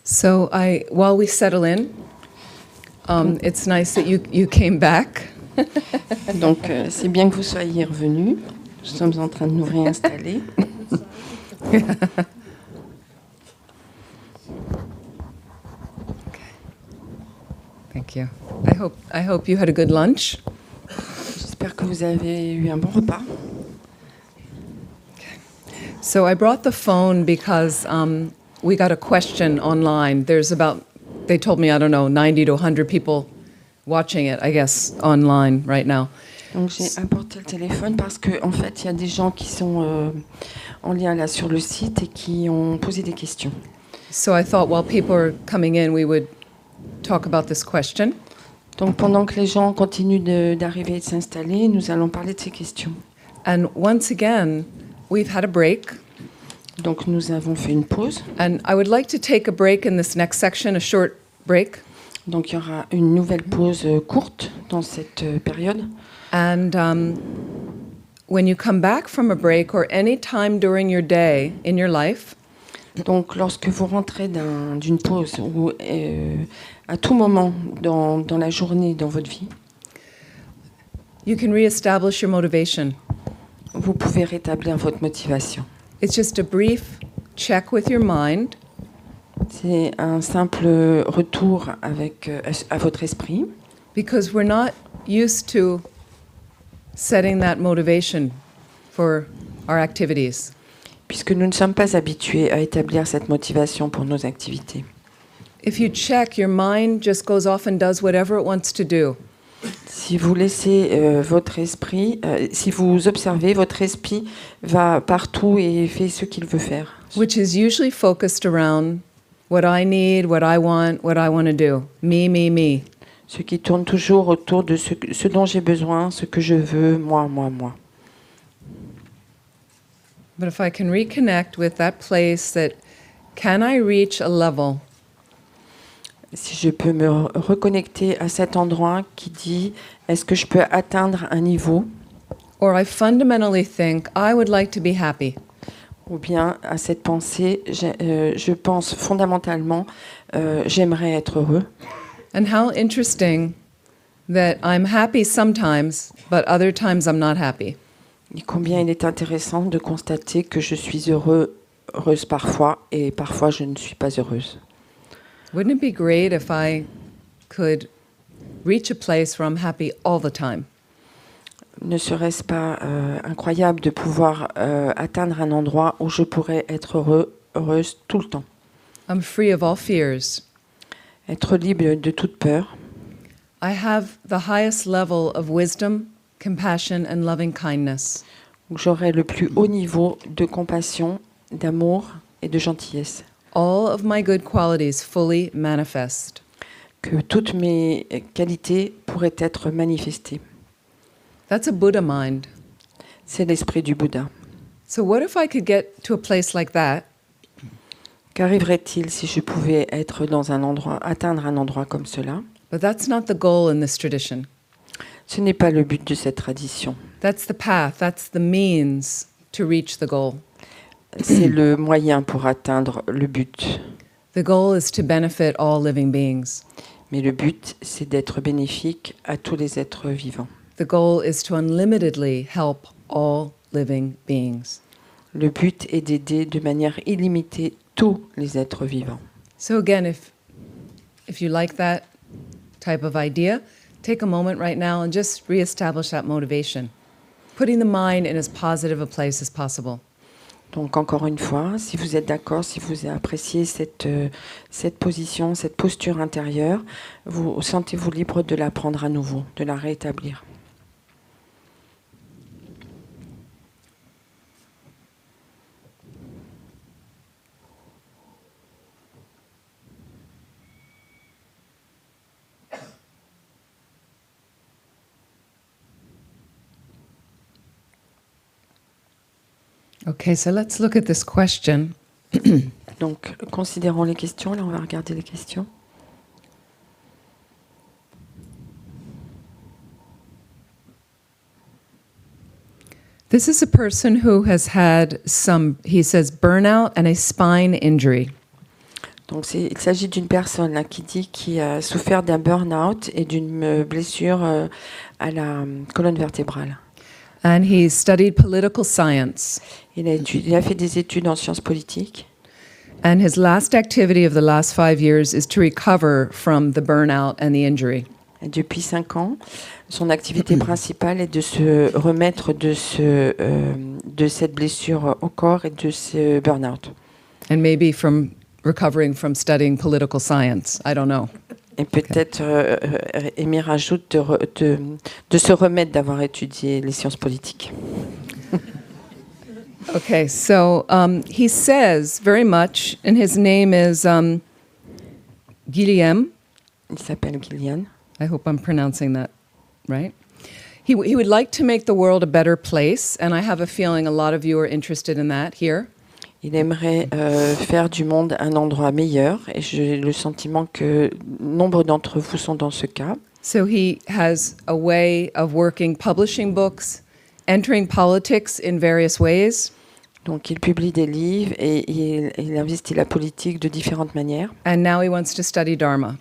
So while we settle in, it's nice that you came back. Donc, c'est bien que vous soyez revenus. Nous sommes en train de nous réinstaller. Thank you. I hope you had a good lunch. J'espère que vous avez eu un bon repas. So I brought the phone because we got a question online. They told me, 90 to 100 people watching it, I guess, online right now. Donc j'ai apporté le téléphone parce qu'en fait, il y a des gens qui sont en lien là sur le site et qui ont posé des questions. So I thought while people are coming in, we would talk about this question. Donc pendant que les gens continuent d'arriver et de s'installer, nous allons parler de ces questions. And once again, we've had a break. Donc nous avons fait une pause. And I would like to take a break in this next section, a short break. Donc il y aura une nouvelle pause courte dans cette période. And when you come back from a break or any time during your day in your life, donc lorsque vous rentrez d'une pause ou à tout moment dans la journée, dans votre vie, you can reestablish your motivation. vous pouvez rétablir votre motivation. It's just a brief check with your mind. C'est un simple retour à votre esprit. Because we're not used to setting that motivation for our activities. Puisque nous ne sommes pas habitués à établir cette motivation pour nos activités. If you check, your mind just goes off and does whatever it wants to do. Si vous laissez votre esprit, si vous observez, votre esprit va partout et fait ce qu'il veut faire. Which is usually focused around what I need, what I want to do. Me, me, me. Ce qui tourne toujours autour de ce dont j'ai besoin, ce que je veux, moi, moi, moi. But if I can reconnect with that place that, can I reach a level? Si je peux me reconnecter à cet endroit qui dit, est-ce que je peux atteindre un niveau? Or I fundamentally think I would like to be happy. Ou bien à cette pensée, je pense fondamentalement, j'aimerais être heureux. And how interesting that I'm happy sometimes, but other times I'm not happy. Et combien il est intéressant de constater que je suis heureuse parfois et parfois je ne suis pas heureuse. Wouldn't it be great if I could reach a place where I'm happy all the time? Ne serait-ce pas incroyable de pouvoir atteindre un endroit où je pourrais être heureuse tout le temps? I'm free of all fears. Être libre de toute peur. I have the highest level of wisdom, compassion, and loving kindness. Où j'aurai le plus haut niveau de compassion, d'amour et de gentillesse. All of my good qualities fully manifest. Que toutes mes qualités pourraient être manifestées. That's a Buddha mind. C'est l'esprit du Bouddha. So what if I could get to a place like that? Qu'arriverait-il si je pouvais être dans un endroit, atteindre un endroit comme cela? But that's not the goal in this tradition. Ce n'est pas le but de cette tradition. That's the path, that's the means to reach the goal. C'est le moyen pour atteindre le but. The goal is to benefit all living beings. Mais le but, c'est d'être bénéfique à tous les êtres vivants. The goal is to unlimitedly help all living beings. Le but est d'aider de manière illimitée tous les êtres vivants. So again, if you like that type of idea, take a moment right now and just reestablish that motivation, putting the mind in as positive a place as possible. Donc encore une fois, si vous êtes d'accord, si vous appréciez cette position, cette posture intérieure, vous sentez-vous libre de la prendre à nouveau, de la rétablir. Okay, so let's look at this question. Donc, considérons les questions. Là, on va regarder les questions. This is a person who has had he says, burnout and a spine injury. Donc il s'agit d'une personne là, qui dit qu'il a souffert d'un burn-out et d'une blessure à la colonne vertébrale. And he studied political science. Il a fait des études en sciences politiques. And his last activity of the last 5 years is to recover from the burnout and the injury. Et depuis 5 ans, son activité principale est de se remettre de cette blessure au corps et de ce burn-out. And maybe from recovering from studying political science. I don't know. Et peut-être, Émile rajoute de se remettre d'avoir étudié les sciences politiques. Okay, so he says very much, and his name is Guillaume. Il s'appelle Gillian. I hope I'm pronouncing that right. He would like to make the world a better place, and I have a feeling a lot of you are interested in that here. Il aimerait faire du monde un endroit meilleur, et j'ai le sentiment que nombre d'entre vous sont dans ce cas. So he has a way of working, publishing books, entering politics in various ways, Donc il publie des livres et il investit la politique de différentes manières. and now he wants to study Dharma.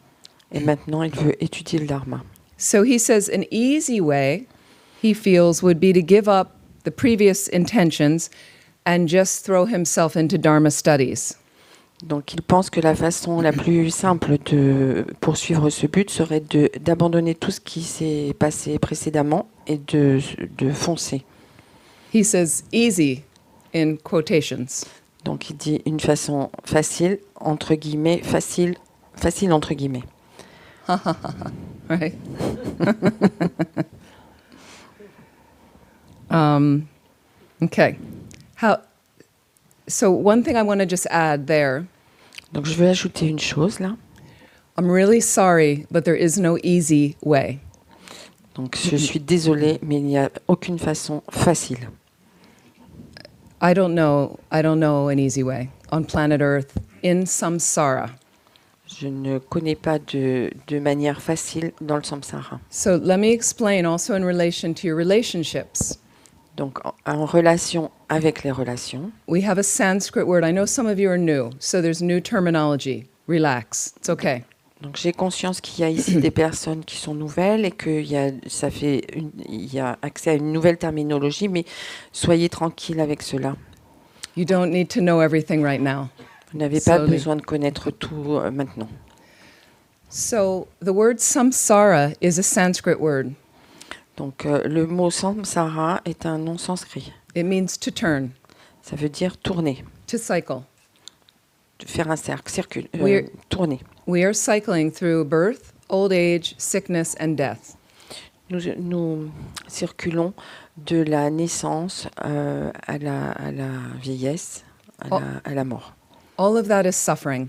Et maintenant, il veut étudier le dharma. So he says an easy way, he feels, would be to give up the previous intentions and just throw himself into Dharma studies. Donc il pense que la façon la plus simple de poursuivre ce but serait d'abandonner tout ce qui s'est passé précédemment et de foncer. He says easy in quotations. Donc il dit une façon facile, entre guillemets, facile entre guillemets. Right? Okay. So one thing I want to just add there, Donc je veux ajouter une chose là. I'm really sorry, but there is no easy way. Donc je suis désolée, mais il n'y a aucune façon facile. I don't know an easy way on planet Earth in samsara. Je ne connais pas de manière facile dans le samsara. So let me explain also in relation to your relationships. Donc en relation avec les relations, We have a Sanskrit word. I know some of you are new, so there's new terminology. Relax. It's okay. donc j'ai conscience qu'il y a ici des personnes qui sont nouvelles et qu'il y a accès à une nouvelle terminologie, mais soyez tranquille avec cela. You don't need to know everything right now. Vous n'avez pas Slowly. besoin de connaître tout maintenant. So the word samsara is a Sanskrit word. Donc le mot samsara est un nom sanskrit. It means to turn, Ça veut dire tourner, to cycle. faire un cercle, We're- tourner. We are cycling through birth, old age, sickness, and death. Nous circulons de la naissance à la vieillesse, à la mort. All of that is suffering.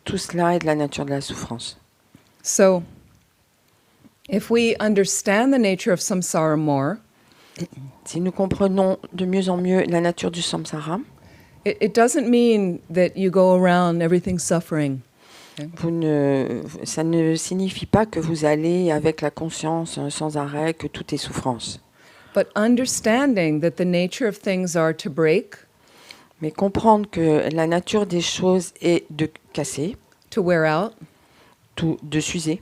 Tout cela est de la nature de la souffrance. So if we understand the nature of samsara more, Si nous comprenons de mieux en mieux la nature du samsara, it doesn't mean that you go around everything suffering. ça ne signifie pas que vous allez avec la conscience sans arrêt que tout est souffrance. But understanding that the nature of things are to break, Mais comprendre que la nature des choses est de casser, to wear out. de s'user.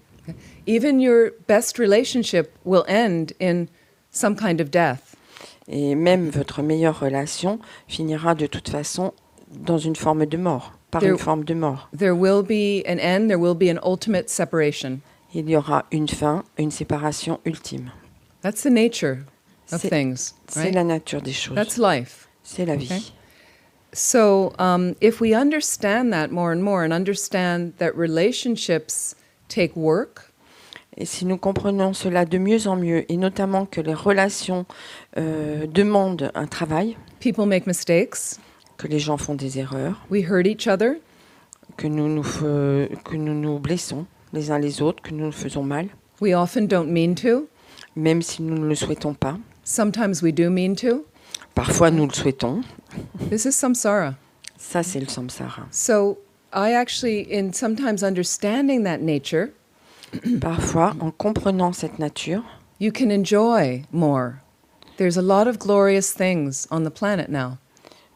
Even your best relationship will end in some kind of death. Et même votre meilleure relation finira de toute façon dans une forme de mort, par une forme de mort. There will be an end, there will be an ultimate separation. Il y aura une fin, une séparation ultime. That's the nature of C'est things, c'est right? la nature des choses. That's life. C'est la vie. Okay. So if we understand that more and more and understand that relationships take work, Et si nous comprenons cela de mieux en mieux, et notamment que les relations demandent un travail, people make mistakes, que les gens font des erreurs, we hurt each other, que nous nous blessons les uns les autres, que nous nous faisons mal, we often don't mean to. même si nous ne le souhaitons pas. Sometimes we do mean to. Parfois, nous le souhaitons. This is samsara. Ça, c'est le samsara. So I actually, in sometimes understanding that nature, Parfois, en comprenant cette nature, you can enjoy more. There's a lot of glorious things on the planet now.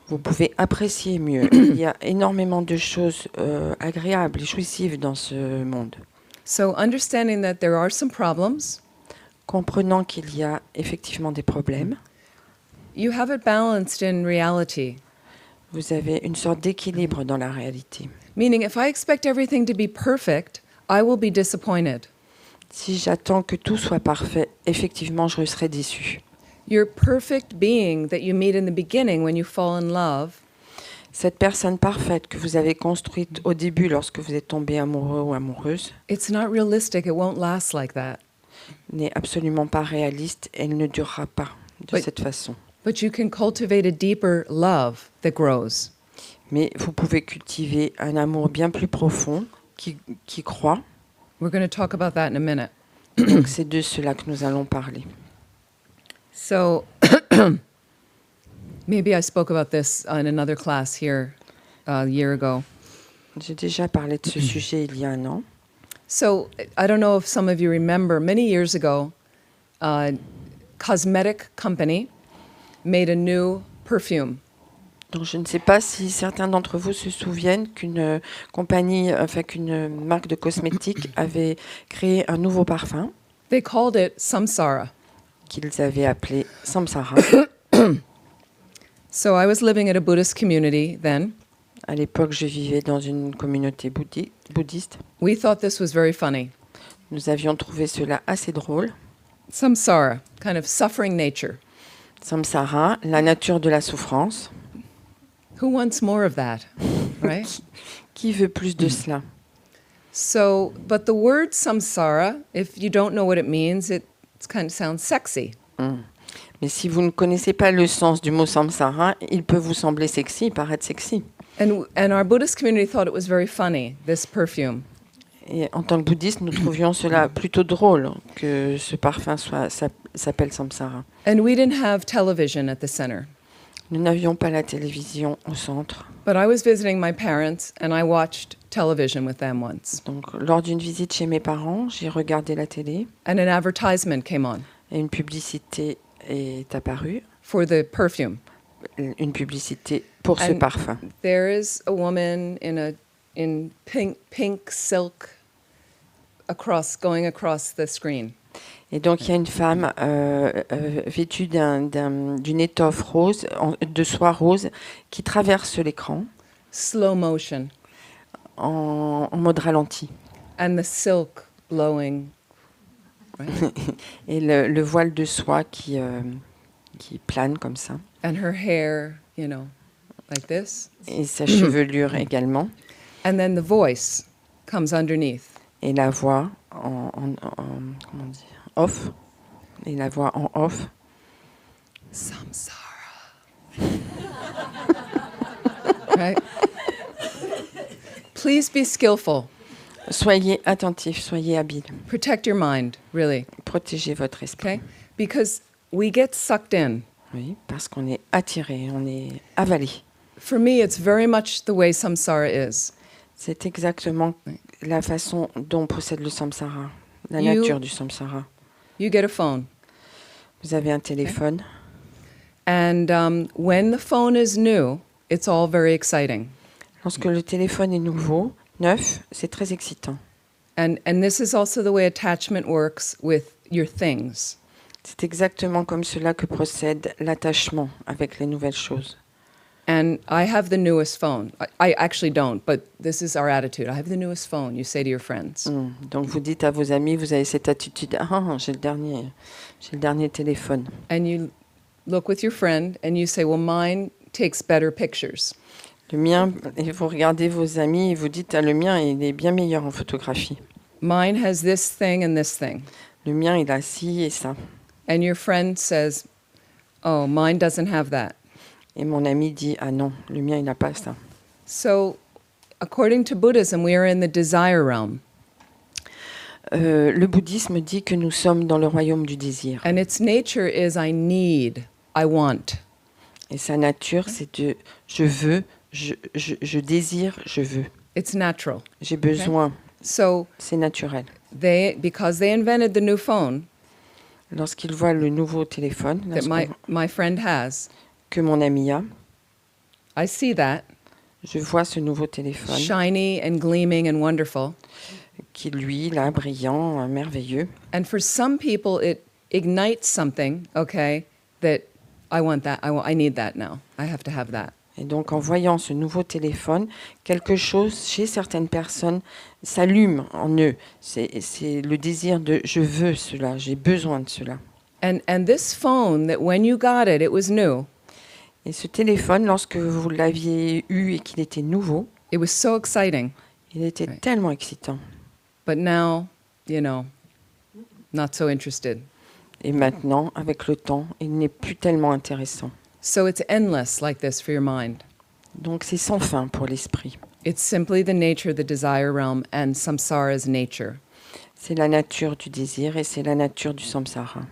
Vous pouvez apprécier mieux. Il y a énormément de choses agréables et jouissives dans ce monde. So understanding that there are some problems, Comprenant qu'il y a effectivement des problèmes, you have it balanced in reality. vous avez une sorte d'équilibre dans la réalité. Meaning, if I expect everything to be perfect, I will be disappointed. Si j'attends que tout soit parfait, effectivement, je serai déçue. Your perfect being that you meet in the beginning when you fall in love Cette personne parfaite que vous avez construite au début lorsque vous êtes tombé amoureux ou amoureuse it's not realistic. It won't last like that. n'est absolument pas réaliste. Elle ne durera pas de Oui. cette façon. But you can cultivate a deeper love that grows. Mais vous pouvez cultiver un amour bien plus profond qui croît. We're going to talk about that in a minute. Donc c'est de cela que nous allons parler. So maybe I spoke about this in another class here a year ago. J'ai déjà parlé de ce sujet il y a un an. So I don't know if some of you remember, many years ago, a cosmetic company made a new perfume. Donc je ne sais pas si certains d'entre vous se souviennent qu'une qu'une marque de cosmétiques avait créé un nouveau parfum They called it Samsara. qu'ils avaient appelé Samsara. So I was living at a Buddhist community then. À l'époque, je vivais dans une communauté bouddhiste. We thought this was very funny. Nous avions trouvé cela assez drôle. Samsara, kind of suffering nature. Samsara, la nature de la souffrance. Who wants more of that, right? Qui veut plus de cela? So, but the word samsara, if you don't know what it means, it kind of sounds sexy. Mais si vous ne connaissez pas le sens du mot samsara, il peut vous sembler sexy, paraître sexy. And our Buddhist community thought it was very funny, this perfume. Et en tant que bouddhiste, nous trouvions cela plutôt drôle que ce parfum s'appelle samsara. And we didn't have television at the center. Nous n'avions pas la télévision au centre. But I was visiting my parents and I watched television with them once. Donc, lors d'une visite chez mes parents, j'ai regardé la télé And an advertisement came on et une publicité est apparue. for the perfume. Une publicité pour ce And parfum. there is a woman in pink silk going across the screen. Et donc, il y a une femme vêtue d'une étoffe rose, de soie rose, qui traverse l'écran Slow motion. en mode ralenti. And the silk blowing. Right? Et le voile de soie qui plane comme ça. And her hair, like this. Et sa chevelure également. And then the voice comes underneath. Et la voix comment on dit, off. Et la voix en off. Samsara. Right? Please be skillful. Soyez attentifs, soyez habiles. Protect your mind, really, Protégez votre esprit. okay? Because we get sucked in. Oui, parce qu'on est attiré, on est avalé. For me, it's very much the way samsara is. C'est exactement la façon dont procède le samsara, la You- nature du samsara. You get a phone, Vous avez un téléphone, and when the phone is new, it's all very exciting. lorsque le téléphone est nouveau, neuf, c'est très excitant. And this is also the way attachment works with your things. C'est exactement comme cela que procède l'attachement avec les nouvelles choses. And I have the newest phone. I actually don't, but this is our attitude. I have the newest phone, you say to your friends. Donc vous dites à vos amis, vous avez cette attitude, j'ai le dernier téléphone. And you look with your friend and you say, well, mine takes better pictures. Le mien, et vous regardez vos amis et vous dites, le mien, il est bien meilleur en photographie. Mine has this thing and this thing. Le mien, il a ci et ça. And your friend says, oh, mine doesn't have that. Et mon ami dit, ah non, le mien, il n'a pas ça. So, according to Buddhism, we are in the desire realm. Le bouddhisme dit que nous sommes dans le royaume du désir. And its nature is I need, I want. Et sa nature, c'est de je veux, je désire, je veux. It's natural. J'ai besoin, So, c'est naturel. because they invented the new phone Lorsqu'il voit le nouveau téléphone that my friend has, que mon ami a, I see that, Je vois ce nouveau téléphone shiny and gleaming and wonderful. qui, lui, là, brillant, merveilleux. And for some people, it ignites something, okay, that I want that, I need that now. I have to have that. Et donc, en voyant ce nouveau téléphone, quelque chose chez certaines personnes s'allume en eux. C'est le désir de « je veux cela, j'ai besoin de cela ». And this phone, that when you got it, it was new. Et ce téléphone, lorsque vous l'aviez eu et qu'il était nouveau, It was so exciting. il était Ouais. tellement excitant. But now, not so interested. Et maintenant, avec le temps, il n'est plus tellement intéressant. So it's endless like this for your mind. Donc, c'est sans fin pour l'esprit. It's simply the nature of the desire realm and samsara's nature. C'est la nature du désir et c'est la nature du samsara.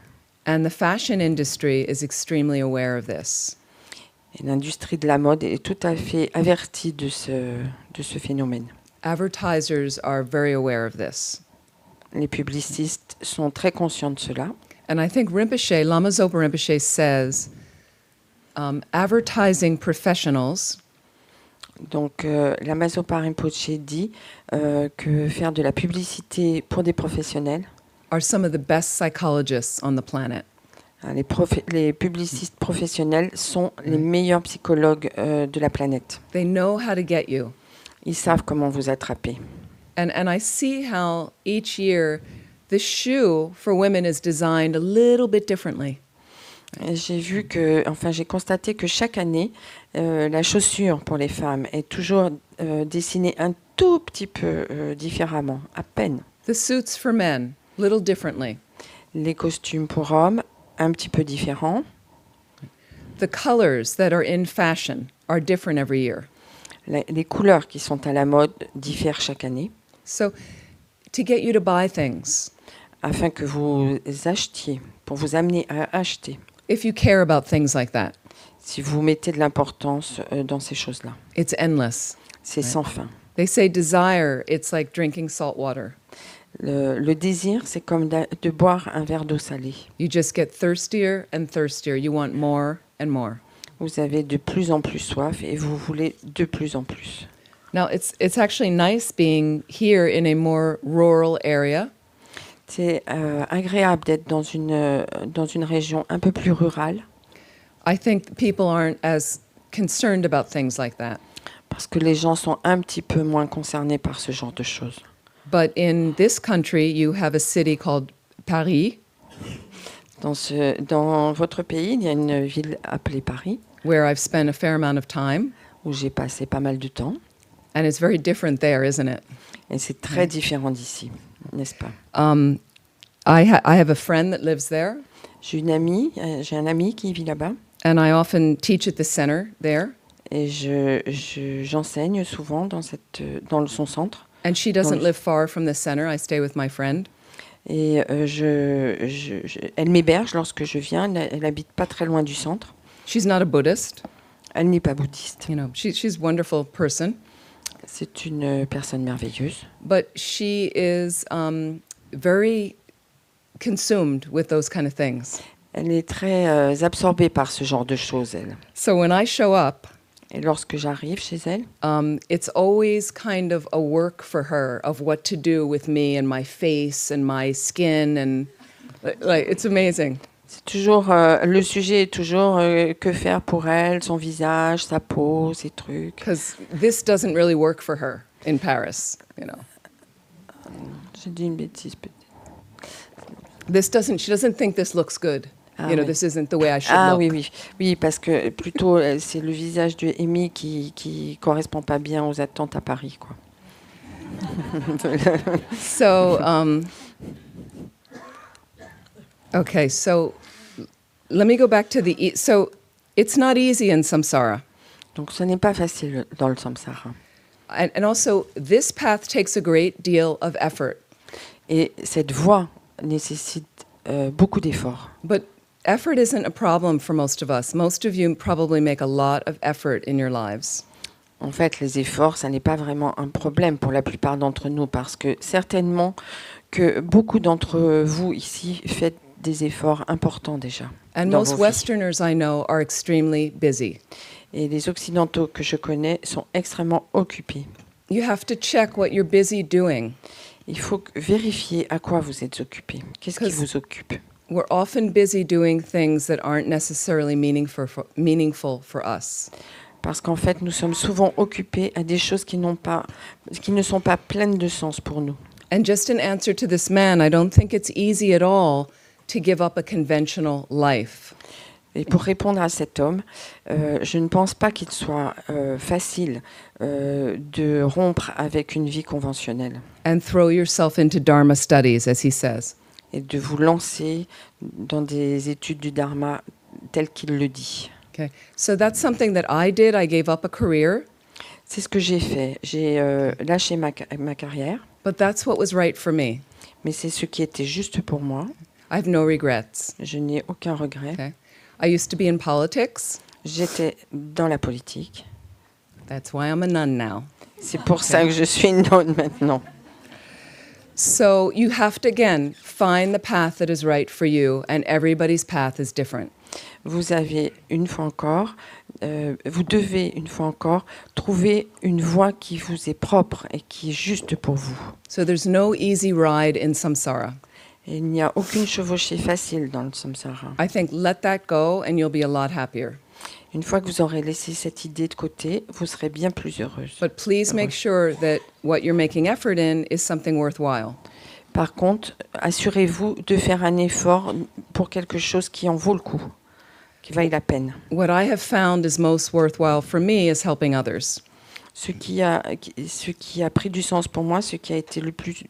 And the fashion industry is extremely aware of this. Et l'industrie de la mode est tout à fait avertie de ce phénomène. Advertisers are very aware of this. Les publicistes sont très conscients de cela. And I think Rinpoche, Lama Zopa Rinpoche says, advertising professionals Donc, Lama Zopa Rinpoche dit que faire de la publicité pour des professionnels, are some of the best psychologists on the planet. les publicistes professionnels sont les meilleurs psychologues de la planète. They know how to get you. Ils savent comment vous attraper. And I see how each year the shoe for women is designed a little bit differently. Et j'ai constaté que chaque année, la chaussure pour les femmes est toujours dessinée un tout petit peu différemment, à peine. The suits for men, little differently. Les costumes pour hommes, un petit peu différents. The colors that are in fashion are different every year. Les couleurs qui sont à la mode diffèrent chaque année, So to get you to buy things, afin que vous achetiez, pour vous amener à acheter, if you care about things like that, si vous mettez de l'importance dans ces choses-là. it's endless. C'est sans fin. They say desire, it's like drinking salt water. Le désir, c'est comme de boire un verre d'eau salée. You just get thirstier and thirstier. You want more and more. Vous avez de plus en plus soif et vous voulez de plus en plus. Now, it's actually nice being here in a more rural area. C'est agréable d'être dans une région un peu plus rurale, I think people aren't as concerned about things like that. parce que les gens sont un petit peu moins concernés par ce genre de choses. But in this country, you have a city called Paris, Dans votre pays, il y a une ville appelée Paris, where I've spent a fair amount of time. où j'ai passé pas mal de temps. And it's very different there, isn't it? Et c'est très différent d'ici, n'est-ce pas? I have a friend that lives there, J'ai un ami qui vit là-bas, and I often teach at the center there. et j'enseigne souvent dans son centre. And she doesn't live far from the center. I stay with my friend. Et elle m'héberge lorsque je viens. Elle habite pas très loin du centre. She's not a Buddhist. Elle n'est pas bouddhiste. She's a wonderful person. C'est une personne merveilleuse. But she is very consumed with those kind of things. Elle est très absorbée par ce genre de choses, elle. So when I show up, Et lorsque j'arrive chez elle, it's always kind of a work for her of what to do with me and my face and my skin, and like it's amazing. c'est toujours le sujet est toujours que faire pour elle, son visage, sa peau, ses trucs. Because this doesn't really work for her in Paris, J'ai dit une bêtise peut-être. She doesn't think this looks good. Ah, You know, oui. this isn't the way I should Ah look. oui, parce que plutôt c'est le visage de Amy qui correspond pas bien aux attentes à Paris, quoi. So, okay, so let me go back to so it's not easy in samsara. Donc ce n'est pas facile dans le samsara. And also, this path takes a great deal of effort. Et cette voie nécessite beaucoup d'efforts. But effort isn't a problem for most of us. Most of you probably make a lot of effort in your lives. En fait, les efforts, ça n'est pas vraiment un problème pour la plupart d'entre nous, parce que certainement que beaucoup d'entre vous ici faites des efforts importants déjà. And dans most vos vies. Westerners I know are extremely busy. Et les Occidentaux que je connais sont extrêmement occupés. You have to check what you're busy doing. Il faut vérifier à quoi vous êtes occupé. Qu'est-ce qui vous occupe? We're often busy doing things that aren't necessarily meaningful for us. Parce qu'en fait, nous sommes souvent occupés à des choses qui ne sont pas pleines de sens pour nous. And just in answer to this man, I don't think it's easy at all to give up a conventional life. Et pour répondre à cet homme, je ne pense pas qu'il soit facile de rompre avec une vie conventionnelle And throw yourself into Dharma studies, as he says. et de vous lancer dans des études du Dharma telles qu'il le dit. Okay, so that's something that I did. I gave up a career, C'est ce que j'ai fait. J'ai lâché ma carrière, but that's what was right for me. mais c'est ce qui était juste pour moi. I have no regrets. Je n'ai aucun regret. Okay, I used to be in politics. J'étais dans la politique. That's why I'm a nun now. C'est pour ça que je suis nonne maintenant. So you have to, again, find the path that is right for you, and everybody's path is different. Vous devez une fois encore trouver une voie qui vous est propre et qui est juste pour vous. So there's no easy ride in samsara. Et il n'y a aucune chevauchée facile dans le samsara. I think let that go and you'll be a lot happier. Une fois que vous aurez laissé cette idée de côté, vous serez bien plus heureuse. But please make sure that what you're making effort in is something worthwhile. Par contre, assurez-vous de faire un effort pour quelque chose qui en vaut le coup, qui vaille la peine. What I have found is most worthwhile for me is helping others. Ce qui a pris du sens pour moi, ce qui a été le plus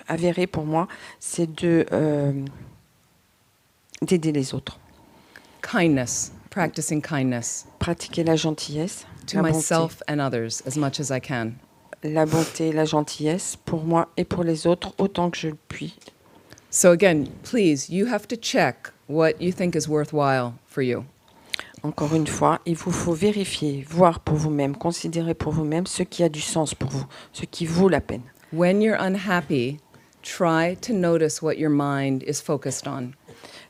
avéré pour moi, c'est d'aider les autres. Kindness, practicing kindness Pratiquer la gentillesse, to la bonté, myself and others as much as I can. la bonté, la gentillesse pour moi et pour les autres autant que je le puis. So again, please, you have to check what you think is worthwhile for you. Encore une fois, il vous faut vérifier, voir pour vous-même, considérer pour vous-même ce qui a du sens pour vous, ce qui vaut la peine. When you're unhappy, try to notice what your mind is focused on.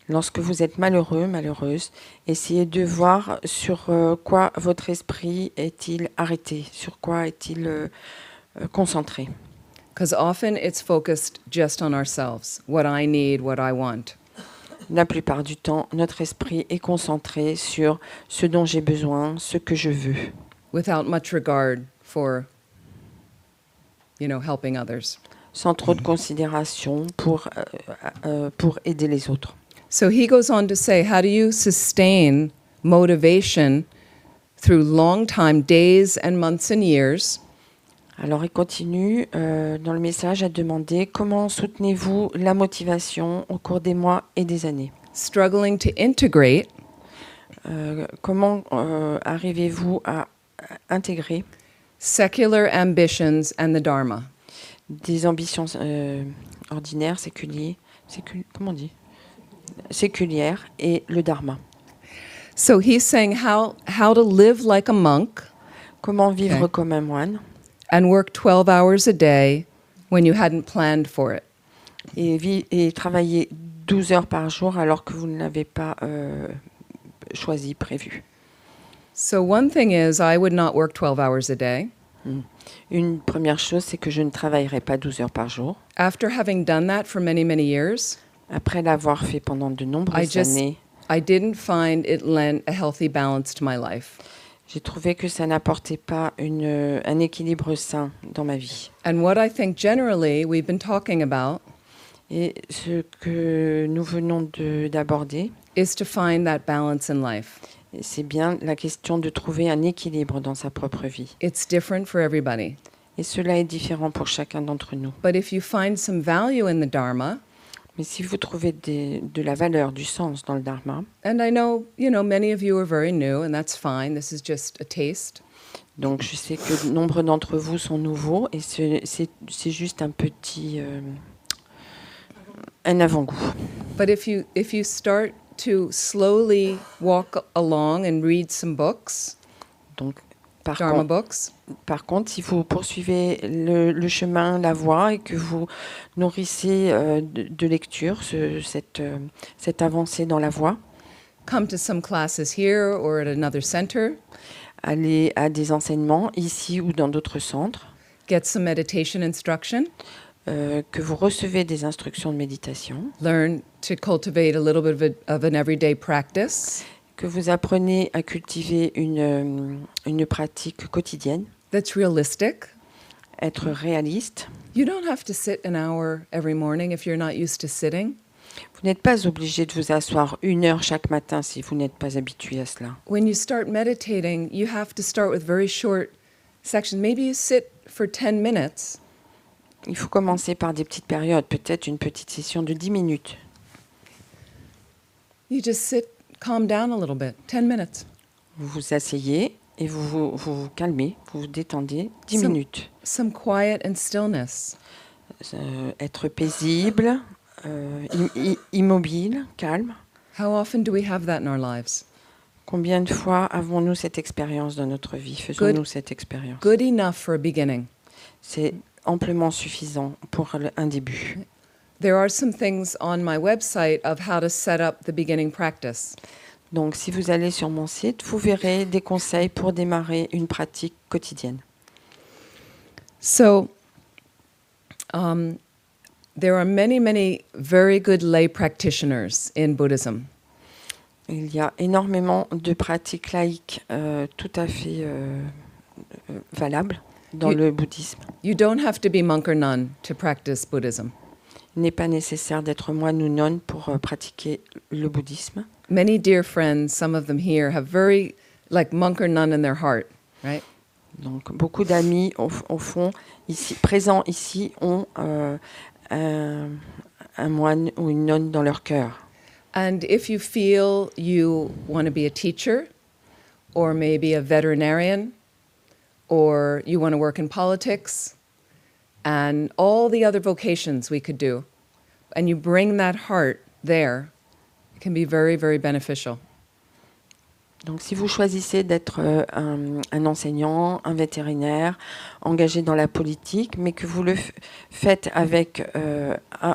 Lorsque vous êtes malheureux, malheureuse, essayez de voir sur quoi votre esprit est-il arrêté, sur quoi est-il concentré. Because often it's focused just on ourselves, what I need, what I want. La plupart du temps, notre esprit est concentré sur ce dont j'ai besoin, ce que je veux, Without much regard for, helping others. sans trop de considération pour aider les autres. So he goes on to say, how do you sustain motivation through long time, days and months and years, Alors il continue dans le message à demander comment soutenez-vous la motivation au cours des mois et des années. struggling to integrate Comment arrivez-vous à intégrer secular ambitions and the Dharma? des ambitions ordinaires, comment on dit, séculières et le dharma. So he's saying how to live like a monk Comment vivre Okay. comme un moine and work 12 hours a day when you hadn't planned for it. et travailler 12 heures par jour alors que vous ne l'avez pas choisi, prévu. So one thing is I would not work 12 hours a day. Une première chose, c'est que je ne travaillerai pas 12 heures par jour. After having done that for many, many years, Après l'avoir fait pendant de nombreuses années, I didn't find it lent a healthy balance to my life. j'ai trouvé que ça n'apportait pas un équilibre sain dans ma vie. And what I think generally we've been talking about Et ce que nous venons d'aborder, is to find that balance in life. c'est bien la question de trouver un équilibre dans sa propre vie. It's different for everybody. Et cela est différent pour chacun d'entre nous. But if you find some value in the Dharma, Mais si vous trouvez de la valeur, du sens dans le dharma, and I know, many of you are very new, and that's fine. This is just a taste. donc je sais que nombre d'entre vous sont nouveaux et c'est juste un petit un avant-goût. But if you start to slowly walk along and read some books, Donc par Dharma contre, books, si vous poursuivez le chemin, la voie et que vous nourrissez de lecture cette avancée dans la voie, come to some classes here or at another center, aller à des enseignements ici ou dans d'autres centres, get some meditation instruction, que vous recevez des instructions de méditation, learn to cultivate a little bit of an everyday practice que vous apprenez à cultiver une pratique quotidienne, that's realistic. être réaliste. You don't have to sit an hour every morning if you're not used to sitting. Vous n'êtes pas obligé de vous asseoir 1 heure chaque matin si vous n'êtes pas habitué à cela. When you start meditating, you have to start with very short sections. Maybe you sit for 10 minutes. Il faut commencer par des petites périodes, peut-être une petite session de 10 minutes. You just sit, calm down a little bit, 10 minutes. Vous vous asseyez et vous calmez, vous vous détendez 10 Some- minutes. Some quiet and stillness. Être paisible, immobile, calme. How often do we have that in our lives? Combien de fois avons-nous cette expérience dans notre vie? Faisons-nous cette expérience? Good enough for a beginning. C'est amplement suffisant pour un début. There are some things on my website of how to set up the beginning practice. Donc, si vous allez sur mon site, vous verrez des conseils pour démarrer une pratique quotidienne. So, there are many, many very good lay practitioners in Buddhism. Il y a énormément de pratiques laïques tout à fait valables dans You- le bouddhisme. You don't have to be monk or nun to practice Buddhism. Il n'est pas nécessaire d'être moine ou nonne pour pratiquer le bouddhisme. Many dear friends, some of them here, have very, like monk or nun in their heart, right? Donc, beaucoup d'amis au fond, présents ici, ont un moine ou une nonne dans leur cœur. And if you feel you want to be a teacher, or maybe a veterinarian, or you want to work in politics, and all the other vocations we could do, and you bring that heart there, it can be very, very beneficial. Donc, si vous choisissez d'être un enseignant, un vétérinaire, engagé dans la politique, mais que vous le faites avec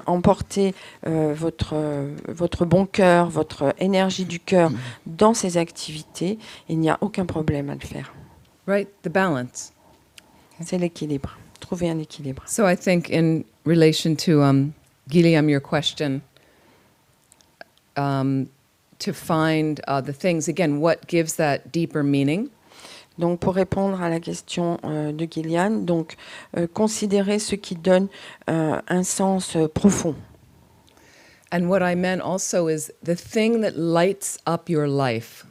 emporter votre bon cœur, votre énergie du cœur dans ces activités, il n'y a aucun problème à le faire. Right? The balance. C'est l'équilibre. Trouver un équilibre. So I think in relation to Guillaume, your question, to find the things, again, what gives that deeper meaning? Donc, pour répondre à la question de Gillian, donc considérer ce qui donne un sens profond. And what I meant also is the thing that lights up your life.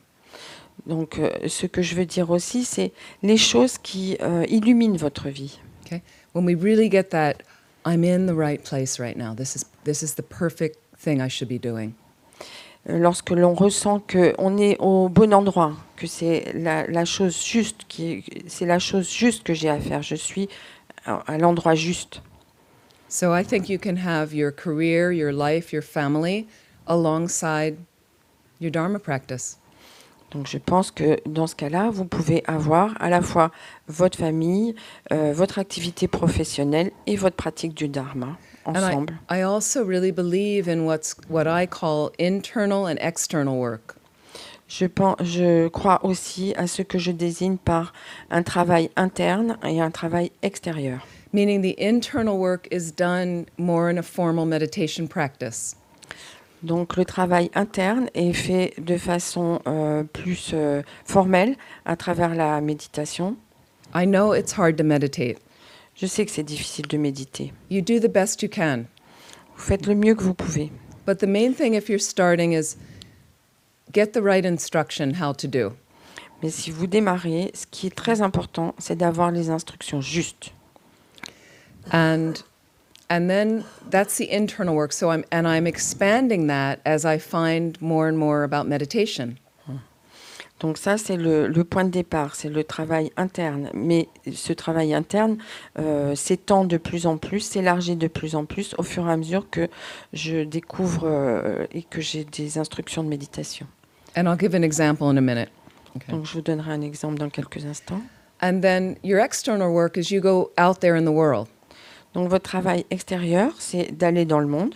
Donc, ce que je veux dire aussi, c'est les choses qui illuminent votre vie. Okay? When we really get that, I'm in the right place right now. This is the perfect thing I should be doing. Lorsque l'on ressent qu'on est au bon endroit, que c'est la chose juste que j'ai à faire. Je suis à l'endroit juste. So I think you can have your career, your life, your family alongside your Dharma practice. Donc je pense que dans ce cas-là, vous pouvez avoir à la fois votre famille, votre activité professionnelle et votre pratique du Dharma ensemble. And I also really believe in what I call internal and external work. Je crois aussi à ce que je désigne par un travail interne et un travail extérieur. Meaning the internal work is done more in a formal meditation practice. Donc le travail interne est fait de façon plus formelle à travers la méditation. I know it's hard to meditate. Je sais que c'est difficile de méditer. You do the best you can. Vous faites le mieux que vous pouvez. But the main thing if you're starting is get the right instruction how to do. Mais si vous démarrez, ce qui est très important, c'est d'avoir les instructions justes. And then that's the internal work. So I'm expanding that as I find more and more about meditation. Donc ça, c'est le point de départ, c'est le travail interne. Mais ce travail interne s'étend de plus en plus, s'élargit de plus en plus au fur et à mesure que je découvre et que j'ai des instructions de méditation. And I'll give an example in a minute. Okay. Donc je vous donnerai un exemple dans quelques instants. And then your external work is you go out there in the world. Donc votre travail extérieur, c'est d'aller dans le monde.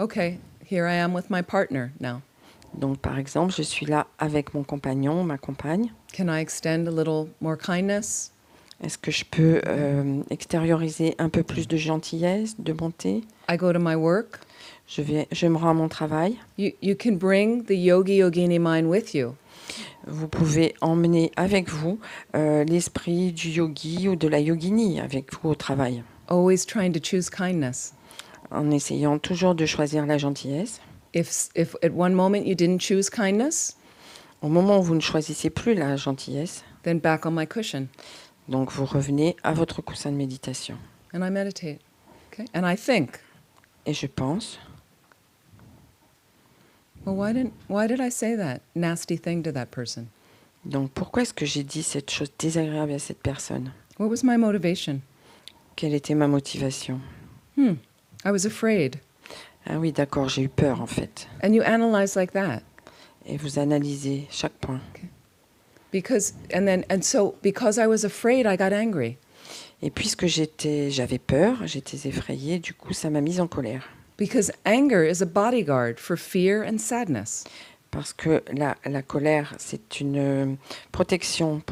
Okay, here I am with my partner now. Donc par exemple, je suis là avec mon compagnon, ma compagne. Can I extend a little more kindness? Est-ce que je peux extérioriser un peu plus de gentillesse, de bonté? I go to my work. Je me rends à mon travail. You can bring the yogi yogini mind with you. Vous pouvez emmener avec vous l'esprit du yogi ou de la yogini avec vous au travail, Always trying to choose kindness. en essayant toujours de choisir la gentillesse. If at one moment you didn't choose kindness, Au moment où vous ne choisissez plus la gentillesse, then back on my cushion donc vous revenez à votre coussin de méditation. and I meditate. Okay? And I think, Et je pense, well, why did I say that nasty thing to that person? donc pourquoi est-ce que j'ai dit cette chose désagréable à cette personne? What was my motivation? Quelle était ma motivation? I was afraid. Ah oui, d'accord, j'ai eu peur en fait. And you analyze like that. Et vous analysez chaque point. Because I was afraid, I got angry. Et puisque j'avais peur, j'étais effrayée, du coup ça m'a mise en colère. Because anger is a bodyguard for fear and sadness. Parce que la colère, c'est une protection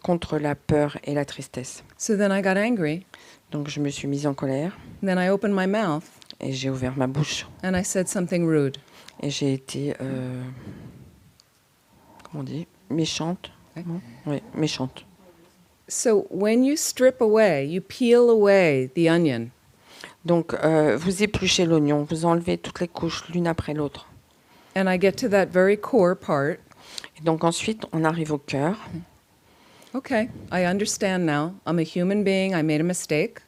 contre la peur et la tristesse. So then I got angry, Donc je me suis mise en colère and then I opened my mouth et j'ai ouvert ma bouche. and I said something rude. Et j'ai été, comment on dit, méchante. Ouais. Oui, méchante. So when you strip away, you peel away the onion, Donc vous épluchez l'oignon, vous enlevez toutes les couches l'une après l'autre. and I get to that very core part. Et donc ensuite, on arrive au cœur. Okay, I understand now. I'm a human being. I made a mistake,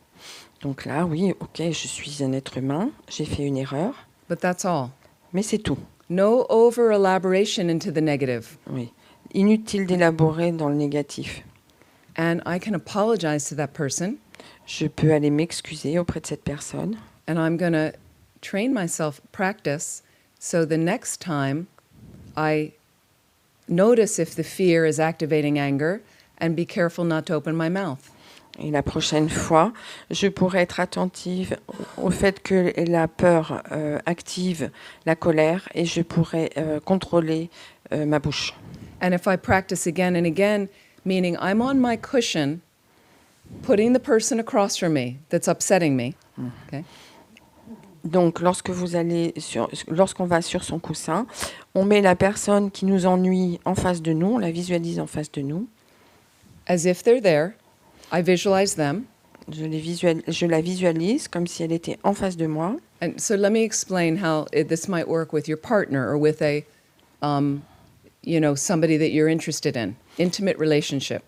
Donc là, oui, ok, je suis un être humain, j'ai fait une erreur, but that's all. mais c'est tout. No over elaboration into the negative. Oui. Inutile d'élaborer dans le négatif. And I can apologize to that person, Je peux aller m'excuser auprès de cette personne and I'm going to train myself, practice, so the next time I notice if the fear is activating anger and be careful not to open my mouth. et la prochaine fois, je pourrai être attentive au fait que la peur active la colère et je pourrai contrôler ma bouche. And if I practice again and again, meaning I'm on my cushion, putting the person across from me that's upsetting me, okay? Donc, lorsqu'on va sur son coussin, on met la personne qui nous ennuie en face de nous, on la visualise en face de nous. As if they're there, I visualize them. Je la visualise comme si elle était en face de moi. And so let me explain how this might work with your partner or with a, somebody that you're interested in, intimate relationship.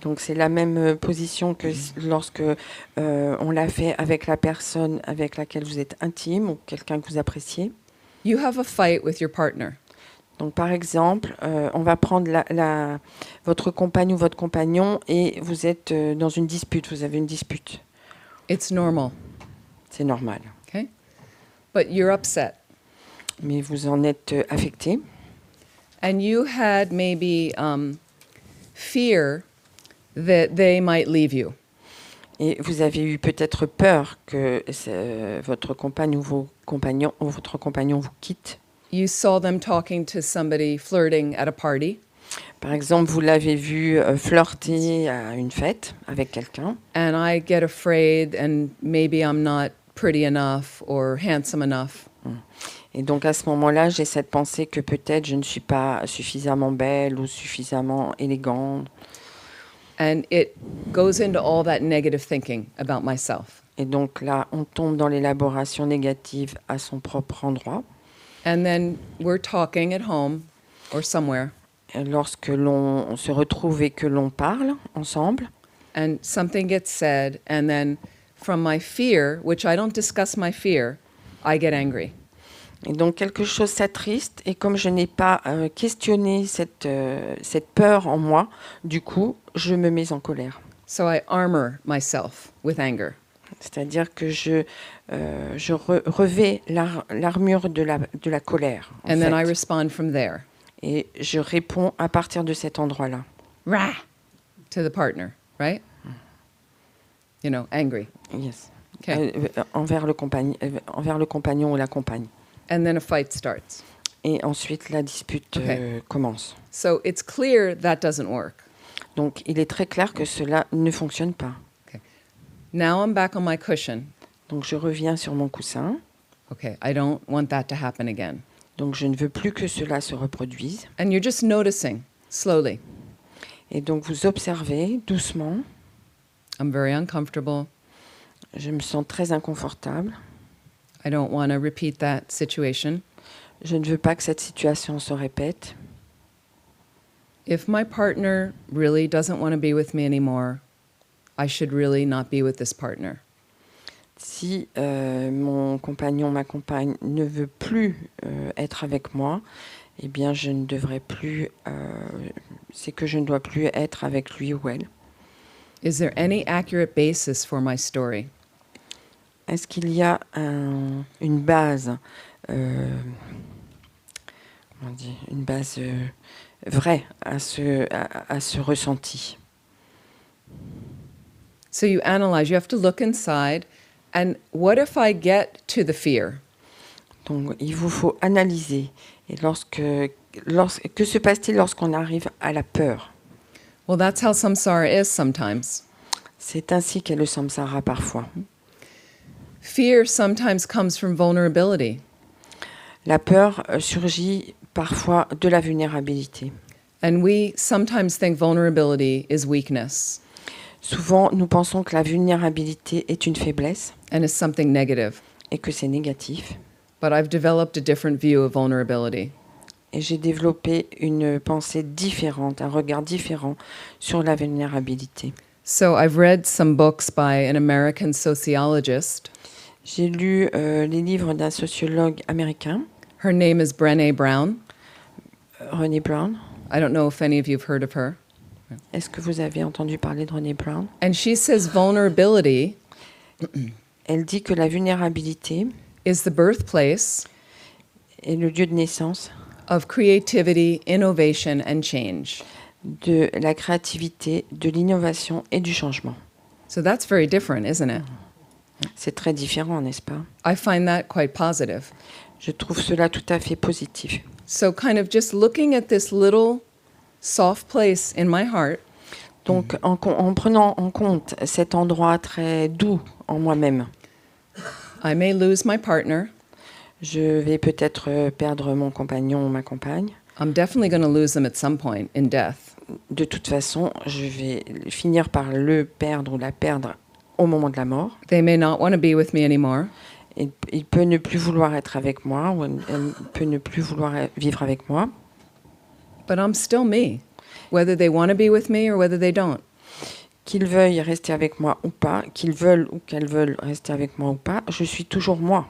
Donc, c'est la même position que lorsque on l'a fait avec la personne avec laquelle vous êtes intime ou quelqu'un que vous appréciez. You have a fight with your partner. Donc, par exemple, on va prendre votre compagne ou votre compagnon et vous êtes dans une dispute, vous avez une dispute. It's normal, C'est normal. okay? But you're upset. Mais vous en êtes affecté. And you had maybe fear that they might leave you. Et vous avez eu peut-être peur que votre compagne ou votre compagnon vous quitte. You saw them talking to somebody flirting at a party, Par exemple, vous l'avez vu flirter à une fête avec quelqu'un. and I get afraid, and maybe I'm not pretty enough or handsome enough. Et donc à ce moment-là, j'ai cette pensée que peut-être je ne suis pas suffisamment belle ou suffisamment élégante. And it goes into all that negative thinking about myself. Et donc là, on tombe dans l'élaboration négative à son propre endroit. And then we're talking at home or somewhere, Et lorsque l'on se retrouve et que l'on parle ensemble, and something gets said, and then from my fear, which I don't discuss my fear, I get angry. et donc quelque chose s'attriste, et comme je n'ai pas questionné cette peur en moi, du coup, je me mets en colère. So I armor myself with anger. C'est-à-dire que je revais l'armure de la colère. En And then I fait. respond from there. Et je réponds à partir de cet endroit-là. Rah! To the partner, right? Angry. Yes. Okay. Envers le compagnon ou la compagne. And then a fight starts. Et ensuite, la dispute Okay. commence. So it's clear that doesn't work. Donc, il est très clair que cela ne fonctionne pas. Now I'm back on my cushion. Donc, je reviens sur mon coussin. Okay, I don't want that to happen again. Donc, je ne veux plus que cela se reproduise. And you're just noticing slowly. Et donc, vous observez doucement. I'm very uncomfortable. Je me sens très inconfortable. I don't want to repeat that situation. Je ne veux pas que cette situation se répète. If my partner really doesn't want to be with me anymore, I should really not be with this partner. Si mon compagnon, ma compagne ne veut plus être avec moi, eh bien, je ne devrais plus. C'est que je ne dois plus être avec lui ou elle. Is there any accurate basis for my story? Est-ce qu'il y a une base, comment on dit, une base vraie à ce ressenti? So you analyze, you have to look inside, and what if I get to the fear? Donc, il vous faut analyser. Et que se passe-t-il lorsqu'on arrive à la peur? Well, that's how samsara is sometimes. C'est ainsi qu'est le samsara parfois. Fear sometimes comes from vulnerability. La peur surgit parfois de la vulnérabilité. And we sometimes think vulnerability is weakness Souvent, nous pensons que la vulnérabilité est une faiblesse and is something negative. et que c'est négatif. But I've developed a different view of vulnerability. Et j'ai développé une pensée différente, un regard différent sur la vulnérabilité. So I've read some books by an American sociologist. J'ai lu les livres d'un sociologue américain, Her name is Brené Brown. Brené Brown. I don't know if any of you have heard of her. Est-ce que vous avez entendu parler de Brené Brown? And she says vulnerability Elle dit que la vulnérabilité is the birthplace est le lieu de naissance of creativity, innovation, and change. de la créativité, de l'innovation et du changement. So that's very different, isn't it? C'est très différent, n'est-ce pas? I find that quite positive. Je trouve cela tout à fait positif. So kind of just looking at this little soft place in my heart, Donc, en prenant en compte cet endroit très doux en moi-même, I may lose my partner. je vais peut-être perdre mon compagnon ou ma compagne. I'm definitely going to lose them at some point in death. De toute façon, je vais finir par le perdre ou la perdre au moment de la mort. They may not want to be with me anymore. Il peut ne plus vouloir être avec moi ou elle peut ne plus vouloir vivre avec moi. But I'm still me, whether they want to be with me or whether they don't. Qu'ils veuillent rester avec moi ou pas, qu'ils veulent ou qu'elles veulent rester avec moi ou pas, je suis toujours moi.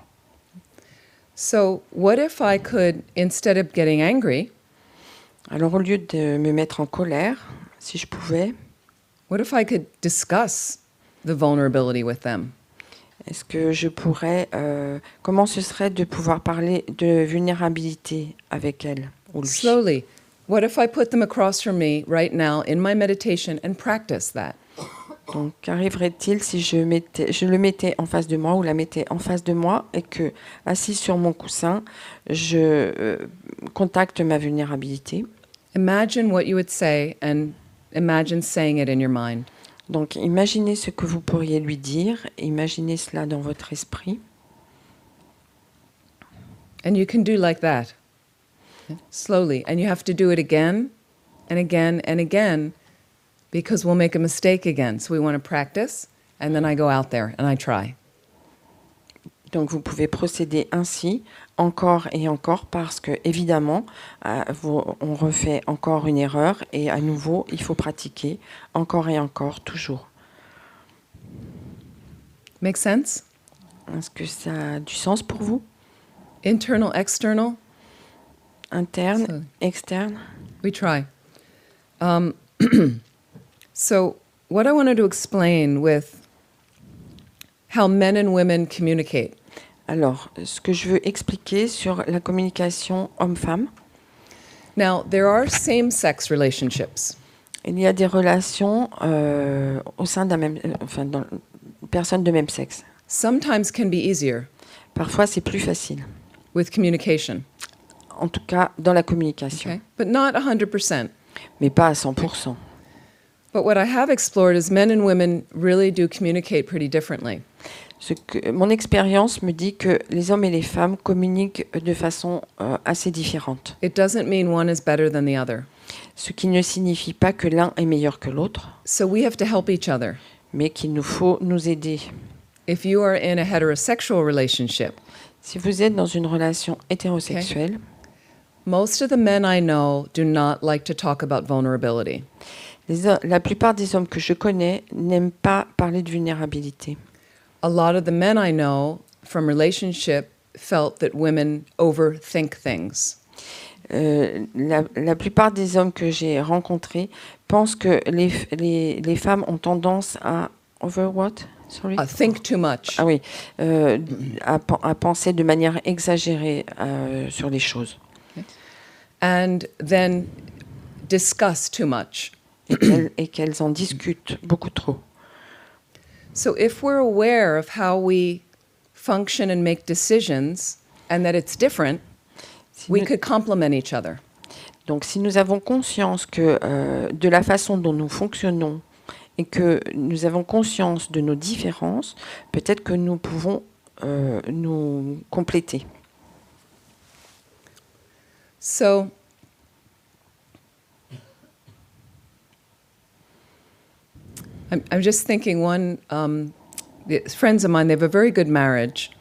So what if I could, instead of getting angry, Alors au lieu de me mettre en colère, si je pouvais, what if I could discuss the vulnerability with them? est-ce que je pourrais... comment ce serait de pouvoir parler de vulnérabilité avec elle ou lui? Slowly. What if I put them across from me right now in my meditation and practice that? Donc, qu'arriverait-il si je le mettais en face de moi ou la mettais en face de moi et que, assis sur mon coussin, je contacte ma vulnérabilité? Imagine what you would say and imagine saying it in your mind. Donc, imaginez ce que vous pourriez lui dire, imaginez cela dans votre esprit. And you can do like that, slowly. And you have to do it again and again and again because we'll make a mistake again. So we want to practice, and then I go out there and I try. Donc, vous pouvez procéder ainsi, encore et encore, parce que, évidemment, on refait encore une erreur et à nouveau, il faut pratiquer encore et encore, toujours. Make sense? Est-ce que ça a du sens pour vous? Internal, external, Interne, So- externe? we try. So what I wanted to explain with how men and women communicate. Alors, ce que je veux expliquer sur la communication homme-femme, Now, there are same-sex relationships. il y a des relations au sein d'un même, dans personnes de même sexe. Sometimes can be easier Parfois, c'est plus facile with communication. en tout cas dans la communication, okay? But not 100%. mais pas à 100%. But what I have explored is men and women really do communicate pretty differently. Mon expérience me dit que les hommes et les femmes communiquent de façon assez différente. It doesn't mean one is better than the other. Ce qui ne signifie pas que l'un est meilleur que l'autre, So we have to help each other. mais qu'il nous faut nous aider. If you are in a heterosexual relationship, Si vous êtes dans une relation hétérosexuelle, most of the men I know do not like to talk about vulnerability. la plupart des hommes que je connais n'aiment pas parler de vulnérabilité. A lot of the men I know from relationship felt that women overthink things. La plupart des hommes que j'ai rencontrés pensent que les femmes ont tendance à over what? Sorry? Think too much. Ah oui, à penser de manière exagérée sur les choses And then discuss too much. et qu'elles en discutent beaucoup trop. So if we're aware of how we function and make decisions and that it's different, Si we nous- could complement each other. Donc si nous avons conscience que de la façon dont nous fonctionnons et que nous avons conscience de nos différences, peut-être que nous pouvons nous compléter. So I'm just thinking friends of mine, they have a very good marriage.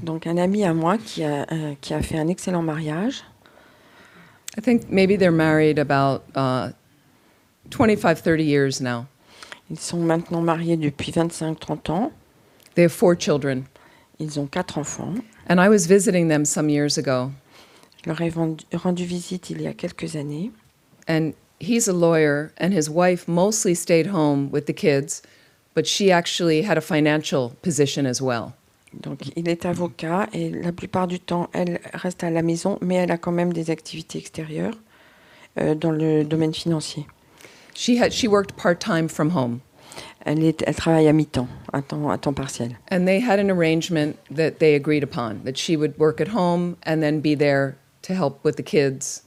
Donc un ami à moi qui a fait un excellent mariage, I think maybe they're married about 25, 30 years now. ils sont maintenant mariés depuis 25-30 ans, They have 4 children. ils ont 4 enfants. And I was visiting them some years ago. Je leur ai rendu visite il y a quelques années. And he's a lawyer, and his wife mostly stayed home with the kids, but she actually had a financial position as well. Donc il est avocat et la plupart du temps, elle reste à la maison, mais elle a quand même des activités extérieures dans le domaine financier. She worked part-time from home. Elle travaille à mi-temps, à temps partiel. And they had an arrangement that they agreed upon, that she would work at home and then be there to help with the kids.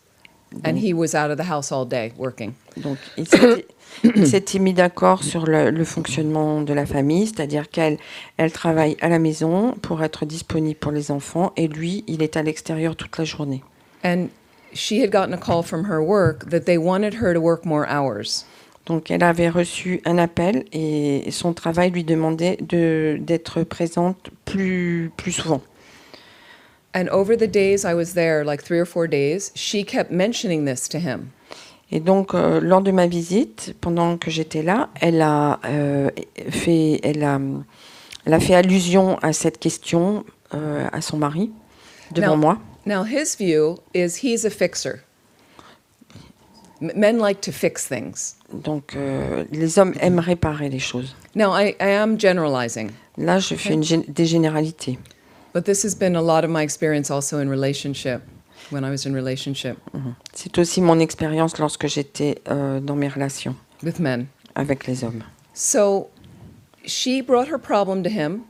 And he was out of the house all day working. Donc il s'était mis d'accord sur le fonctionnement de la famille, c'est-à-dire qu'elle travaille à la maison pour être disponible pour les enfants et lui, il est à l'extérieur toute la journée. And she had gotten a call from her work that they wanted her to work more hours. Donc elle avait reçu un appel et son travail lui demandait d'être présente plus souvent. And over the days I was there, like 3 or 4 days, she kept mentioning this to him. Et donc, lors de ma visite, pendant que j'étais là, elle a fait allusion à cette question à son mari, devant moi. Now his view is he's a fixer. Men like to fix things. Donc, les hommes aiment réparer les choses. Now I am generalizing, Là, je fais des généralités. but this has been a lot of my experience also in relationship, when I was in relationship C'est aussi mon expérience lorsque j'étais dans mes relations with men. avec les hommes. So she brought her problem to him.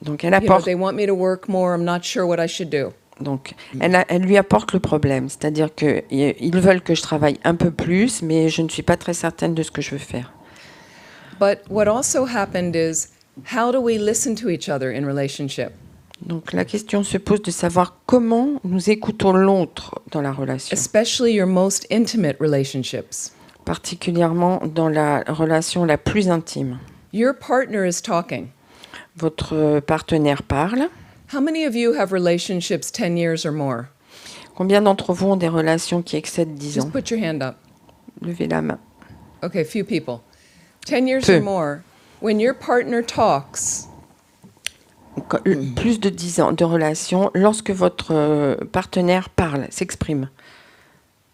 Donc, elle You know, apporte, they want me to work more. I'm not sure what I should do. donc, elle lui apporte le problème, c'est-à-dire qu'ils veulent que je travaille un peu plus, mais je ne suis pas très certaine de ce que je veux faire. But what also happened is, how do we listen to each other in relationship? Donc la question se pose de savoir comment nous écoutons l'autre dans la relation, Especially your most intimate relationships. particulièrement dans la relation la plus intime. Your partner is talking. Votre partenaire parle. How many of you have relationships 10 years or more? Combien d'entre vous ont des relations qui excèdent 10 Just ans? put your hand up. Levez la main. Okay, few people. 10 years Peu. or more. When your partner talks, Plus de 10 ans de relation lorsque votre partenaire parle, s'exprime.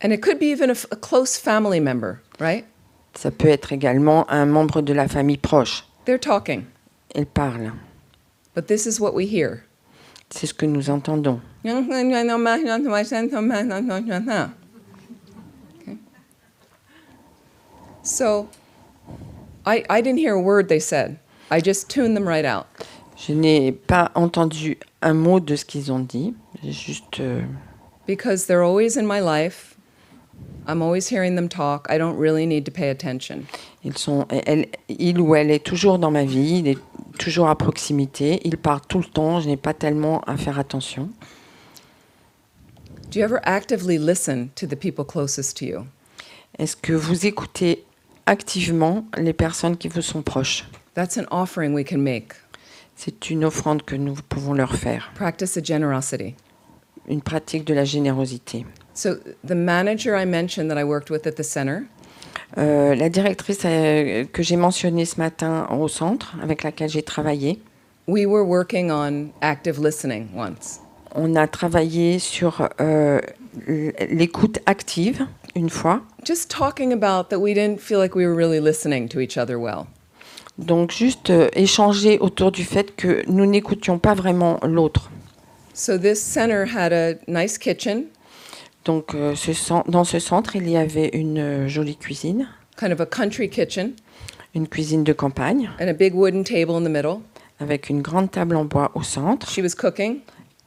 and it could be even a close family member, right? Ça peut être également un membre de la famille proche. They're talking, Il parle. but this is what we hear. C'est ce que nous entendons. Okay. So, I didn't hear a word they said. I just tuned them right out. Je n'ai pas entendu un mot de ce qu'ils ont dit. J'ai juste because they're always in my life. I'm always hearing them talk. I don't really need to pay attention. Il ou elle est toujours dans ma vie, il est toujours à proximité, il parle tout le temps, je n'ai pas tellement à faire attention. Do you ever actively listen to the people closest to you? Est-ce que vous écoutez activement les personnes qui vous sont proches? That's an offering we can make. C'est une offrande que nous pouvons leur faire, Practice a generosity. une pratique de la générosité. So the manager I mentioned that I worked with at the center, La directrice que j'ai mentionnée ce matin au centre, avec laquelle j'ai travaillé, we were working on active listening once. on a travaillé sur l'écoute active une fois. Just talking about that we didn't feel like we were really listening to each other well. Donc juste échanger autour du fait que nous n'écoutions pas vraiment l'autre. So this center had a nice kitchen, Donc dans ce centre, il y avait une jolie cuisine, kind of a country kitchen, une cuisine de campagne, and a big wooden table in the middle. avec une grande table en bois au centre. She was cooking.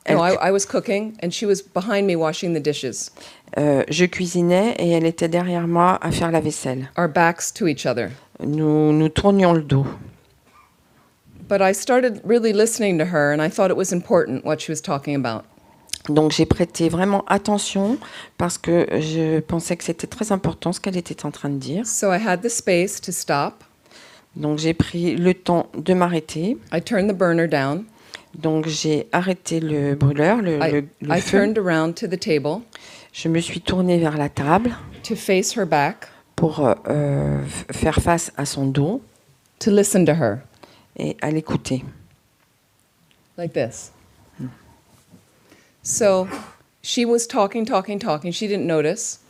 No, I was cooking, and she was behind me washing the dishes. Je cuisinais et elle était derrière moi à faire la vaisselle. Our backs to each other. Nous tournions le dos. But I started really listening to her, and I thought it was important what she was talking about. Donc j'ai prêté vraiment attention parce que je pensais que c'était très important ce qu'elle était en train de dire. So I had the space to stop. Donc j'ai pris le temps de m'arrêter. I turned the burner down. Donc j'ai arrêté le brûleur, le I feu. turned around to the table Je me suis tournée vers la table to face her back, pour faire face à son dos to listen to her, et à l'écouter. like this. So she was talking. She didn't notice.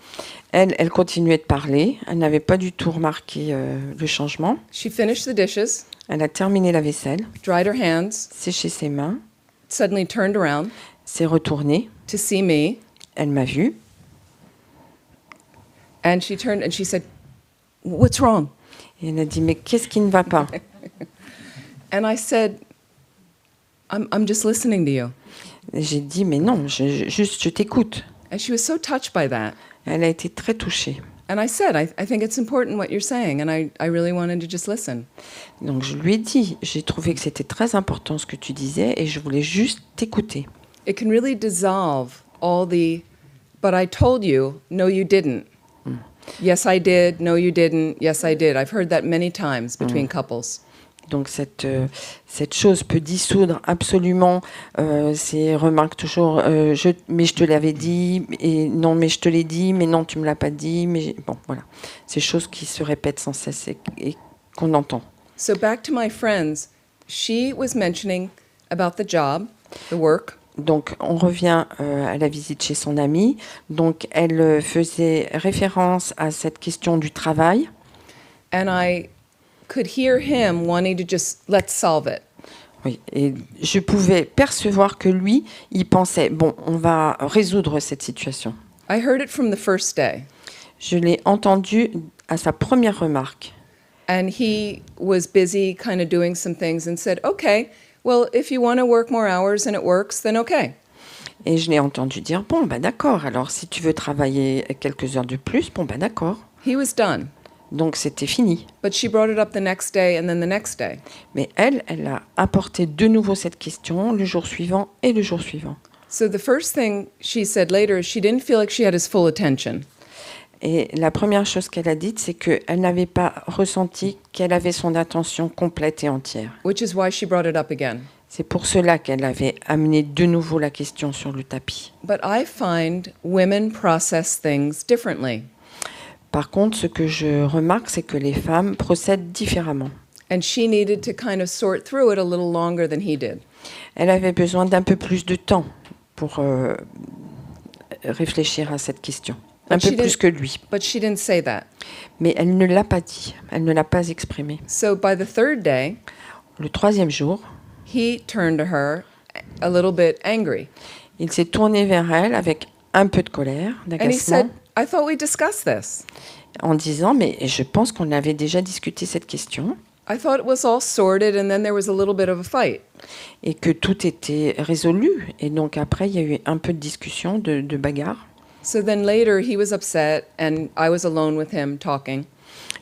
Elle continuait de parler. Elle n'avait pas du tout remarqué le changement. She finished the dishes, Elle a terminé la vaisselle, dried her hands, séché ses mains, suddenly turned around s'est retournée. to see me, Elle m'a vue and she turned and she said, "What's wrong?" et elle a dit « Mais qu'est-ce qui ne va pas ?» And I said, I'm just listening to you. Et j'ai dit « Mais non, je t'écoute. And she was so touched by that. » Elle a été très touchée. And I said, I think it's important what you're saying, and I really wanted to just listen. Donc je lui ai dit, j'ai trouvé que c'était très important ce que tu disais et je voulais juste t'écouter. It can really dissolve all the, but I told you, no, you didn't. Yes, I did. No, you didn't. Yes, I did. I've heard that many times between couples. Donc cette chose peut dissoudre absolument ces remarques toujours mais je te l'avais dit et non mais je te l'ai dit mais non tu me l'as pas dit mais bon voilà, ces choses qui se répètent sans cesse et qu'on entend. So back to my friends, she was mentioning about the job, the work. Donc on revient à la visite chez son amie. Donc elle faisait référence à cette question du travail. And I could hear him wanting to just, let's solve it. Oui, et je pouvais percevoir que lui, il pensait, bon, on va résoudre cette situation. I heard it from the first day. Je l'ai entendu à sa première remarque. And he was busy kind of doing some things and said, okay, well, if you want to work more hours and it works, then okay. Et je l'ai entendu dire, bon, ben d'accord, alors si tu veux travailler quelques heures de plus, bon, ben d'accord. He was done. Donc c'était fini. But she brought it up the next day and then the next day. Mais elle a apporté de nouveau cette question le jour suivant et le jour suivant. So the first thing she said later is she didn't feel like she had his full attention. Et la première chose qu'elle a dite, c'est qu'elle n'avait pas ressenti qu'elle avait son attention complète et entière. Which is why she brought it up again. C'est pour cela qu'elle avait amené de nouveau la question sur le tapis. But I find women process things differently. Par contre, ce que je remarque, c'est que les femmes procèdent différemment. And she needed to kind of sort through it a little longer than he did. Elle avait besoin d'un peu plus de temps pour réfléchir à cette question. Un peu plus que lui. But she didn't say that. Mais elle ne l'a pas dit. Elle ne l'a pas exprimé. So by the third day, le troisième jour, he turned to her a little bit angry. Il s'est tourné vers elle avec un peu de colère, d'agacement. And he said, I thought we discussed this. En disant, mais je pense qu'on avait déjà discuté cette question. I thought it was all sorted, and then there was a little bit of a fight. et que tout était résolu. Et donc après, il y a eu un peu de discussion, de bagarre. So then later he was upset, and I was alone with him talking.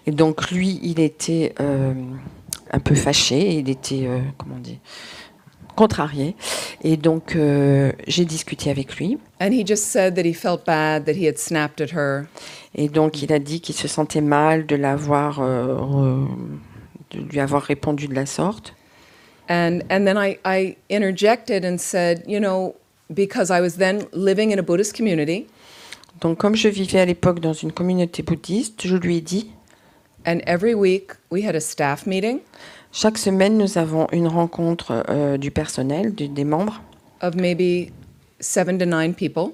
Et donc lui, il était un peu fâché, il était, comment on dit, contrarié. Et donc j'ai discuté avec lui. And he just said that he felt bad that he had snapped at her. Et donc il a dit qu'il se sentait mal de de lui avoir répondu de la sorte. And then I interjected and said, you know, because I was then living in a Buddhist community, Donc comme je vivais à l'époque dans une communauté bouddhiste, je lui ai dit, and every week we had a staff meeting chaque semaine nous avons une rencontre du personnel, des membres, of maybe 7 to 9 people.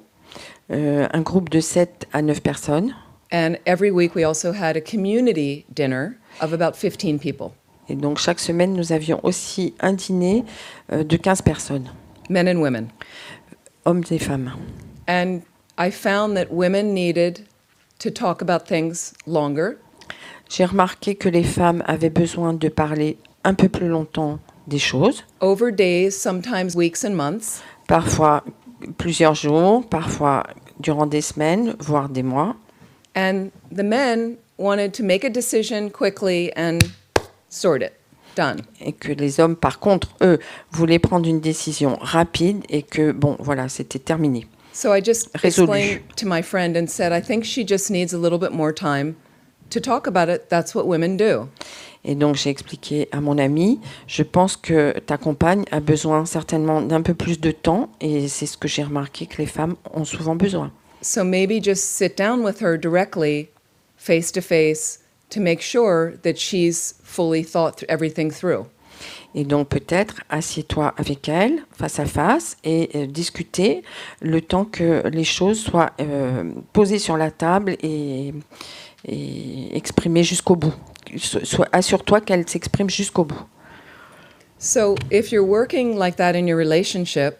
un groupe de 7 à 9 personnes. And every week we also had a community dinner of about 15 people, Et donc chaque semaine nous avions aussi un dîner de 15 personnes, men and women. hommes et femmes. And I found that women needed to talk about things longer. J'ai remarqué que les femmes avaient besoin de parler un peu plus longtemps des choses, Over days, sometimes weeks and months, parfois plusieurs jours, parfois durant des semaines, voire des mois. and the men wanted to make a decision quickly and sort it. Done. Et que les hommes, par contre, eux, voulaient prendre une décision rapide et que, bon, voilà, c'était terminé. So I just Résolu. explained to my friend and said, I think she just needs a little bit more time to talk about it. That's what women do. Et donc j'ai expliqué à mon ami, je pense que ta compagne a besoin certainement d'un peu plus de temps et c'est ce que j'ai remarqué que les femmes ont souvent besoin. So maybe just sit down with her directly, face to face, to make sure that she's fully thought everything through. Et donc peut-être assieds-toi avec elle face à face et discuter le temps que les choses soient posées sur la table et exprimées jusqu'au bout. Assure-toi qu'elle s'exprime jusqu'au bout. So if you're working like that in your relationship,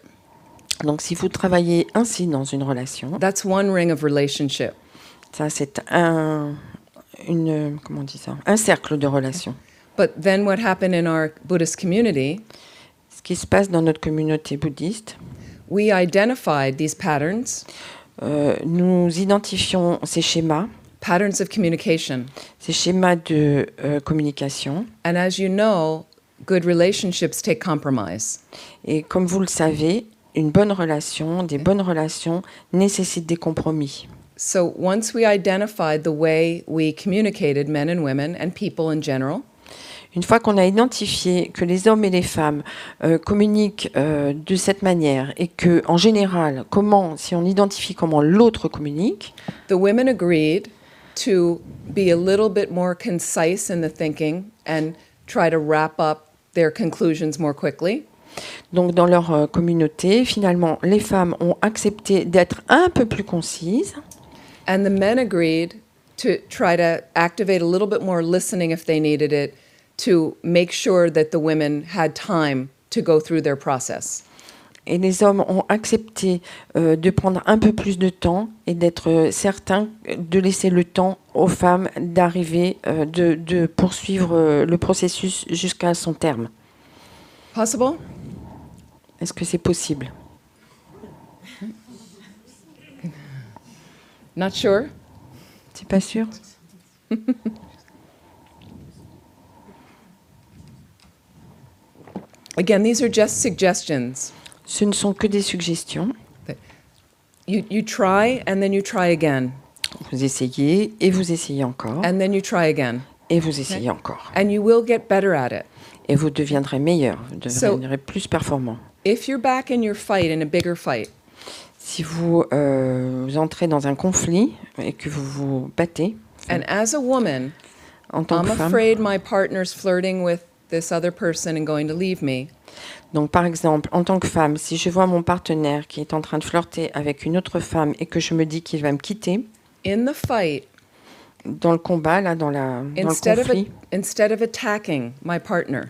Donc si vous travaillez ainsi dans une relation, that's one ring of relationship. ça c'est comment on dit ça, un cercle de relations. But then what happened in our Buddhist community, Ce qui se passe dans notre communauté bouddhiste, we identified these patterns, nous identifions ces schémas of communication. ces schémas de communication. And as you know, good relationships take compromise. Et comme vous le savez, une bonne relation, des bonnes relations nécessitent des compromis. So once we identified the way we communicated, men and women and people in general, Une fois qu'on a identifié que les hommes et les femmes communiquent de cette manière et que, en général, si on identifie comment l'autre communique, the women agreed to be a little bit more concise in the thinking and try to wrap up their conclusions more quickly. donc dans leur communauté, finalement, les femmes ont accepté d'être un peu plus concises And the men agreed to try to activate a little bit more listening if they needed it to make sure that the women had time to go through their process. et les hommes ont accepté de prendre un peu plus de temps et d'être certains de laisser le temps aux femmes d'arriver, de poursuivre le processus jusqu'à son terme. Possible? Est-ce que c'est possible? Not sure? C'est pas sûr? Again, these are just suggestions. Ce ne sont que des suggestions. You try and then you try again. Vous essayez et vous essayez encore And then you try again. et vous essayez encore. And you will get better at it. Et vous deviendrez meilleur, vous deviendrez plus performant. If you're back in your fight, in a bigger fight, Si vous entrez dans un conflit et que vous vous battez, and as a woman, en tant I'm que femme, afraid my partner's flirting with this other person and going to leave me, donc par exemple, en tant que femme, si je vois mon partenaire qui est en train de flirter avec une autre femme et que je me dis qu'il va me quitter, in the fight, dans le combat, là, dans le conflit, instead of attacking my partner,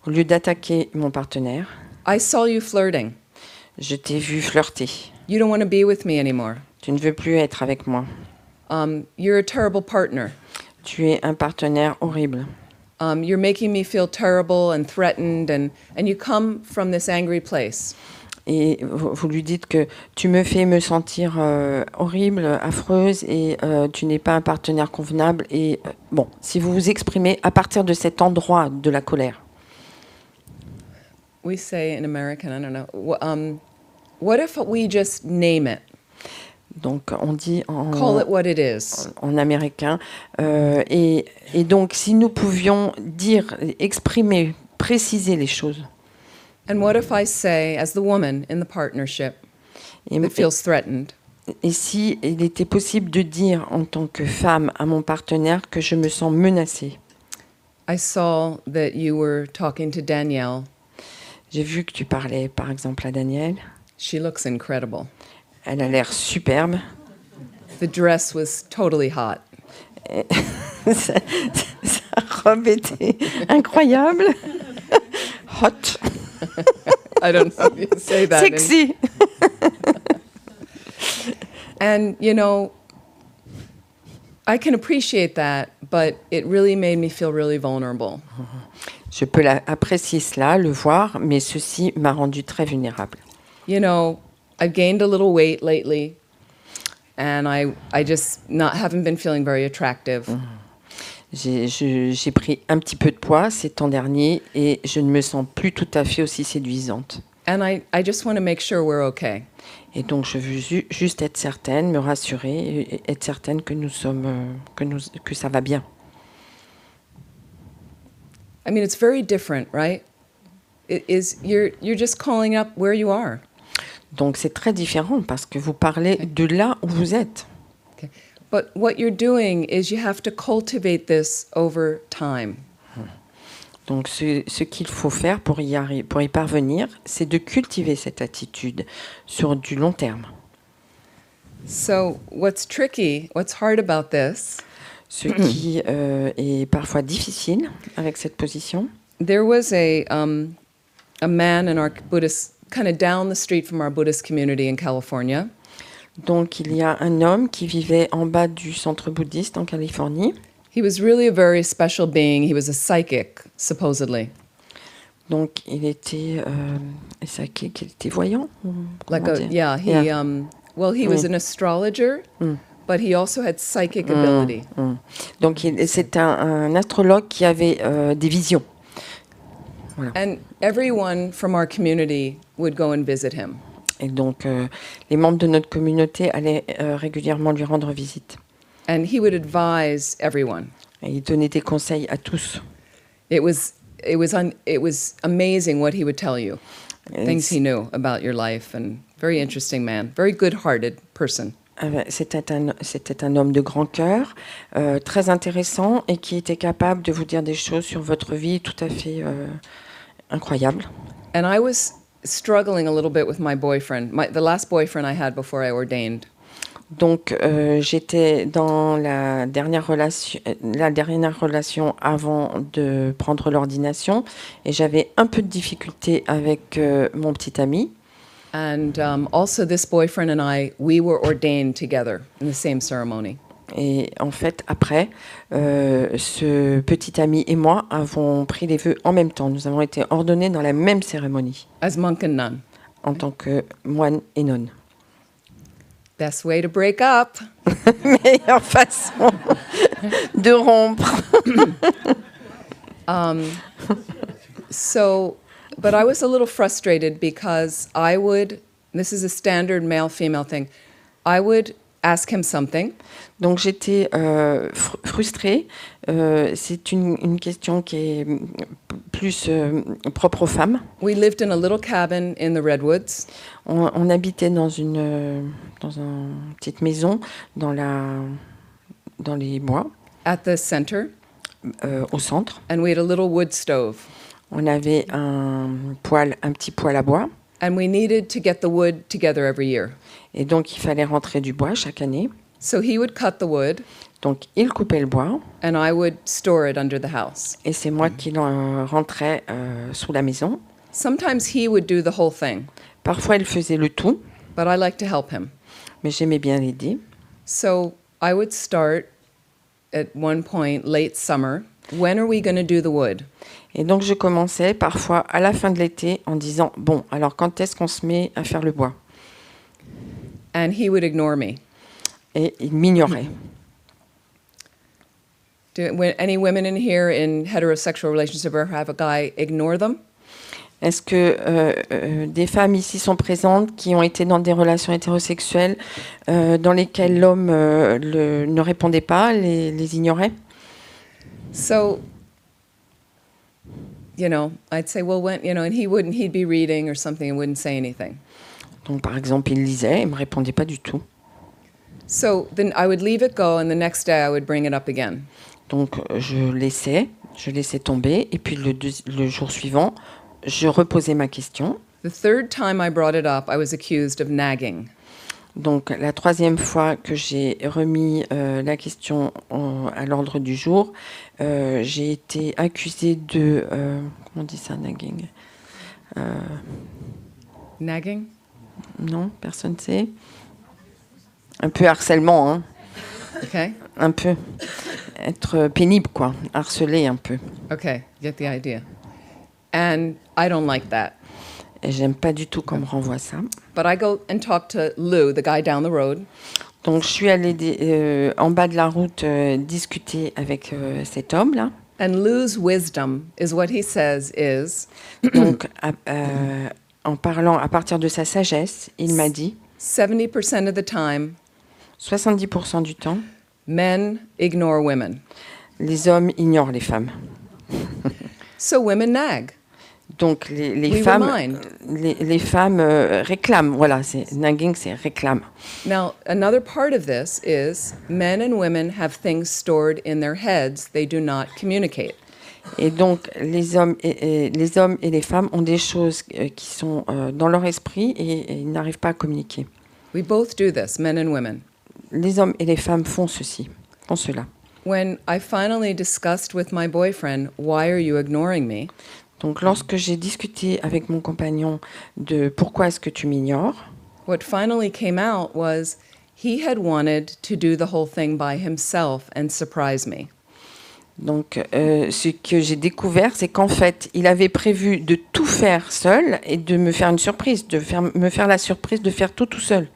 au lieu d'attaquer mon partenaire, I saw you flirting. je t'ai vu flirter. You don't want to be with me anymore. Tu ne veux plus être avec moi. You're a terrible partner. Tu es un partenaire horrible. You're making me feel terrible and threatened, and you come from this angry place. Et vous lui dites que tu me fais me sentir horrible, affreuse, et tu n'es pas un partenaire convenable. Et bon, si vous vous exprimez à partir de cet endroit de la colère. We say in American, I don't know, what if we just name it? Donc on dit Call it what it is. en américain. Et donc si nous pouvions dire, exprimer, préciser les choses. And what if I say, as the woman in the partnership Et, that feels threatened, et si il était possible de dire en tant que femme à mon partenaire que je me sens menacée. I saw that you were talking to Danielle. J'ai vu que tu parlais par exemple à Danielle. She looks incredible. Elle a l'air superbe. The dress was totally hot. sa, sa robe était incroyable. Hot. I don't know if you say that. Sexy. And, you know, I can appreciate that, but it really made me feel really vulnerable. Je peux apprécier cela, le voir, mais ceci m'a rendue très vulnérable. You know, I've gained a little weight lately, and I just haven't been feeling very attractive. J'ai pris un petit peu de poids ces temps derniers et je ne me sens plus tout à fait aussi séduisante. And I just want to make sure we're okay. Et donc je veux juste être certaine, me rassurer, et être certaine que que ça va bien. I mean, it's very different, right? You're just calling up where you are. Donc c'est très différent parce que vous parlez de là où vous êtes. Okay. But what you're doing is you have to cultivate this over time. Donc ce qu'il faut faire pour y parvenir, c'est de cultiver cette attitude sur du long terme. So what's hard about this, Ce qui est parfois difficile avec cette position. there was a man in our Buddhist, kind of down the street from our Buddhist community in California. Donc il y a un homme qui vivait en bas du centre bouddhiste en Californie. He was really a very special being. He was a psychic, supposedly. Donc il était psychique, il était voyant. Like Comment dire? he was an astrologer, but he also had psychic ability. Donc c'est un astrologue qui avait des visions. Voilà. And everyone from our community would go and visit him. Et donc les membres de notre communauté allaient régulièrement lui rendre visite. And he would advise everyone. Et il donnait des conseils à tous. It was amazing what he would tell you, things he knew about your life, and very interesting man, very good-hearted person. C'était un homme de grand cœur, très intéressant et qui était capable de vous dire des choses sur votre vie tout à fait incroyables. And I was struggling a little bit with my boyfriend, the last boyfriend I had before I ordained. Donc j'étais dans la dernière relation avant de prendre l'ordination et j'avais un peu de difficulté avec mon petit ami. And also this boyfriend and we were ordained together in the same ceremony. Et en fait, après, ce petit ami et moi avons pris les vœux en même temps. Nous avons été ordonnés dans la même cérémonie. As monk and nun. En tant que moine et nonne. Best way to break up. Meilleure façon de rompre. But I was a little frustrated because this is a standard male-female thing, I would ask him something. Donc j'étais frustrée. C'est une question qui est plus propre aux femmes. We lived in a little cabin in the redwoods. On habitait dans une petite maison dans les bois. At the center. Au centre. And we had a little wood stove. On avait un petit poêle à bois. And we needed to get the wood together every year. Et donc il fallait rentrer du bois chaque année. So he would cut the wood. Donc il coupait le bois. And I would store it under the house. Et c'est moi qui le rentrais sous la maison. Sometimes he would do the whole thing. Parfois il faisait le tout. But I like to help him. Mais j'aimais bien l'aider. So I would start at one point late summer. When are we going to do the wood? Et donc, je commençais parfois à la fin de l'été en disant, bon, alors quand est-ce qu'on se met à faire le bois? And he would ignore me. Et il m'ignorait. Any women in here in heterosexual relationships ever have a guy ignore them? Est-ce que des femmes ici sont présentes qui ont été dans des relations hétérosexuelles dans lesquelles l'homme ne répondait pas, les ignorait? So, I'd say, well, when, and he'd be reading or something and wouldn't say anything. Donc, par exemple, il lisait et ne me répondait pas du tout. So then I would leave it go, and the next day I would bring it up again. Donc, je laissais tomber, et puis le jour suivant, je reposais ma question. The third time I brought it up, I was accused of nagging. Donc, la troisième fois que j'ai remis la question à l'ordre du jour, j'ai été accusée de... comment on dit ça, nagging? Nagging? Non, personne ne sait. Un peu harcèlement, hein. Okay. Un peu. Être pénible, quoi. Harceler un peu. Okay, get the idea. And I don't like that. Et j'aime pas du tout qu'on me renvoie ça. But I go and talk to Lou, the guy down the road. Donc, je suis allée en bas de la route discuter avec cet homme-là. And Lou's wisdom is what he says is... Donc, en parlant à partir de sa sagesse, il m'a dit 70% of the time, 70% du temps, men ignore women. les hommes ignorent les femmes. So women nag. Donc les We femmes, remind. les femmes réclament. Voilà, c'est nagging, c'est réclame. Now, another part of this is men and women have things stored in their heads they do not communicate. Et donc les hommes et les femmes ont des choses qui sont dans leur esprit et ils n'arrivent pas à communiquer. We both do this, men and women. Les hommes et les femmes font cela. When I finally discussed with my boyfriend, why are you ignoring me? Donc lorsque j'ai discuté avec mon compagnon de pourquoi est-ce que tu m'ignores, What finally came out was he had wanted to do the whole thing by himself and surprise me. donc ce que j'ai découvert, c'est qu'en fait, il avait prévu de tout faire seul et de me faire une surprise, me faire la surprise de faire tout seul.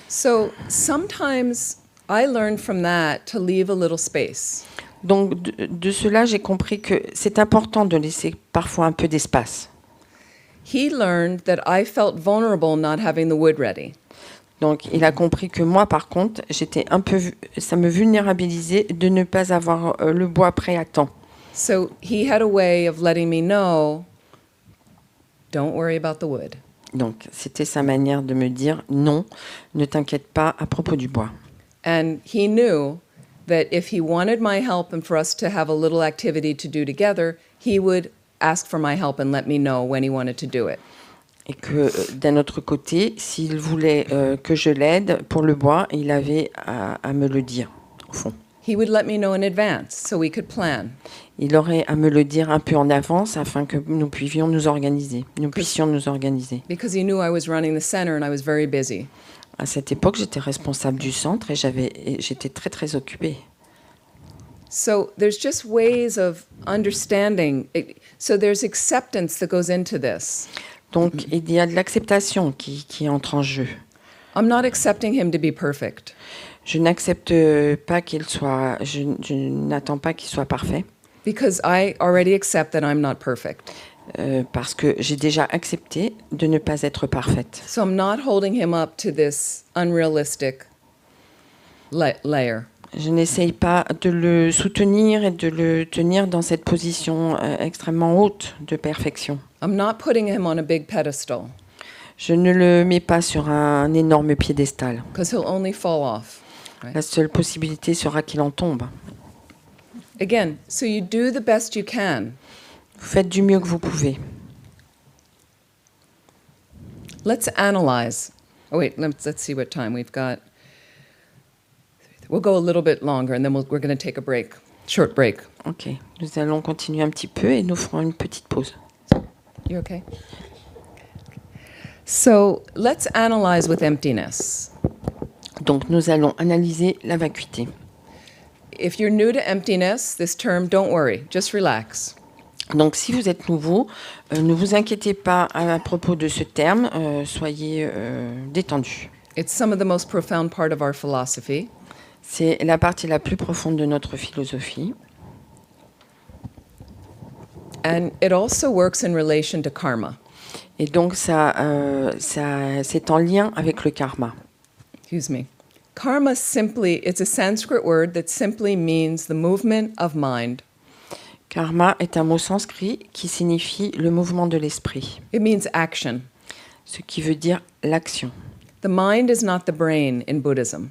So sometimes I learned from that to leave a little space. Donc de cela, j'ai compris que c'est important de laisser parfois un peu d'espace. He learned that I felt vulnerable not having the wood ready. Donc il a compris que moi, par contre, ça me vulnérabilisait de ne pas avoir le bois prêt à temps. So he had a way of letting me know, don't worry about the wood. Donc c'était sa manière de me dire non, ne t'inquiète pas à propos du bois. And he knew that if he wanted my help and for us to have a little activity to do together, he would ask for my help and let me know when he wanted to do it. Et que d'un autre côté, s'il voulait que je l'aide pour le bois, il avait à me le dire, au fond. He would let me know in advance so we could plan. Il aurait à me le dire un peu en avance afin que nous puissions nous organiser. Because he knew I was running the center and I was very busy. À cette époque, j'étais responsable du centre et j'étais très très occupée. So there's just ways of understanding. So there's acceptance that goes into this. Donc il y a de l'acceptation qui entre en jeu. I'm not accepting him to be perfect. Je n'accepte pas je n'attends pas qu'il soit parfait. Because I already accept that I'm not perfect. Parce que j'ai déjà accepté de ne pas être parfaite. So I'm not holding him up to this unrealistic layer. Je n'essaye pas de le soutenir et de le tenir dans cette position extrêmement haute de perfection. I'm not putting him on a big pedestal. Je ne le mets pas sur un énorme piédestal. Because he'll only fall off. Right? La seule possibilité sera qu'il en tombe. Again, so you do the best you can. Vous faites du mieux que vous pouvez. Let's analyze. Oh wait, let's see what time we've got. We'll go a little bit longer and then we're going to take a break, short break. Ok, nous allons continuer un petit peu et nous ferons une petite pause. You okay? So let's analyze with emptiness. Donc nous allons analyser la vacuité. if you're new to emptiness, this term, don't worry, just relax. Donc, si vous êtes nouveau, ne vous inquiétez pas à propos de ce terme, soyez détendu. It's some of the most profound part of our philosophy. C'est la partie la plus profonde de notre philosophie. And it also works in relation to karma. Et donc, c'est en lien avec le karma. Excuse me. Karma simply, it's a Sanskrit word that simply means the movement of mind. Karma est un mot sanskrit qui signifie le mouvement de l'esprit, It means action. ce qui veut dire l'action. The mind is not the brain in Buddhism.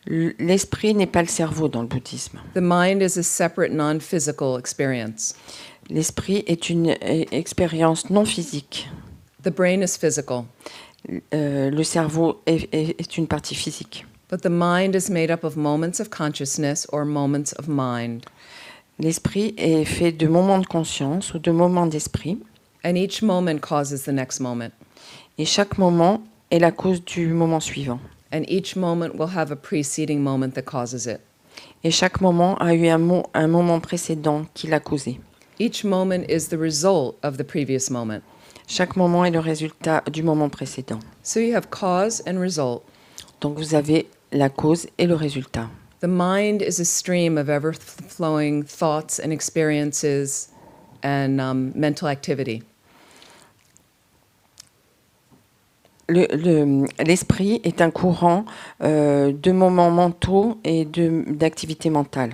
L'esprit n'est pas le cerveau dans le bouddhisme. The mind is a separate non-physical experience. L'esprit est une expérience non physique. The brain is physical, Le cerveau est une partie physique. but the mind is made up of moments of consciousness or moments of mind. L'esprit est fait de moments de conscience ou de moments d'esprit, And each moment causes the next moment. et chaque moment est la cause du moment suivant. And each moment will have a preceding moment that causes it. Et chaque moment a eu un moment précédent qui l'a causé. Each moment is the result of the previous moment. Chaque moment est le résultat du moment précédent. So you have cause and result. Donc vous avez la cause et le résultat. The mind is a stream of ever-flowing thoughts and experiences and mental activity. L'esprit est un courant de moments mentaux et d'activités mentales,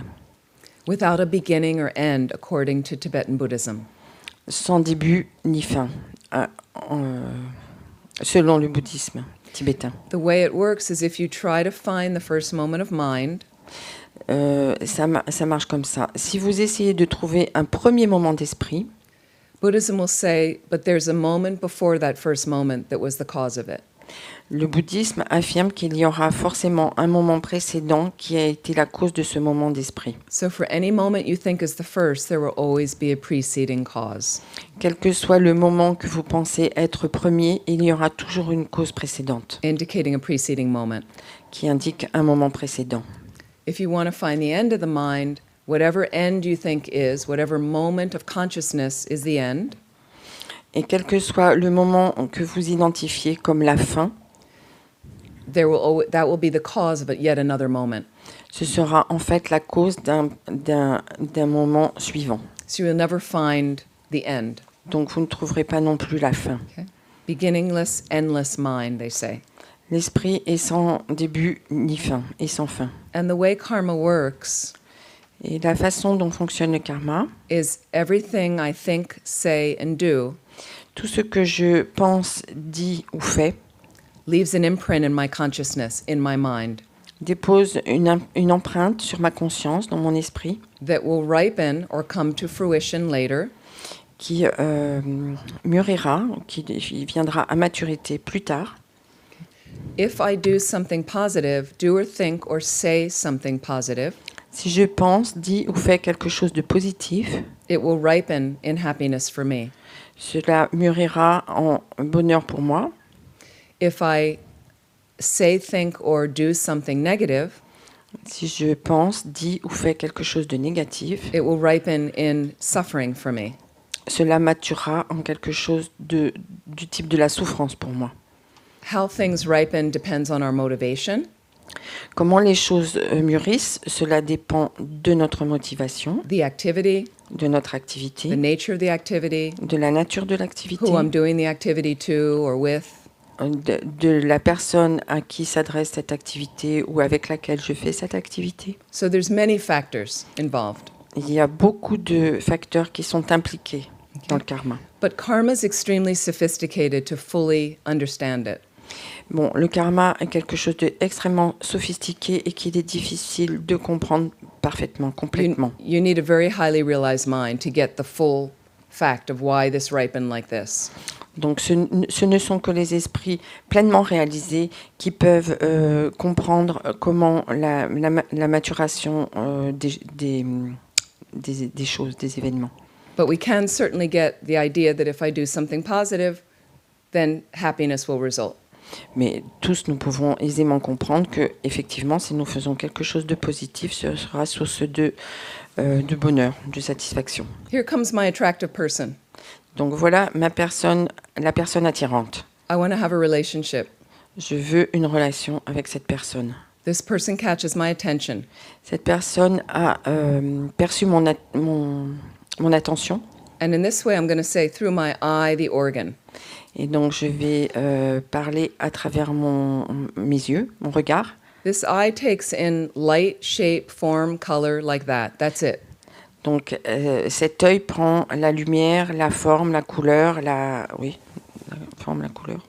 Without a beginning or end, according to Tibetan Buddhism. sans début ni fin, selon le bouddhisme tibétain. The way it works is if you try to find the first moment of mind, Ça marche comme ça. Si vous essayez de trouver un premier moment d'esprit, Buddhism will say, but there's a moment before that first moment that was the cause of it. le bouddhisme affirme qu'il y aura forcément un moment précédent qui a été la cause de ce moment d'esprit. So for any moment you think is the first, there will always be a preceding cause. Quel que soit le moment que vous pensez être premier, il y aura toujours une cause précédente Indicating a preceding moment. qui indique un moment précédent. If you want to find the end of the mind, whatever end you think is, whatever moment of consciousness is the end, Et quel que soit le moment que vous identifiez comme la fin, that will be the cause of yet another moment. ce sera en fait la cause d'un moment suivant. So you will never find the end. Donc vous ne trouverez pas non plus la fin. Okay? Beginningless, endless mind, they say. L'esprit est sans début ni fin, et sans fin. And the way karma works Et la façon dont fonctionne le karma, is everything I think, say, and do tout ce que je pense, dis ou fais, leaves an imprint in my consciousness, in my mind, dépose une empreinte sur ma conscience, dans mon esprit, that will ripen or come to fruition later qui mûrira, qui viendra à maturité plus tard. if I do something positive, do or think or say something positive. Si je pense, dis ou fais quelque chose de positif, It will ripen in happiness for me. cela mûrira en bonheur pour moi. If I say, think, or do something negative, Si je pense, dis ou fais quelque chose de négatif, it will ripen in suffering for me. cela maturera en quelque chose du type de la souffrance pour moi. How things ripen depends on our motivation, Comment les choses mûrissent, cela dépend de notre motivation, the activity, de notre the activité, nature of the activity, de la nature de l'activité, who I'm doing the activity to or with. de la personne à qui s'adresse cette activité ou avec laquelle je fais cette activité. So there's many factors involved. Il y a beaucoup de facteurs qui sont impliqués dans le karma. But karma is extremely sophisticated to fully understand it. Bon, le karma est quelque chose d'extrêmement sophistiqué et qu'il est difficile de comprendre parfaitement, complètement. You need a very highly realized mind to get the full fact of why this ripened like this. Donc ce ne sont que les esprits pleinement réalisés qui peuvent comprendre comment la maturation des choses, des événements. But we can certainly get the idea that if I do something positive, then happiness will result. Mais tous, nous pouvons aisément comprendre que, effectivement, si nous faisons quelque chose de positif, ce sera source de bonheur, de satisfaction. Here comes my attractive person. Donc voilà la personne attirante. I want to have a relationship. Je veux une relation avec cette personne. This person catches my attention. Cette personne a perçu mon attention. And in this way, I'm going to say through my eye, the organ. Et donc, je vais parler à travers mes yeux, mon regard. This eye takes in light, shape, form, color, like that. That's it. Donc, cet œil prend la lumière, la forme, la couleur, la forme, la couleur.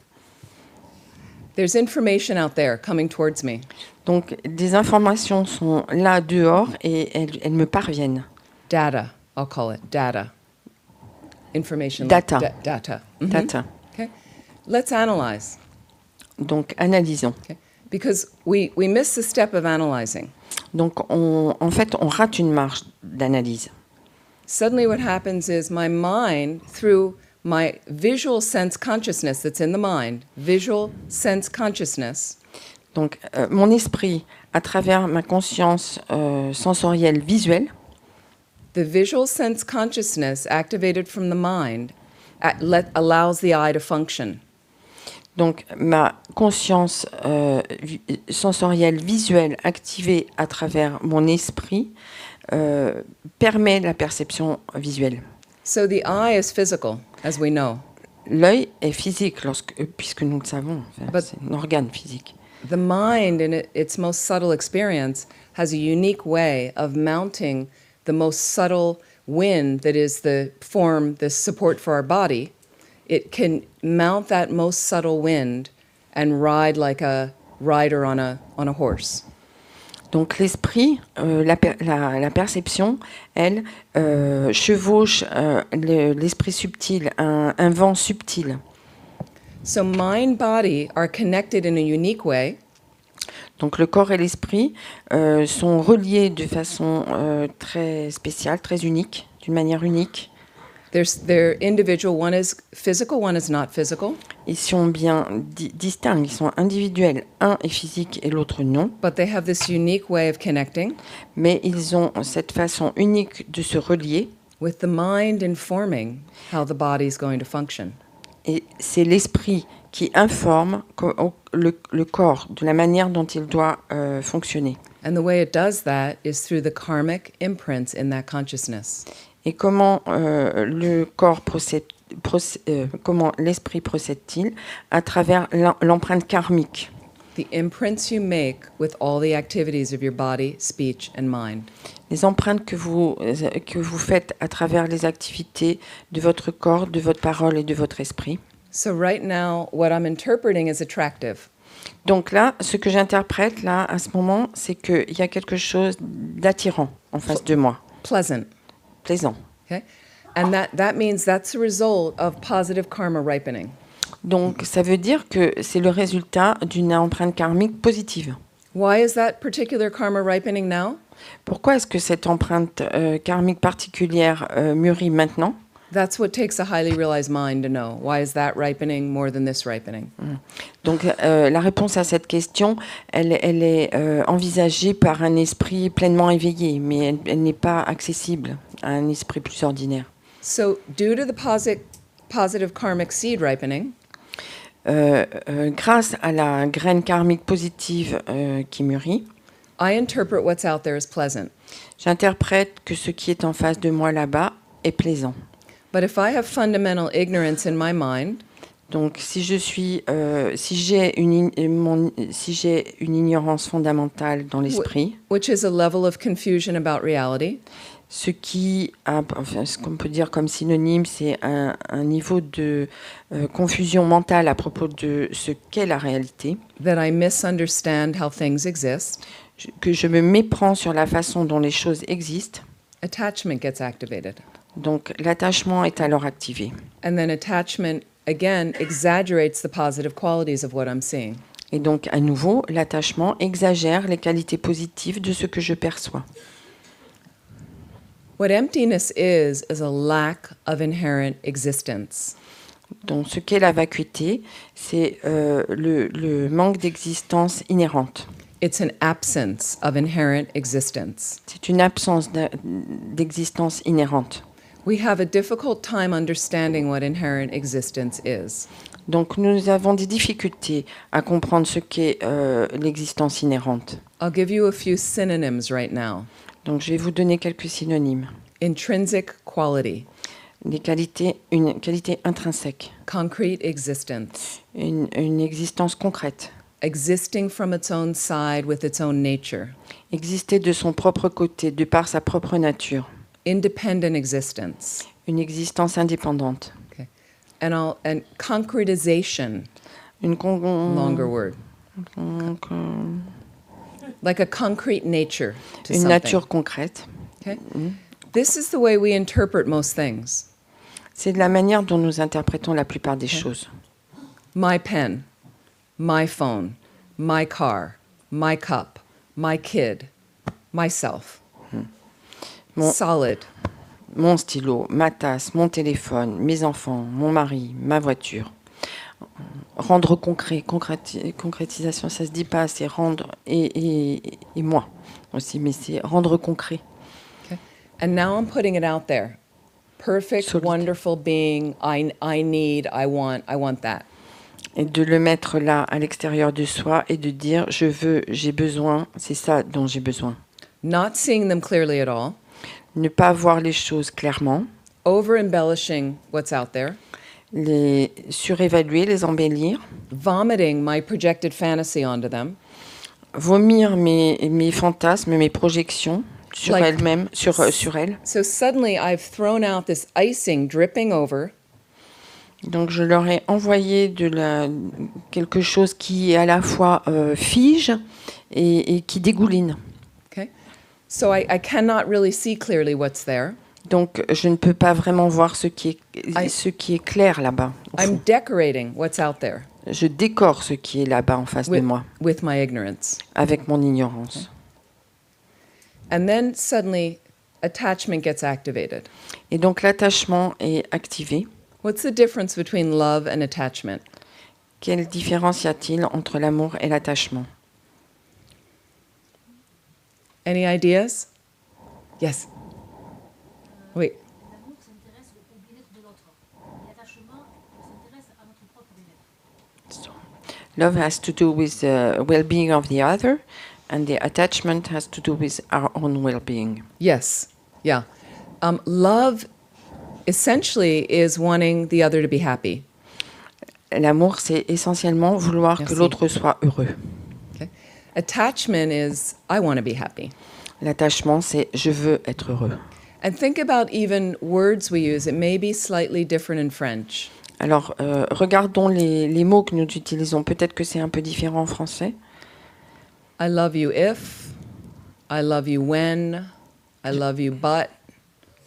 There's information out there coming towards me. Donc, des informations sont là dehors et elles me parviennent. Data, I'll call it data. Information. Data. Like data. Mhm. Data. Okay. Let's analyze. Donc, analysons. Okay. Because we miss the step of analyzing. Donc, en fait, on rate une marche d'analyse. Suddenly what happens is my mind, through my visual sense consciousness that's in the mind, visual sense consciousness, Donc, mon esprit, à travers ma conscience sensorielle visuelle, the visual sense consciousness activated from the mind allows the eye to function. donc ma conscience sensorielle visuelle activée à travers mon esprit permet la perception visuelle. So the eye is physical, as we know. L'œil est physique, puisque nous le savons, But- c'est un organe physique. The mind, in its most subtle experience, has a unique way of mounting the most subtle wind that is the form, the support for our body. It can mount that most subtle wind and ride like a rider on a horse. Donc l'esprit, la perception, elle, chevauche l'esprit subtil, un vent subtil. So mind body are connected in a unique way. Donc le corps et l'esprit sont reliés de façon très spéciale, très unique, d'une manière unique. They're individual. One is physical, one is not physical. Ils sont bien distincts, ils sont individuels. Un est physique et l'autre non. But they have this unique way of connecting Mais ils ont cette façon unique de se relier. with the mind informing how the body is going to function. Et c'est l'esprit qui informe le corps de la manière dont il doit fonctionner. And the way it does that is through the karmic imprints in that consciousness. Et comment le corps comment l'esprit procède-t-il? À travers l'empreinte karmique. The imprints you make with all the activities of your body, speech, and mind. Les empreintes que vous faites à travers les activités de votre corps, de votre parole et de votre esprit. So right now, what I'm interpreting is attractive. Donc là, ce que j'interprète là, à ce moment, c'est qu'il y a quelque chose d'attirant en face de moi, Pleasant. plaisant. Okay? And that means that's the result of positive karma ripening. Donc ça veut dire que c'est le résultat d'une empreinte karmique positive. Why is that particular karma ripening now? Pourquoi est-ce que cette empreinte karmique particulière mûrit maintenant? That's what takes a highly realized mind to know. Why is that ripening more than this ripening? Donc la réponse à cette question, elle est envisagée par un esprit pleinement éveillé, mais elle n'est pas accessible à un esprit plus ordinaire. So, due to the positive karmic seed ripening, Grâce à la graine karmique positive qui mûrit, I interpret what's out there as pleasant. j'interprète que ce qui est en face de moi là-bas est plaisant. But if I have fundamental ignorance in my mind, Donc, si j'ai une ignorance fondamentale dans l'esprit, which is a level of confusion about reality, ce qu'on peut dire comme synonyme, c'est un niveau de confusion mentale à propos de ce qu'est la réalité, that I misunderstand how things exist, que je me méprends sur la façon dont les choses existent. attachment gets activated. Donc, l'attachement est alors activé. And then attachment, again, exaggerates the positive qualities of what I'm seeing. Et donc, à nouveau, l'attachement exagère les qualités positives de ce que je perçois. What emptiness is a lack of inherent existence. Donc, ce qu'est la vacuité, c'est le manque d'existence inhérente. It's an absence of inherent existence. C'est une absence d'existence inhérente. We have a difficult time understanding what inherent existence is. Donc, nous avons des difficultés à comprendre ce qu'est l'existence inhérente. I'll give you a few synonyms right now. Donc, je vais vous donner quelques synonymes. Intrinsic quality, Une qualité intrinsèque, concrete existence, une existence concrète, existing from its own side with its own nature, exister de son propre côté, de par sa propre nature, independent existence, une existence indépendante, and concretization, longer word, like a concrete nature to une something. nature concrète. Okay? This is the way we interpret most things. C'est de la manière dont nous interprétons la plupart des choses. My pen, my phone, my car, my cup, my kid, myself. Solid. Mon stylo, ma tasse, mon téléphone, mes enfants, mon mari, ma voiture. Rendre concret, concrétisation, ça se dit pas, c'est rendre et moi aussi, mais c'est rendre concret. Okay. And now I'm putting it out there. Perfect, Solid. wonderful being. I need, I want that. Et de le mettre là, à l'extérieur de soi, et de dire je veux, j'ai besoin, c'est ça dont j'ai besoin. Not seeing them clearly at all. Ne pas voir les choses clairement, Over embellishing what's out there. les surévaluer, les embellir, Vomiting my projected fantasy onto them. vomir mes fantasmes, mes projections sur Like- elle-même, sur elle. So suddenly I've thrown out this icing dripping over. Donc je leur ai envoyé quelque chose qui à la fois fige et qui dégouline. Okay. So I cannot really see clearly what's there. Donc je ne peux pas vraiment voir ce qui est clair là-bas. au I'm fond. decorating what's out there Je décore ce qui est là-bas en face de with, moi, with my ignorance. avec mon ignorance. And then suddenly attachment gets activated. Et donc l'attachement est activé. What's the difference between love and attachment? Quelle différence y a-t-il entre l'amour et l'attachement? Any ideas? Yes. Oui. L'amour s'intéresse au bien-être de l'autre. L'attachement s'intéresse à notre propre bien-être. Love has to do with the well-being of the other, and the attachment has to do with our own well-being. Yes. Yeah. Love essentially is wanting the other to be happy. L'amour, c'est essentiellement vouloir Merci. que l'autre soit heureux. Okay. Attachment is I want to be happy. L'attachement, c'est je veux être heureux. And think about even words we use. It may be slightly different in French. Alors, regardons les mots que nous utilisons. Peut-être que c'est un peu différent en français. I love you if, I love you when, I love you but.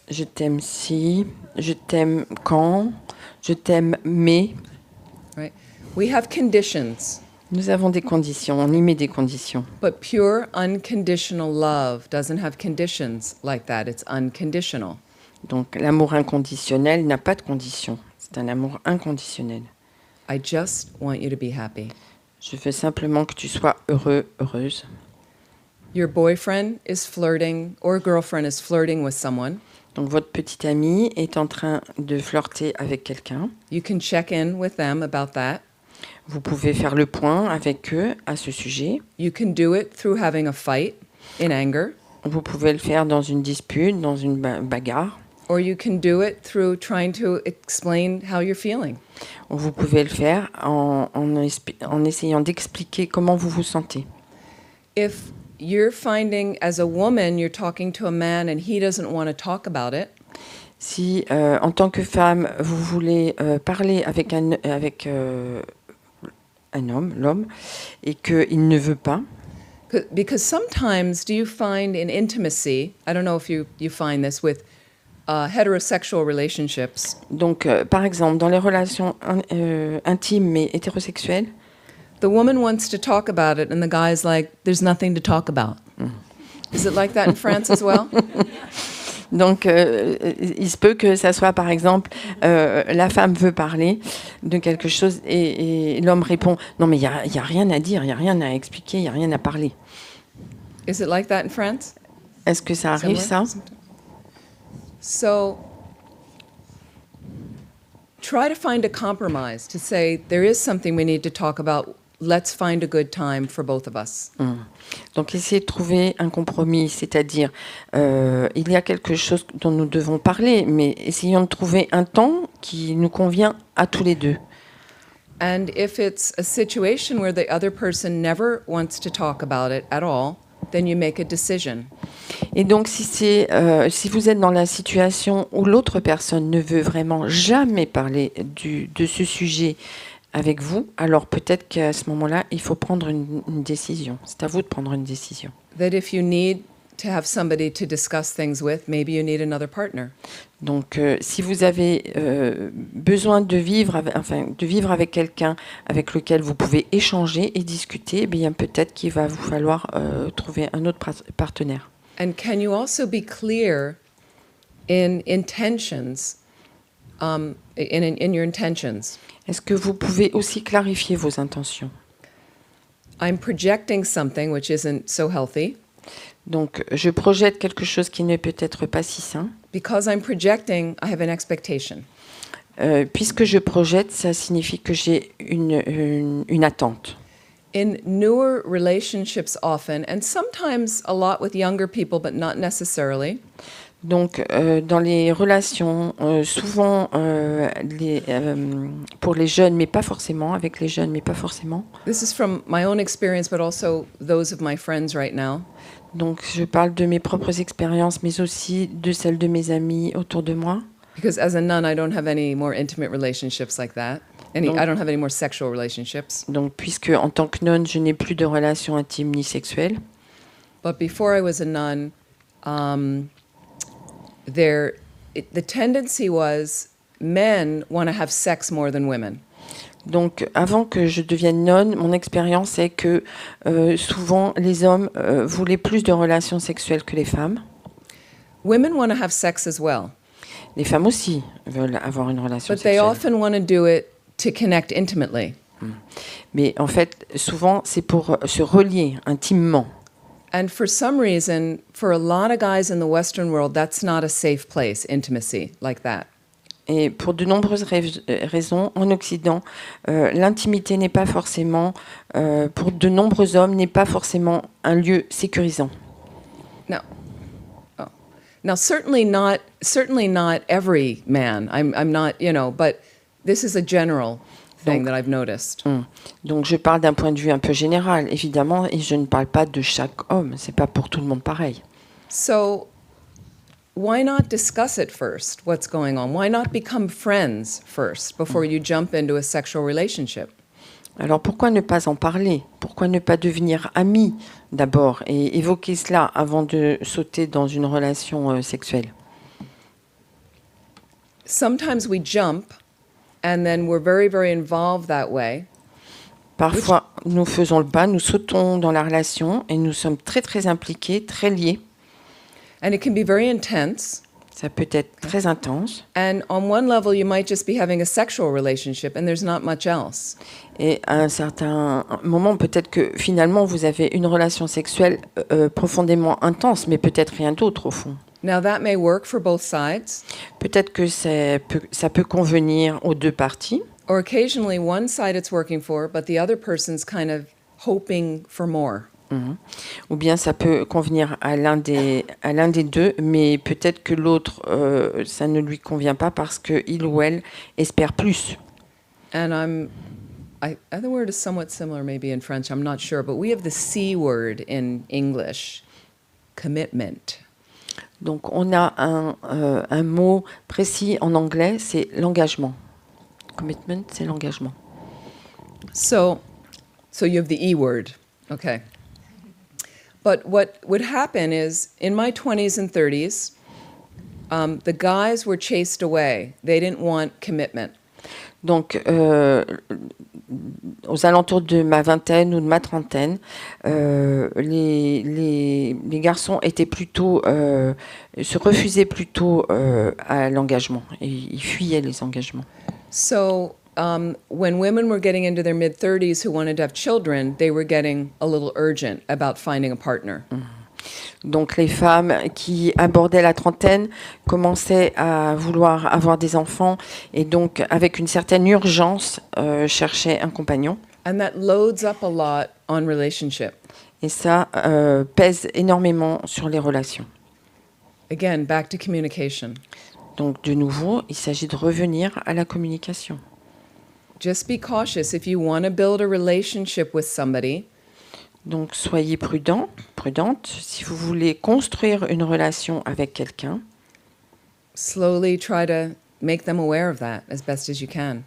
Je t'aime si, je t'aime quand, je t'aime mais. Right? We have conditions, Nous avons des conditions, on y met des conditions. but pure unconditional love doesn't have conditions like that. It's unconditional. Donc, l'amour inconditionnel n'a pas de conditions. C'est un amour inconditionnel. I just want you to be happy. Je veux simplement que tu sois heureux, heureuse. Your boyfriend is flirting or girlfriend is flirting with someone. Donc, votre petite amie est en train de flirter avec quelqu'un. You can check in with them about that. Vous pouvez faire le point avec eux à ce sujet. You can do it through having a fight in anger, Vous pouvez le faire dans une dispute, dans une bagarre. or you can do it through trying to explain how you're feeling. Vous pouvez le faire en essayant d'expliquer comment vous vous sentez. If you're finding as a woman you're talking to a man and he doesn't want to talk about it, Si, en tant que femme, vous voulez parler avec un homme, l'homme, et qu'il ne veut pas, because sometimes do you find in intimacy, I don't know if you find this with heterosexual relationships, donc par exemple, dans les relations intimes mais hétérosexuelles, the woman wants to talk about it and the guy's like, there's nothing to talk about. Is it like that in France as well? Donc, il se peut que ça soit, par exemple, la femme veut parler de quelque chose et l'homme répond « Non, mais il y a rien à dire, il n'y a rien à expliquer, il n'y a rien à parler. Is it like that in France? » Est-ce que ça arrive, ça? Similar? So try to find a compromise to say there is something we need to talk about. Let's find a good time for both of us. Donc, essayez de trouver un compromis, c'est-à-dire, il y a quelque chose dont nous devons parler, mais essayons de trouver un temps qui nous convient à tous les deux. And if it's a situation where the other person never wants to talk about it at all, then you make a decision. Et donc, si vous êtes dans la situation où l'autre personne ne veut vraiment jamais parler de ce sujet avec vous, alors peut-être qu'à ce moment-là, il faut prendre une décision. C'est à vous de prendre une décision. That if you need to have somebody to discuss things with, maybe you need another partner. Donc, si vous avez besoin de vivre avec quelqu'un avec lequel vous pouvez échanger et discuter, eh bien peut-être qu'il va vous falloir trouver un autre partenaire. And can you also be clear in intentions, in your intentions? Est-ce que vous pouvez aussi clarifier vos intentions? I'm projecting something which isn't so healthy. Donc, je projette quelque chose qui n'est peut-être pas si sain. Because I'm projecting, I have an expectation. Puisque je projette, ça signifie que j'ai une attente. In newer relationships often, and sometimes a lot with younger people, but not necessarily, Donc, dans les relations, souvent pour les jeunes, mais pas forcément, avec les jeunes, mais pas forcément. this is from my own experience, but also those of my friends right now. Donc, je parle de mes propres expériences, mais aussi de celles de mes amis autour de moi. Because as a nun, I don't have any more intimate relationships like that. I don't have any more sexual relationships. Donc, puisque en tant que nonne, je n'ai plus de relations intimes ni sexuelles. But before I was a nun, the tendency was men want to have sex more than women. Donc, avant que je devienne nonne, mon expérience est que souvent, les hommes voulaient plus de relations sexuelles que les femmes. Women want to have sex as well, Les femmes aussi veulent avoir une relation but they sexuelle. often want to do it to connect intimately. Mais en fait, souvent, c'est pour se relier intimement. And for some reason, for a lot of guys in the Western world, that's not a safe place, intimacy like that. Et pour de nombreuses raisons, en Occident, l'intimité n'est pas forcément, pour de nombreux hommes, n'est pas forcément un lieu sécurisant. Now, certainly not every man. I'm not, but this is a general thing that I've noticed. Donc je parle d'un point de vue un peu général, évidemment, et je ne parle pas de chaque homme. C'est pas pour tout le monde pareil. So, why not discuss it first? What's going on? Why not become friends first before you jump into a sexual relationship? Alors pourquoi ne pas en parler? Pourquoi ne pas devenir amis d'abord et évoquer cela avant de sauter dans une relation sexuelle? Sometimes we jump and then we're very, very involved that way. Parfois, nous faisons le pas, nous sautons dans la relation et nous sommes très très impliqués, très liés. And it can be very intense. Ça peut être très intense. And on one level, you might just be having a sexual relationship and there's not much else. Et à un certain moment, peut-être que finalement, vous avez une relation sexuelle profondément intense, mais peut-être rien d'autre au fond. Now, that may work for both sides, Peut-être que ça peut convenir aux deux parties. or occasionally one side it's working for, but the other person's kind of hoping for more. Ou bien ça peut convenir à l'un des deux, mais peut-être que l'autre, ça ne lui convient pas parce qu'il ou elle espère plus. And the word is somewhat similar maybe in French, I'm not sure, but we have the C word in English, commitment. Donc on a un mot précis en anglais, c'est l'engagement. Commitment, c'est l'engagement. So you have the E word, okay. But what would happen is, in my 20s and 30s, the guys were chased away. They didn't want commitment. Donc, aux alentours de ma vingtaine ou de ma trentaine, les garçons étaient plutôt, se refusaient plutôt à l'engagement et ils fuyaient les engagements. So when women were getting into their mid-30s who wanted to have children, they were getting a little urgent about finding a partner. Donc les femmes qui abordaient la trentaine commençaient à vouloir avoir des enfants et donc avec une certaine urgence cherchaient un compagnon. And that loads up a lot on relationship. Et ça pèse énormément sur les relations. Again, back to communication. Donc de nouveau, il s'agit de revenir à la communication. Just be cautious if you want to build a relationship with somebody. Donc soyez prudent, prudente. Si vous voulez construire une relation avec quelqu'un, Slowly try to make them aware of that as best as you can.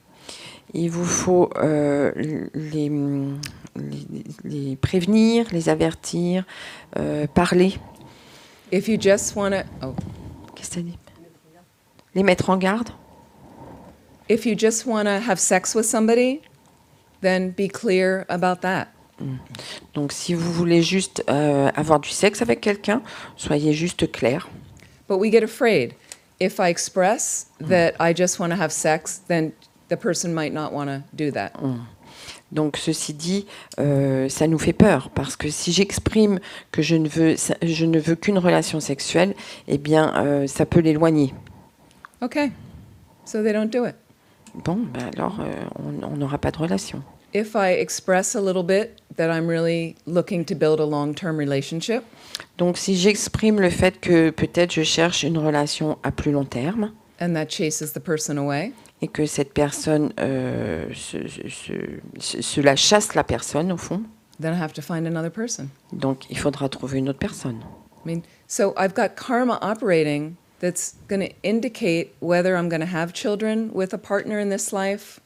il vous faut les prévenir, les avertir, parler. If you just want to, oh, Qu'est-ce que ça dit? Les mettre en garde. if you just want to have sex with somebody, then be clear about that. Donc si vous voulez juste avoir du sexe avec quelqu'un, soyez juste clair. But we get afraid. If I express that I just want to have sex, then the person might not want to do that. Donc ceci dit, ça nous fait peur parce que si j'exprime que je ne veux qu'une relation sexuelle, eh bien ça peut l'éloigner. Okay, so they don't do it. Bon, ben alors on n'aura pas de relation. If I express a little bit that I'm really looking to build a long-term relationship, Donc si j'exprime le fait que peut-être je cherche une relation à plus long terme and that chases the person away, et que cette personne cela chasse la personne au fond, then I have to find another person. donc il faudra trouver une autre personne. I mean, so I've got karma operating that's going to indicate whether I'm going to have children with a partner in this life,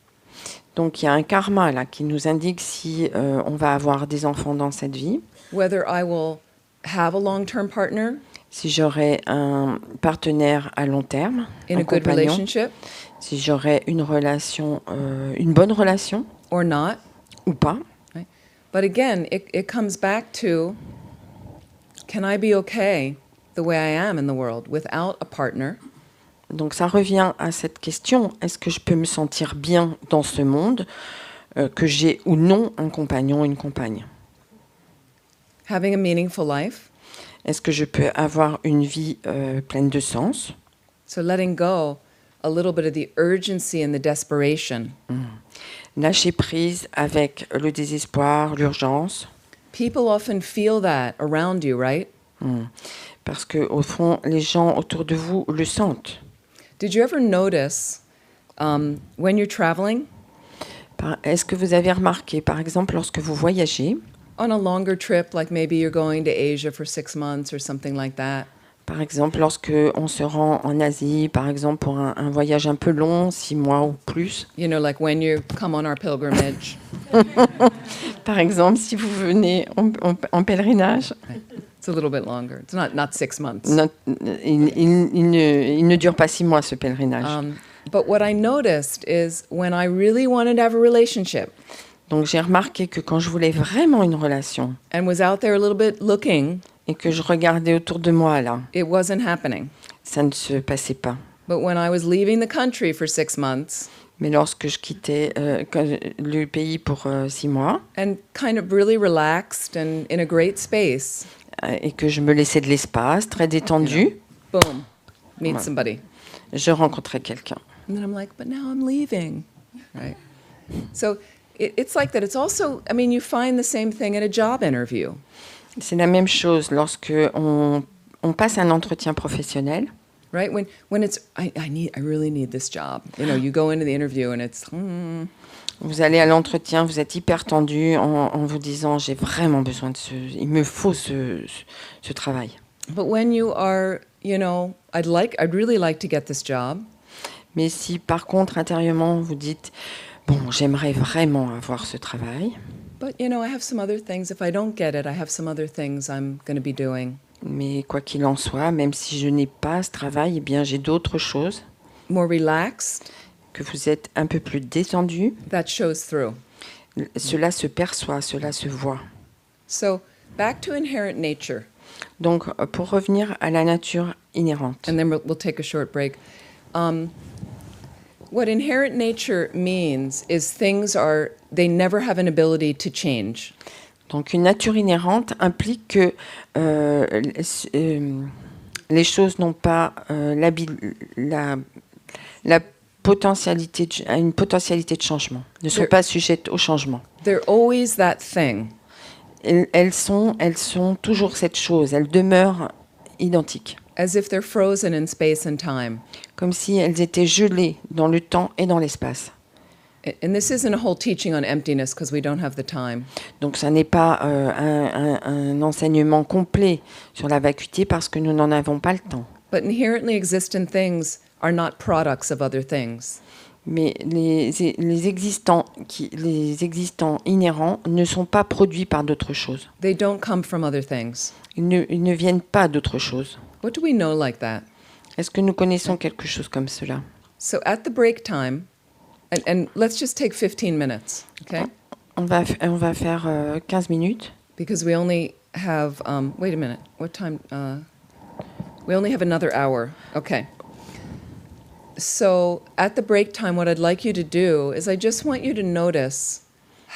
Donc il y a un karma là qui nous indique si on va avoir des enfants dans cette vie, whether I will have a long-term partner si j'aurai un partenaire à long terme, in un a good compagnon, relationship si j'aurai une relation, une bonne relation or not. ou pas. But again, it comes back to, can I be okay the way I am in the world without a partner? Donc ça revient à cette question, est-ce que je peux me sentir bien dans ce monde, que j'ai ou non un compagnon, une compagne? Having a meaningful life, Est-ce que je peux avoir une vie pleine de sens? so letting go a little bit of the urgency and the desperation. Lâcher prise avec le désespoir, l'urgence, People often feel that around you, right? parce que au fond, les gens autour de vous le sentent. Did you ever notice when you're traveling Est-ce que vous avez remarqué, par exemple, lorsque vous voyagez, on a longer trip, like maybe you're going to Asia for 6 months or something like that, par exemple, lorsque on se rend en Asie, par exemple, pour un voyage un peu long, 6 mois ou plus, you know, like when you come on our pilgrimage, par exemple, si vous venez en pèlerinage, it's a little bit longer. It's not 6 months. il ne dure pas 6 mois, ce pèlerinage. But what I noticed is when I really wanted to have a relationship Donc j'ai remarqué que quand je voulais vraiment une relation and was out there a little bit looking, et que je regardais autour de moi là, it wasn't happening. ça ne se passait pas. But when I was leaving the country for 6 months Mais lorsque je quittais le pays pour 6 mois and kind of really relaxed and in a great space, et que je me laissais de l'espace, très détendu, boom, meet Ouais. somebody. je rencontrais quelqu'un. And then I'm like, but now I'm leaving, right? So it's like that. It's also, I mean, you find the same thing at a job interview. C'est la même chose lorsque on passe un entretien professionnel. Right? When it's, I really need this job. You know, you go into the interview and it's, Vous allez à l'entretien, vous êtes hyper tendu en vous disant j'ai vraiment besoin de il me faut ce travail. But when you are, you know, I'd really like to get this job, Mais si par contre intérieurement vous dites bon j'aimerais vraiment avoir ce travail, but you know, I have some other things. If I don't get it, I have some other things I'm going to be doing. mais quoi qu'il en soit, même si je n'ai pas ce travail, eh bien j'ai d'autres choses, More relaxed, que vous êtes un peu plus détendu, that shows through. cela se perçoit, cela se voit. So, back to inherent nature, Donc, pour revenir à la nature inhérente. and then we'll take a short break. What inherent nature means is they never have an ability to change. Donc, une nature inhérente implique que les choses n'ont pas la potentialité une potentialité de changement, ne sont pas sujettes au changement. They're always that thing. Elles sont toujours cette chose, elles demeurent identiques, As if they're frozen in space and time. comme si elles étaient gelées dans le temps et dans l'espace. And this isn't a whole teaching on emptiness because we don't have the time. Donc ça n'est pas un enseignement complet sur la vacuité parce que nous n'en avons pas le temps. But inherently existent things are not products of other things. Mais les existants inhérents ne sont pas produits par d'autres choses. They don't come from other things. Ils ne viennent pas d'autre chose. What do we know like that? Est-ce que nous connaissons quelque chose comme cela? So at the break time, and let's just take 15 minutes, okay? On va faire 15 minutes. Because we only have, wait a minute, what time? We only have another hour. Okay. So at the break time, what I'd like you to do is I just want you to notice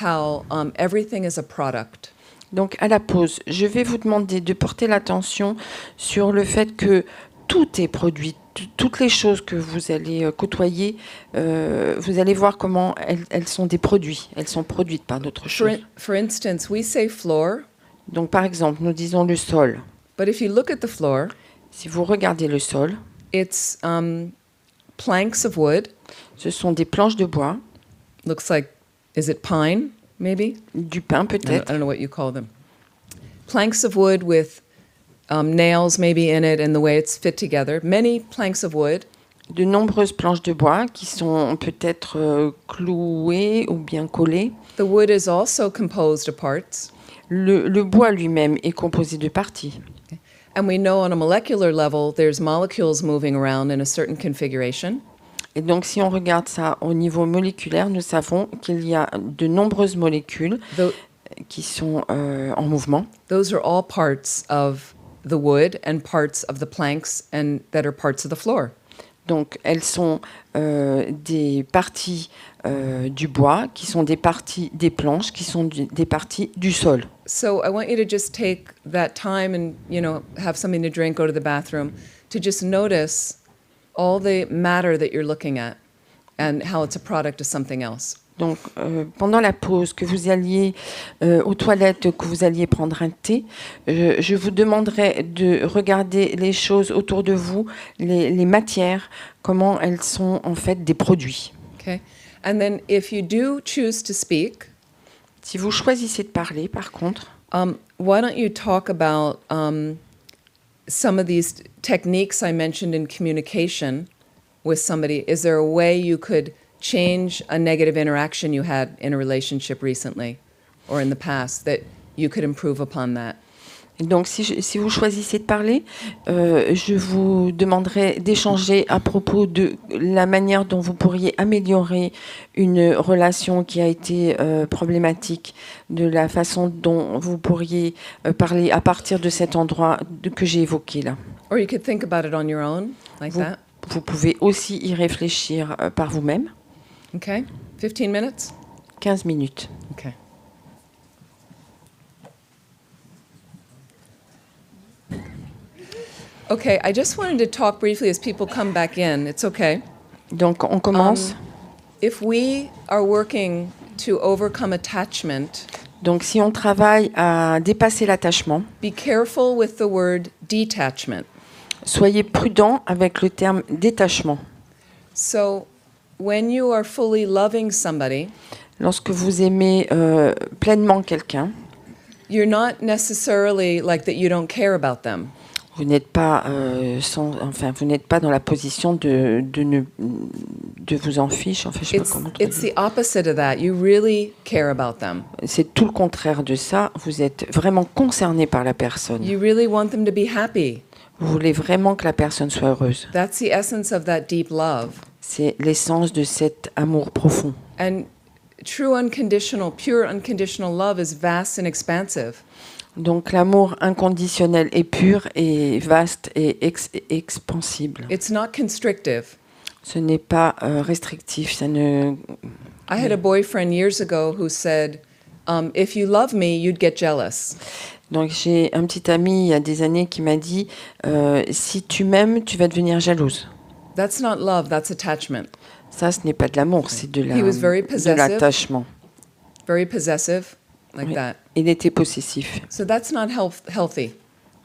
how everything is a product. Donc à la pause, je vais vous demander de porter l'attention sur le fait que tout est produit. Toutes les choses que vous allez côtoyer, vous allez voir comment elles sont des produits. Elles sont produites par d'autres choses. For instance, we say floor, Donc par exemple, nous disons le sol. but if you look at the floor, Si vous regardez le sol, it's planks of wood. ce sont des planches de bois, Looks like, is it pine, maybe? du pain I peut-être, don't know what you call them. Planks of wood with nails maybe in it and the way it's fit together. Many planks of wood. de nombreuses planches de bois qui sont peut-être clouées ou bien collées. The wood is also composed of parts. Le bois lui-même est composé de parties. And we know on a molecular level there's molecules moving around in a certain configuration. Et donc si on regarde ça au niveau moléculaire, nous savons qu'il y a de nombreuses molécules qui sont en mouvement. Those are all parts of the wood and parts of the planks and that are parts of the floor. Donc elles sont des parties du bois, qui sont des parties des planches, qui sont des parties du sol. So I want you to just take that time and, have something to drink, go to the bathroom, to just notice all the matter that you're looking at and how it's a product of something else. Donc, pendant la pause, que vous alliez aux toilettes, que vous alliez prendre un thé, je vous demanderai de regarder les choses autour de vous, les matières, comment elles sont en fait des produits. Okay? And then if you do choose to speak, Si vous choisissez de parler, par contre, why don't you talk about some of these techniques I mentioned in communication with somebody? Is there a way you could change a negative interaction you had in a relationship recently or in the past that you could improve upon that? Et donc, si vous choisissez de parler, je vous demanderai d'échanger à propos de la manière dont vous pourriez améliorer une relation qui a été problématique, de la façon dont vous pourriez parler à partir de cet endroit que j'ai évoqué là. Or you could think about it on your own, like that. Vous pouvez aussi y réfléchir par vous-même. Okay? 15 minutes? 15 minutes. Okay. Okay, I just wanted to talk briefly as people come back in. It's okay. Donc, on commence. If we are working to overcome attachment, Donc, si on travaille à dépasser l'attachement, be careful with the word detachment. soyez prudent avec le terme détachement. So, when you are fully loving somebody, Lorsque vous aimez pleinement quelqu'un, you're not necessarily like that you don't care about them. vous n'êtes pas, vous n'êtes pas dans la position de vous en fiche. Enfin, je sais pas comment It's the opposite of that. You really care about them. C'est tout le contraire de ça. Vous êtes vraiment concerné par la personne. You really want them to be happy. Vous voulez vraiment que la personne soit heureuse. That's the essence of that deep love. C'est l'essence de cet amour profond. And true unconditional, pure unconditional love is vast and expansive. Donc l'amour inconditionnel est pur et vaste et expansible. It's not constrictive. Ce n'est pas restrictif. Ça ne... I had a boyfriend years ago who said, if you love me, you'd get jealous. Donc j'ai un petit ami il y a des années qui m'a dit si tu m'aimes, tu vas devenir jalouse. That's not love, that's attachment. Ça, ce n'est pas de l'amour, c'est de He was very de possessive. l'attachement. Very possessive, like Oui. that. Il était possessif. So that's not healthy.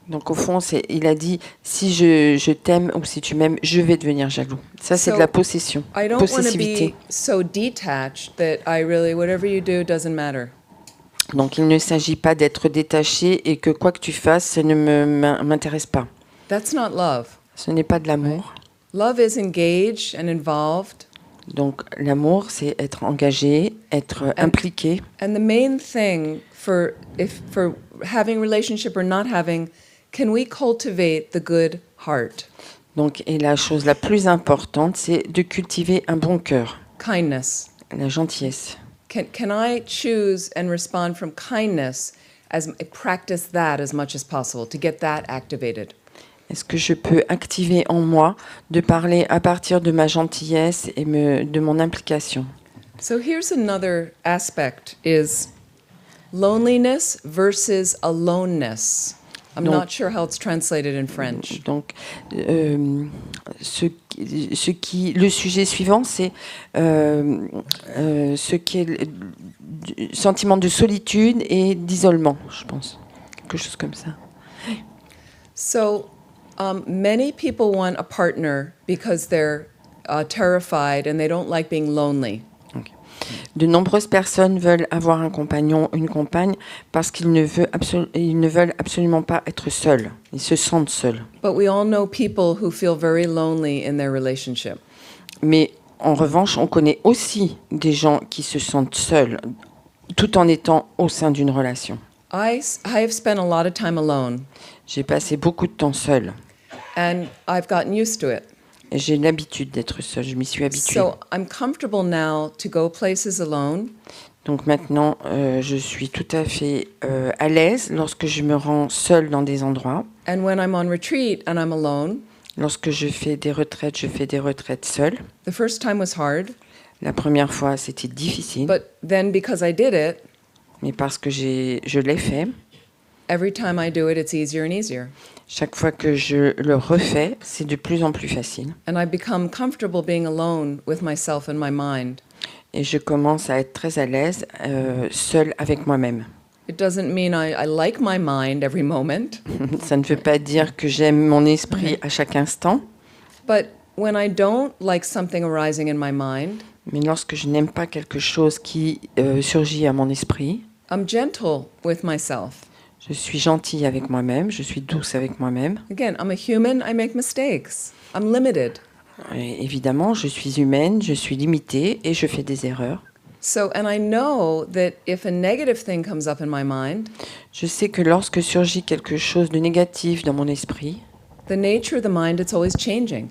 Donc au fond, il a dit si je t'aime ou si tu m'aimes, je vais devenir jaloux. Ça, c'est de la possession, I don't want to possessivité. be so detached that I really, whatever you do doesn't matter. Donc il ne s'agit pas d'être détaché et que quoi que tu fasses, ça ne m'intéresse pas. That's not love. Ce n'est pas de l'amour. Love is engaged and involved. Donc l'amour, c'est être engagé, être impliqué. And the main thing for having relationship or not having, can we cultivate the good heart? Donc, et la chose la plus importante, c'est de cultiver un bon cœur, Kindness. la gentillesse. Can I choose and respond from kindness practice that as much as possible to get that activated? Est-ce que je peux activer en moi de parler à partir de ma gentillesse et de mon implication? So here's another aspect is loneliness versus aloneness. I'm Donc- not sure how it's translated in French. Donc, le sujet suivant, c'est ce qui est le sentiment de solitude et d'isolement, je pense. Quelque chose comme ça. So many people want a partner because they're terrified and they don't like being lonely. De nombreuses personnes veulent avoir un compagnon, une compagne, parce qu'ils ne veulent absolument pas être seuls. Ils se sentent seuls. But we all know people who feel very lonely in their relationship. Mais en revanche, on connaît aussi des gens qui se sentent seuls, tout en étant au sein d'une relation. I have spent a lot of time alone, J'ai passé beaucoup de temps seul. and I've gotten used to it. Et j'ai l'habitude d'être seule, je m'y suis habituée. So I'm comfortable now to go places alone. Donc maintenant, je suis tout à fait à l'aise lorsque je me rends seule dans des endroits. And when I'm on retreat and I'm alone, Lorsque je fais des retraites seule. the first time was hard, La première fois, c'était difficile, but then because I did it, mais parce que je l'ai fait, every time I do it, it's easier and easier. chaque fois que je le refais, c'est de plus en plus facile. And I become comfortable being alone with myself and my mind. Et je commence à être très à l'aise, seule avec moi-même. It doesn't mean I like my mind every moment, Ça ne veut pas dire que j'aime mon esprit à chaque instant, but when I don't like something arising in my mind, mais lorsque je n'aime pas quelque chose qui surgit à mon esprit, I'm gentle with myself. je suis gentille avec moi-même, je suis douce avec moi-même. Again, I'm a human, I make mistakes. I'm limited. Et évidemment, je suis humaine, je suis limitée et je fais des erreurs. So, and I know that if a negative thing comes up in my mind, Je sais que lorsque surgit quelque chose de négatif dans mon esprit, the nature of the mind, it's always changing.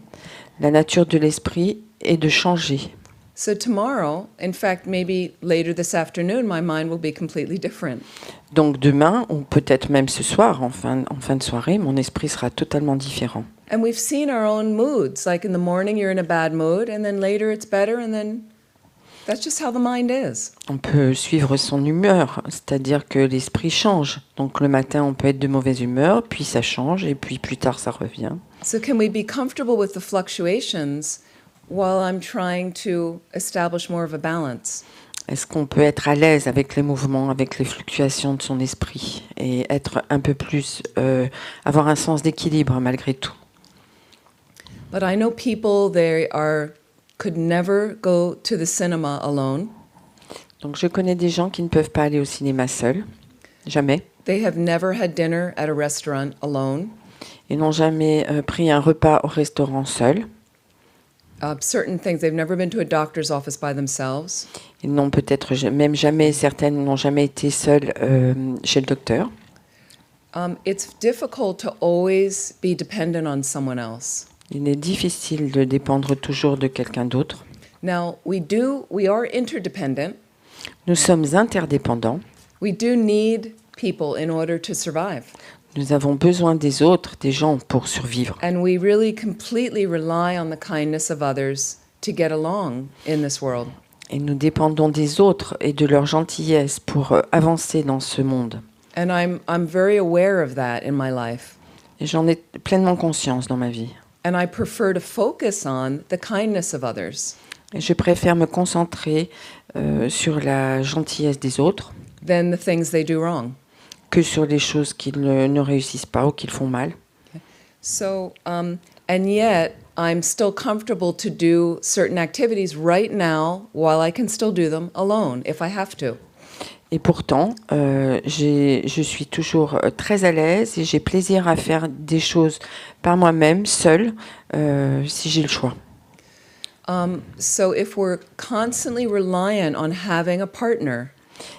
la nature de l'esprit est de changer. So tomorrow, in fact, maybe later this afternoon, my mind will be completely different. Donc demain, ou peut-être même ce soir, en fin de soirée, mon esprit sera totalement différent. And we've seen our own moods. Like in the morning, you're in a bad mood, and then later it's better, and then that's just how the mind is. On peut suivre son humeur, c'est-à-dire que l'esprit change. Donc le matin, on peut être de mauvaise humeur, puis ça change, et puis plus tard, ça revient. So can we be comfortable with the fluctuations while I'm trying to establish more of a balance? Est-ce qu'on peut être à l'aise avec les mouvements, avec les fluctuations de son esprit, et être un peu plus, avoir un sens d'équilibre malgré tout? But I know people, could never go to the cinema alone. Donc je connais des gens qui ne peuvent pas aller au cinéma seuls, jamais. They have never had dinner at a restaurant alone. Ils n'ont jamais pris un repas au restaurant seuls. Certain things, they've never been to a doctor's office by themselves. Ils n'ont peut-être même jamais, certaines n'ont jamais été seules chez le docteur. It's difficult to always be dependent on someone else. Il est difficile de dépendre toujours de quelqu'un d'autre. Now, we are interdependent. Nous sommes interdépendants. We do need people in order to survive. Nous avons besoin des autres, des gens pour survivre. And we really completely rely on the kindness of others to get along in this world. Et nous dépendons des autres et de leur gentillesse pour avancer dans ce monde. And I'm very aware of that in my life. Et j'en ai pleinement conscience dans ma vie. And I prefer to focus on the kindness of others Et je préfère me concentrer sur la gentillesse des autres than the things they do wrong. que sur les choses qu'ils ne réussissent pas ou qu'ils font mal. So, and yet I'm still comfortable to do certain activities right now while I can still do them alone if I have to. Et pourtant, je suis toujours très à l'aise et j'ai plaisir à faire des choses par moi-même, seule, si j'ai le choix. So if we're constantly reliant on having a partner,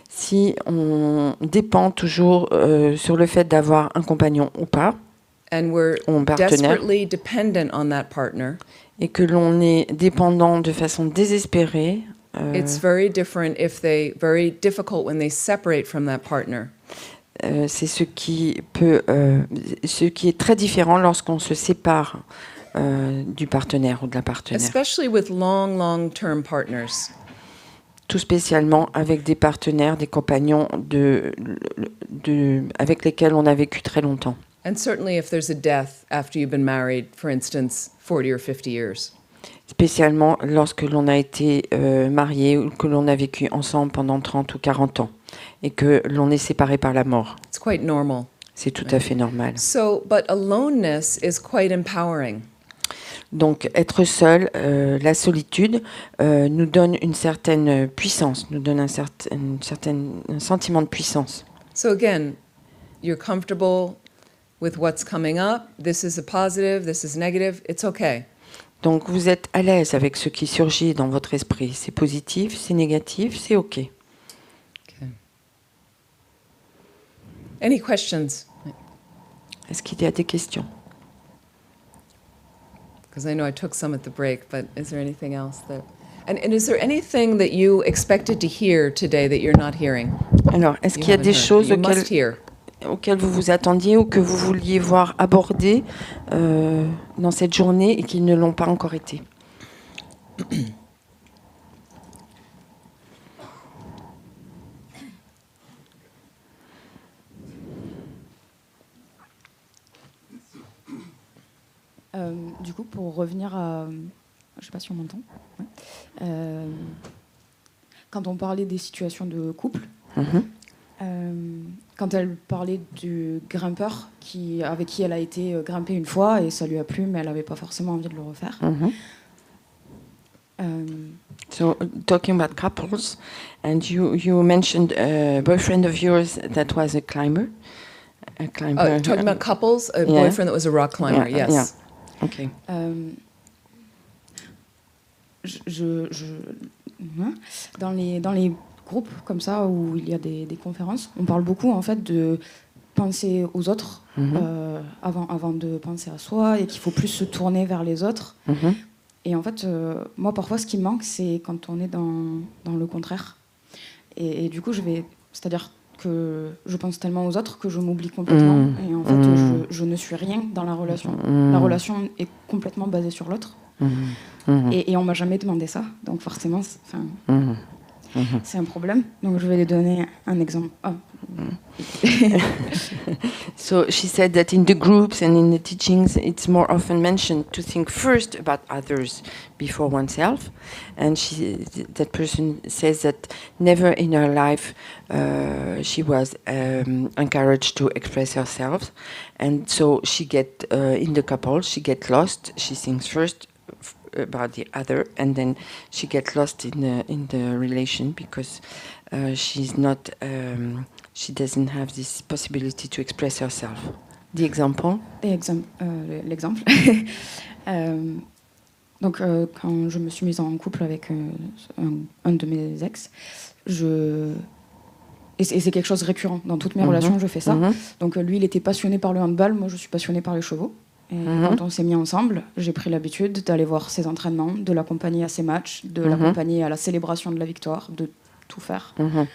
Si on dépend toujours sur le fait d'avoir un compagnon ou pas, and we're ou un partenaire, desperately dependent on that partner, et que l'on est dépendant de façon désespérée, it's very difficult when they separate from that partner. c'est ce qui est très différent lorsqu'on se sépare du partenaire ou de la partenaire. Especially with long-term partners. Tout spécialement avec des partenaires, des compagnons avec lesquels on a vécu très longtemps. And certainly if there's a death after you've been married, for instance, 40 or 50 years. Spécialement lorsque l'on a été marié ou que l'on a vécu ensemble pendant 30 ou 40 ans et que l'on est séparé par la mort. It's quite normal. C'est tout à fait normal. So, but aloneness is quite empowering. Donc être seul, la solitude, nous donne une certaine puissance, nous donne un sentiment de puissance. So again, you're comfortable with what's coming up. This is a positive, this is negative. It's okay. Donc vous êtes à l'aise avec ce qui surgit dans votre esprit. C'est positif, c'est négatif, c'est OK. Okay. Any questions? Est-ce qu'il y a des questions? Because I know I took some at the break, but is there anything else that... And is there anything that you expected to hear today that you're not hearing? Alors, est-ce You qu'il y a haven't des heard? choses You must hear. auxquelles vous vous attendiez ou que vous vouliez voir abordées dans cette journée et qui ne l'ont pas encore été? Du coup, pour revenir à... Je ne sais pas si on m'entend. Ouais. Quand on parlait des situations de couple, quand elle parlait du grimpeur avec qui elle a été grimper une fois et ça lui a plu, mais elle n'avait pas forcément envie de le refaire. So, talking about couples, and you mentioned a boyfriend of yours that was a climber. Talking about couples, a boyfriend that was a rock climber, yes. Yeah. Okay. Dans les groupes comme ça où il y a des conférences, on parle beaucoup en fait de penser aux autres avant de penser à soi et qu'il faut plus se tourner vers les autres. Et en fait, moi parfois ce qui me manque c'est quand on est dans le contraire. Et du coup c'est-à-dire que je pense tellement aux autres que je m'oublie complètement et en fait je ne suis rien dans la relation. La relation est complètement basée sur l'autre et on m'a jamais demandé ça, donc forcément c'est un problème. Donc je vais lui donner un exemple. So she said that in the groups and in the teachings, it's more often mentioned to think first about others before oneself. And that person says that never in her life she was encouraged to express herself. And so she get in the couple, she get lost. She thinks first about the other, and then she gets lost in the relation because she's not. She doesn't have this possibility to express herself. The example? L'exemple. Donc, quand je me suis mise en couple avec un de mes ex, et c'est quelque chose de récurrent. Dans toutes mes relations, je fais ça. Donc, lui, il était passionné par le handball, moi, je suis passionnée par les chevaux. Et quand on s'est mis ensemble, j'ai pris l'habitude d'aller voir ses entraînements, de l'accompagner à ses matchs, de l'accompagner à la célébration de la victoire, de tout faire. Mhm.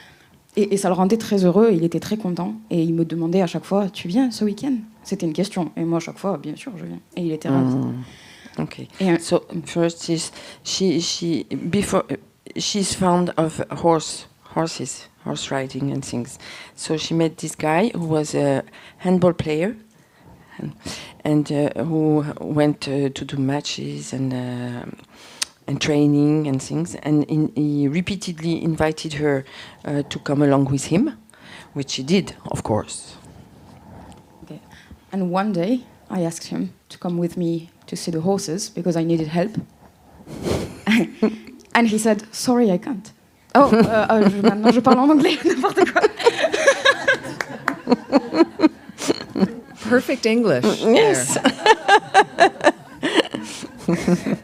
Et ça le rendait très heureux, il était très content. Et il me demandait à chaque fois, tu viens ce week-end? C'était une question. Et moi, à chaque fois, bien sûr, je viens. Et il était ravi. Okay. Et, So first is she before she's fond of horse riding and things. So she met this guy who was a handball player and who went to do matches and training and things. And he repeatedly invited her to come along with him, which she did, of course. okay. And one day, I asked him to come with me to see the horses because I needed help. And he said, sorry, I can't. Oh, maintenant je parle en anglais, n'importe quoi. Perfect English. Yes. there.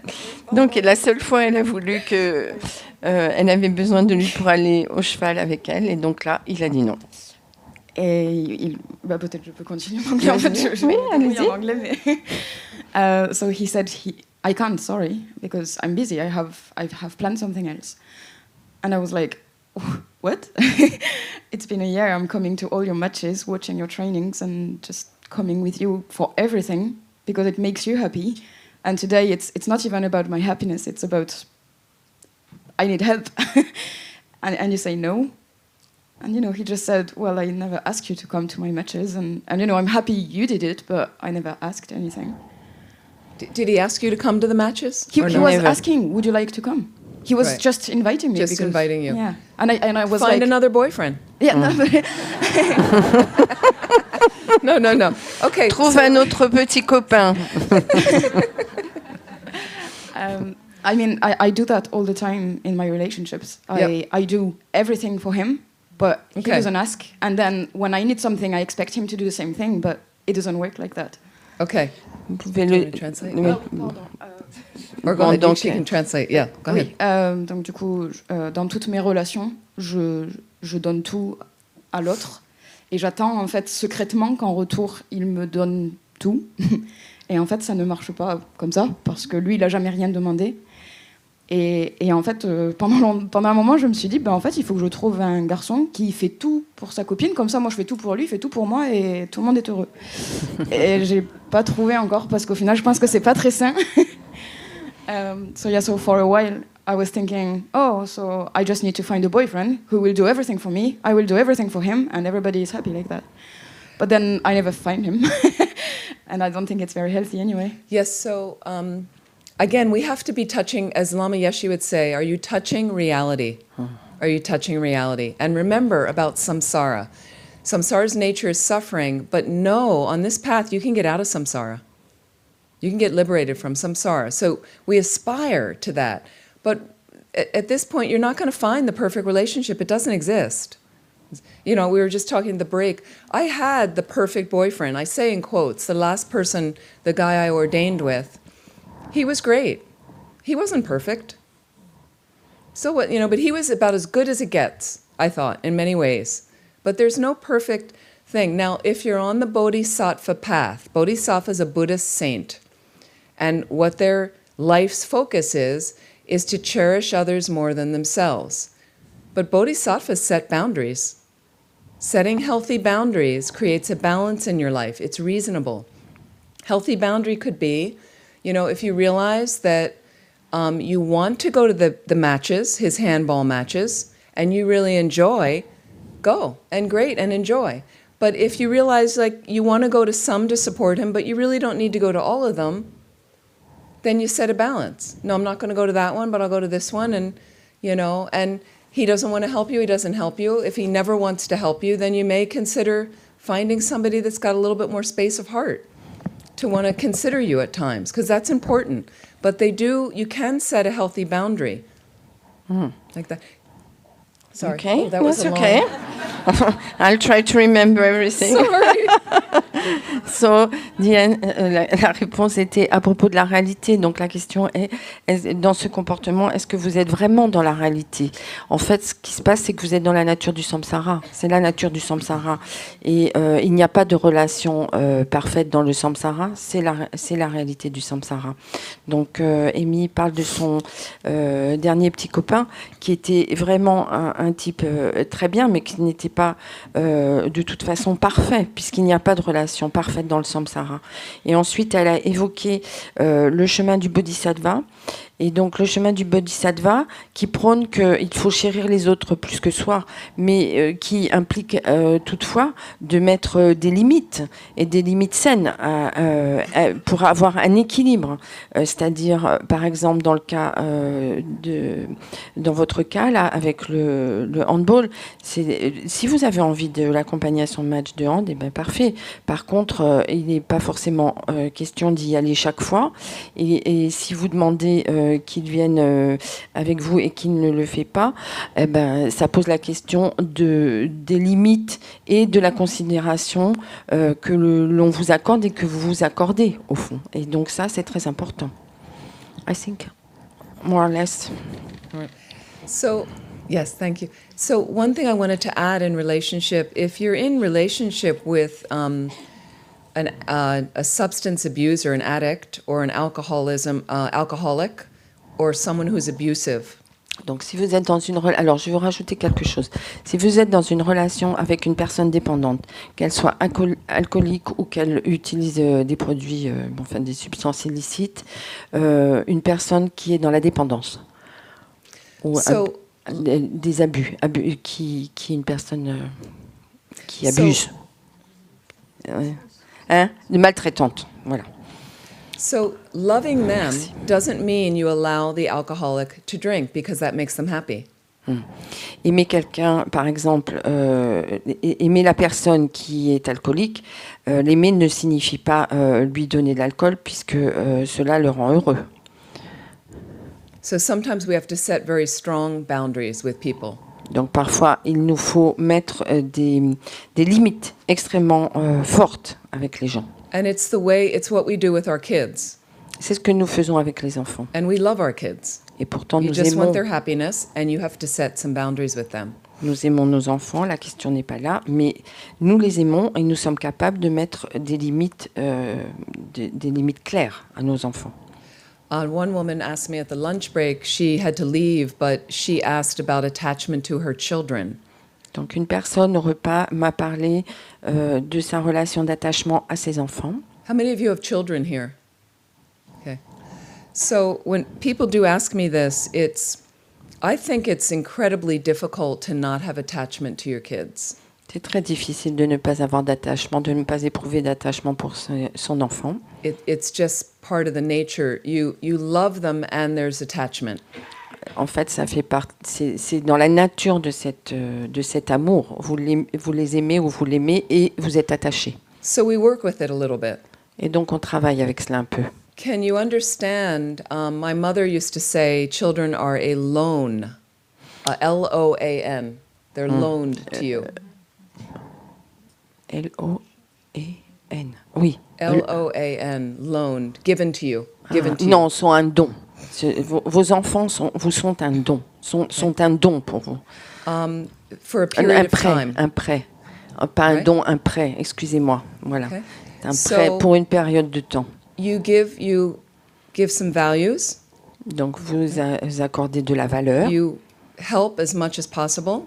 Donc la seule fois, elle a voulu que elle avait besoin de lui pour aller au cheval avec elle, et donc là, il a dit non. Et peut-être je peux continuer en anglais. En fait, je vais allez-y. en anglais, mais so he said, I can't, sorry, because I'm busy. I have planned something else. And I was like, what? It's been a year. I'm coming to all your matches, watching your trainings, and just coming with you for everything because it makes you happy. And today, it's not even about my happiness. It's about I need help. and you say no. And, he just said, well, I never asked you to come to my matches. And I'm happy you did it, but I never asked anything. Did he ask you to come to the matches? He Or was no? Never. asking, would you like to come? He was Right. just inviting me. Just because, inviting you. Yeah. And I was Find like... another boyfriend. Yeah, no, but No. Okay. Trouve so- un autre petit copain. I mean, I do that all the time in my relationships. Yep. I do everything for him, but he Okay. doesn't ask. And then when I need something, I expect him to do the same thing, but it doesn't work like that. Okay. Vous pouvez Do you le. want to translate? le- Or go Bon, ahead. donc, She can translate. Yeah. Go ahead. Oui, donc du coup, dans toutes mes relations, je donne tout à l'autre et j'attends en fait secrètement qu'en retour, il me donne tout. Et en fait, ça ne marche pas comme ça parce que lui, il n'a jamais rien demandé. Et en fait, pendant un moment, je me suis dit, en fait, il faut que je trouve un garçon qui fait tout pour sa copine. Comme ça, moi, je fais tout pour lui, il fait tout pour moi et tout le monde est heureux. Et j'ai pas trouvé encore parce qu'au final, je pense que c'est pas très sain. So for a while, I was thinking, so I just need to find a boyfriend who will do everything for me. I will do everything for him, and everybody is happy like that. But then I never find him, and I don't think it's very healthy anyway. Yes. So again, we have to be touching, as Lama Yeshe would say, are you touching reality? Are you touching reality? And remember about samsara. Samsara's nature is suffering, but know on this path you can get out of samsara. You can get liberated from samsara. So we aspire to that. But at this point, you're not going to find the perfect relationship. It doesn't exist. We were just talking at the break. I had the perfect boyfriend. I say in quotes, the last person, the guy I ordained with, he was great. He wasn't perfect. So what, but he was about as good as it gets, I thought, in many ways. But there's no perfect thing. Now, if you're on the Bodhisattva path, Bodhisattva is a Buddhist saint. And what their life's focus is to cherish others more than themselves. But Bodhisattvas set boundaries. Setting healthy boundaries creates a balance in your life. It's reasonable. Healthy boundary could be, if you realize that you want to go to the matches, his handball matches, and you really enjoy, go, and great, and enjoy. But if you realize you want to go to some to support him, but you really don't need to go to all of them, then you set a balance. No, I'm not going to go to that one, but I'll go to this one, and he doesn't want to help you, he doesn't help you. If he never wants to help you, then you may consider finding somebody that's got a little bit more space of heart to want to consider you at times, because that's important. But you can set a healthy boundary. Like that. Sorry. Okay, that was that's a long- okay. I'll try to remember everything. Sorry. So, Diane, la réponse était à propos de la réalité. Donc la question est, dans ce comportement, est-ce que vous êtes vraiment dans la réalité? En fait, ce qui se passe, c'est que vous êtes dans la nature du samsara. C'est la nature du samsara. Et il n'y a pas de relation parfaite dans le samsara. C'est la réalité du samsara. Donc Amy parle de son dernier petit copain qui était vraiment un un type très bien, mais qui n'était pas de toute façon parfait, puisqu'il n'y a pas de relation parfaite dans le samsara. Et ensuite, elle a évoqué le chemin du bodhisattva. Et donc le chemin du bodhisattva qui prône qu'il faut chérir les autres plus que soi, mais qui implique toutefois de mettre des limites, et des limites saines pour avoir un équilibre. C'est-à-dire, par exemple, dans le cas dans votre cas, là, avec le handball, si vous avez envie de l'accompagner à son match de hand, eh ben, parfait. Par contre, il n'est pas forcément question d'y aller chaque fois. Et si vous demandez qu'il vienne avec vous et qu'il ne le fait pas, eh ben, ça pose la question des limites et de la considération que l'on vous accorde et que vous vous accordez, au fond. Et donc ça, c'est très important. I think, more or less. So, yes, thank you. So, one thing I wanted to add in relationship, if you're in relationship with a substance abuser, an addict, or an alcoholic, or someone who's abusive, Donc, si vous êtes dans une relation... Alors, je vais rajouter quelque chose. Si vous êtes dans une relation avec une personne dépendante, qu'elle soit alcoolique ou qu'elle utilise des produits, enfin des substances illicites, une personne qui est dans la dépendance, ou des abus qui est une personne qui abuse, de maltraitante, voilà. So, loving them doesn't mean you allow the alcoholic to drink because that makes them happy. Aimer quelqu'un, par exemple, aimer la personne qui est alcoolique, l'aimer ne signifie pas lui donner de l'alcool puisque cela le rend heureux. So, sometimes we have to set very strong boundaries with people. Donc parfois, il nous faut mettre des limites extrêmement fortes avec les gens. And it's what we do with our kids. C'est ce que nous faisons avec les enfants. And we love our kids. Et pourtant, You nous just want aimons, their happiness, and you have to set some boundaries with them. nous aimons nos enfants, la question n'est pas là, mais nous les aimons et nous sommes capables de mettre des limites claires à nos enfants. One woman asked me at the lunch break, she had to leave, but she asked about attachment to her children. Donc une personne au repas m'a parlé de sa relation d'attachement à ses enfants. How many of you have children here? Okay. So when people do ask me this, I think it's incredibly difficult to not have attachment to your kids. C'est très difficile de ne pas avoir d'attachement, de ne pas éprouver d'attachement pour son enfant. It's just part of the nature. You love them and there's attachment. En fait, ça fait partie. C'est dans la nature de cet amour. Vous les aimez ou vous l'aimez et vous êtes attachés. So we work with it a little bit. Et donc on travaille avec cela un peu. Can you understand? My mother used to say, "Children are a loan, L-O-A-N. They're loaned to you." L-O-E-N. Oui. L-O-A-N, loaned, given to you, given to you. Non, sont un don. Vos enfants vous sont un don. Sont un don pour vous. For a period of time. Un prêt. Pas un Right. don, un prêt. Excusez-moi. Voilà. Okay. Un prêt pour une période de temps. You give some values. Donc vous accordez de la valeur. You help as much as possible.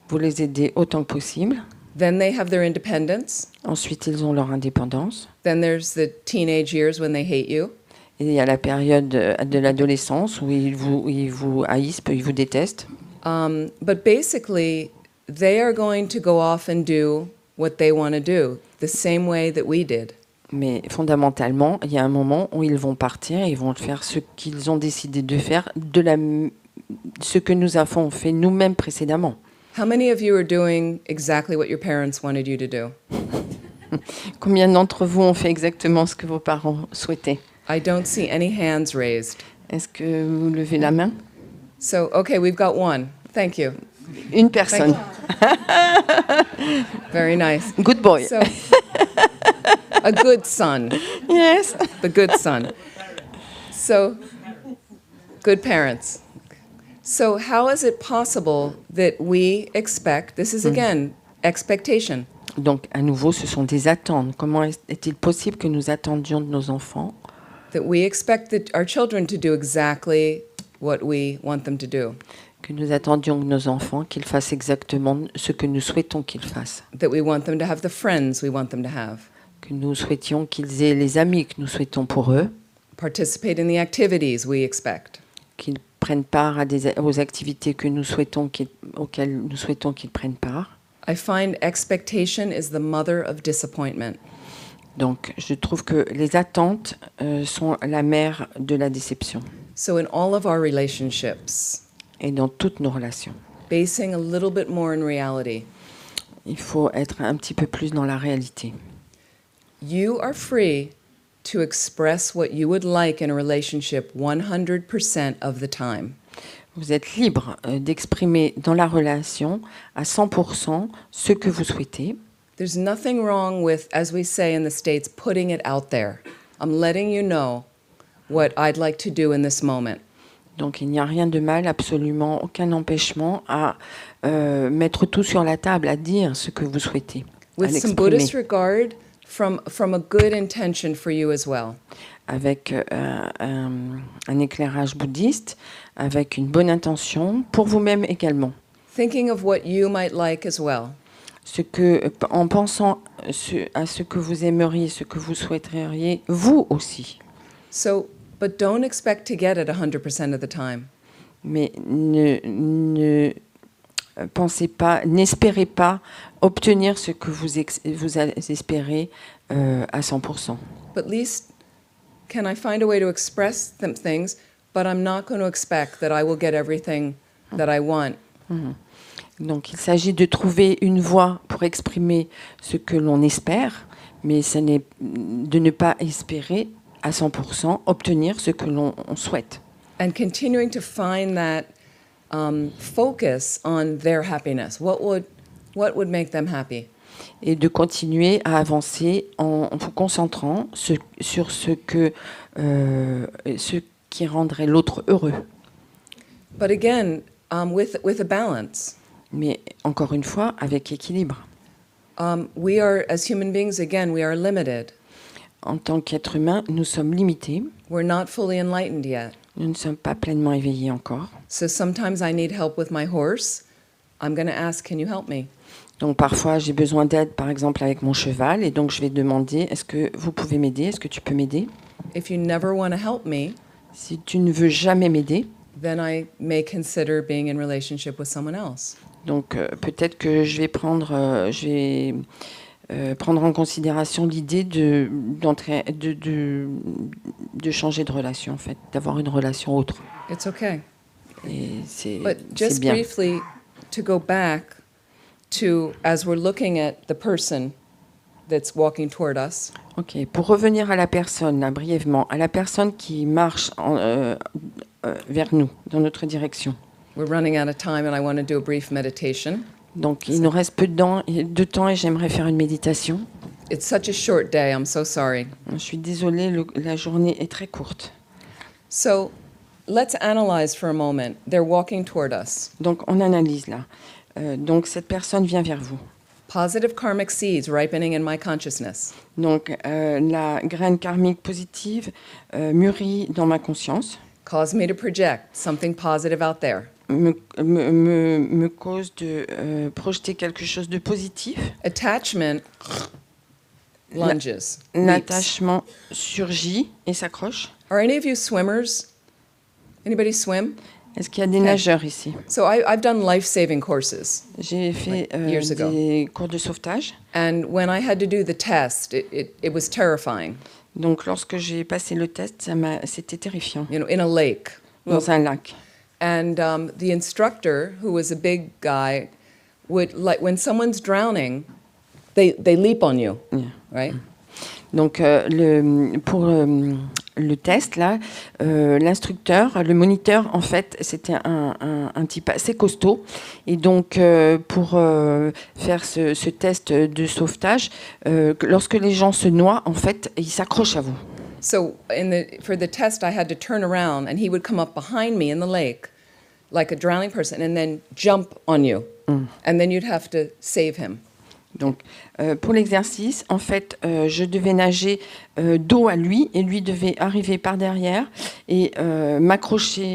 Vous les aidez autant que possible. Then they have their independence. Ensuite, ils ont leur indépendance. Then there's the teenage years when they hate you. Et il y a la période de l'adolescence où ils vous haïssent, ils vous détestent. But basically, they are going to go off and do what they want to do, the same way that we did. Mais fondamentalement, il y a un moment où ils vont partir et ils vont faire ce qu'ils ont décidé de faire, ce que nous avons fait nous-mêmes précédemment. How many of you are doing exactly what your parents wanted you to do? Combien d'entre vous ont fait exactement ce que vos parents souhaitaient? I don't see any hands raised. Est-ce que vous levez la main? So, okay, we've got one. Thank you. Une personne. Very nice. Good boy. So, a good son, Yes. the good son. So, good parents. So, how is it possible that we expect, this is again, expectation. Donc, à nouveau, ce sont des attentes. Comment est-il possible que nous attendions de nos enfants That we expect our children to do exactly what we want them to do. Que nous attendions de nos enfants qu'ils fassent exactement ce que nous souhaitons qu'ils fassent. that we want them to have the friends we want them to have, Que nous souhaitions qu'ils aient les amis que nous souhaitons pour eux, participate in the activities we expect. qu'ils prennent part aux activités que nous souhaitons auxquelles nous souhaitons qu'ils prennent part. I find expectation is the mother of disappointment. Donc, je trouve que les attentes sont la mère de la déception. So in all of our relationships, Et dans toutes nos relations, basing a little bit more in reality, il faut être un petit peu plus dans la réalité. you are free to express what you would like in a relationship 100% of the time. Vous êtes libre d'exprimer dans la relation à 100% ce que vous souhaitez. There's nothing wrong with, as we say in the States, putting it out there. I'm letting you know what I'd like to do in this moment. Donc il n'y a rien de mal, absolument aucun empêchement à mettre tout sur la table, à dire ce que vous souhaitez, à With some l'exprimer, Buddhist regard, from a good intention for you as well. avec un éclairage bouddhiste, avec une bonne intention pour vous-même également. Thinking of what you might like as well. En pensant à ce que vous aimeriez, ce que vous souhaiteriez, vous aussi. So, but don't expect to get it 100% of the time. Mais ne pensez pas, n'espérez pas obtenir ce que vous espérez à 100%. But at least, can I find a way to express them things, but I'm not going to expect that I will get everything that I want. Donc il s'agit de trouver une voie pour exprimer ce que l'on espère, mais ce n'est de ne pas espérer à 100% obtenir ce que l'on souhaite. And continuing to find that focus on their happiness. What would make them happy? Et de continuer à avancer en vous concentrant sur ce qui rendrait l'autre heureux. But again, with a balance. Mais encore une fois, avec équilibre. We are, as human beings, again, we are limited. En tant qu'être humain, nous sommes limités. We're not fully enlightened yet. Nous ne sommes pas pleinement éveillés encore. So sometimes I need help with my horse. I'm going to ask, can you help me? Donc parfois, j'ai besoin d'aide, par exemple, avec mon cheval. Et donc, je vais demander, est-ce que vous pouvez m'aider? Est-ce que tu peux m'aider? If you never want to help me, Si tu ne veux jamais m'aider, then I may consider being in relationship with someone else. donc peut-être que je vais prendre en considération l'idée de changer de relation, en fait, d'avoir une relation autre. It's okay. Et c'est But just bien. briefly, to go back to, as we're looking at the person that's walking toward us, Ok, pour revenir à la personne, là, brièvement, à la personne qui marche vers nous, dans notre direction. we're running out of time and I want to do a brief meditation. Donc, il nous reste peu de temps et j'aimerais faire une méditation. It's such a short day, I'm so sorry. Je suis désolée, la journée est très courte. So let's analyze for a moment. They're walking toward us. Donc, on analyse là. Donc, cette personne vient vers vous. Positive karmic seeds ripening in my consciousness. Donc, la graine karmique positive mûrit dans ma conscience, Cause me to project something positive out there. me cause de projeter quelque chose de positif. Attachment lunges. leaps. L'attachement surgit et s'accroche. Are any of you swimmers? Anybody swim? Est-ce qu'il y a des nageurs ici? So I've done life-saving courses. J'ai fait years ago. des cours de sauvetage. And when I had to do the test, it was terrifying. Donc, lorsque j'ai passé le test, c'était terrifiant. You know, in a lake. Dans un lac. And the instructor, who was a big guy, would, like, when someone's drowning, they leap on you, Yeah. right? Donc, pour le test, là, l'instructeur, le moniteur, en fait, c'était un type assez costaud. Et donc, pour faire ce test de sauvetage, lorsque les gens se noient, en fait, ils s'accrochent à vous. So for the test, I had to turn around, and he would come up behind me in the lake, like a drowning person, and then jump on you. And then you'd have to save him. Donc, pour l'exercice, en fait, je devais nager dos à lui et lui devait arriver par derrière et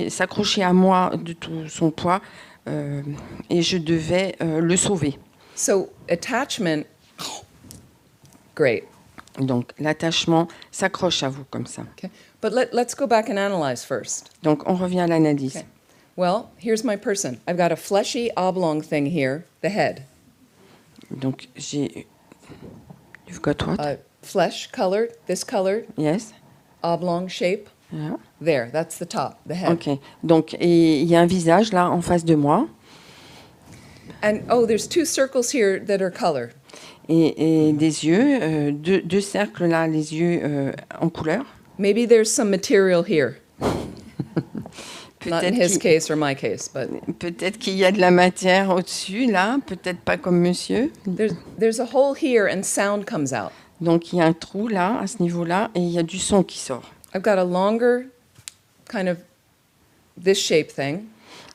s'accrocher à moi de tout son poids et je devais le sauver. So attachment, great. Donc, l'attachement s'accroche à vous comme ça. Okay. But let's go back and analyze first. Donc, on revient à l'analyse. Okay. Well, here's my person. I've got a fleshy oblong thing here, the head. Donc, You've got what? Flesh colored, this colored, Yes. oblong shape. Yeah. There, that's the top, the head. Ok. Donc, et il y a un visage là en face de moi. And oh, there's two circles here that are colored. Et des yeux, deux cercles là, les yeux en couleur. Maybe there's some material here. Not in his Peut-être case or my case, but peut-être qu'il y a de la matière au-dessus là, peut-être pas comme monsieur. there's a hole here and sound comes out. Donc il y a un trou là, à ce niveau-là, et il y a du son qui sort. I've got a longer kind of this shape thing,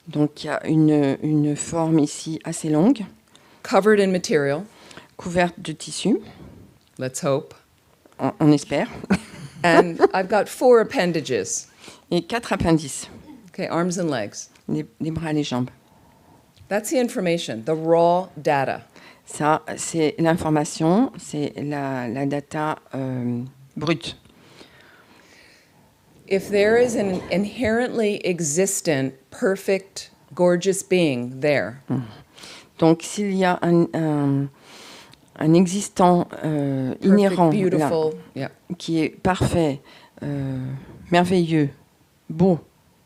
Donc il y a une forme ici assez longue, covered in material, couverte de tissu, let's hope. on espère, And I've got 4 appendages. et 4 appendices, Okay, arms and legs. les bras et les jambes. That's the information, the raw data. Ça, c'est l'information, c'est la data brute. If there is an inherently existent, perfect, gorgeous being there, Donc, s'il y a un existant inhérent perfect, là, beautiful, yeah, qui est parfait, merveilleux, beau,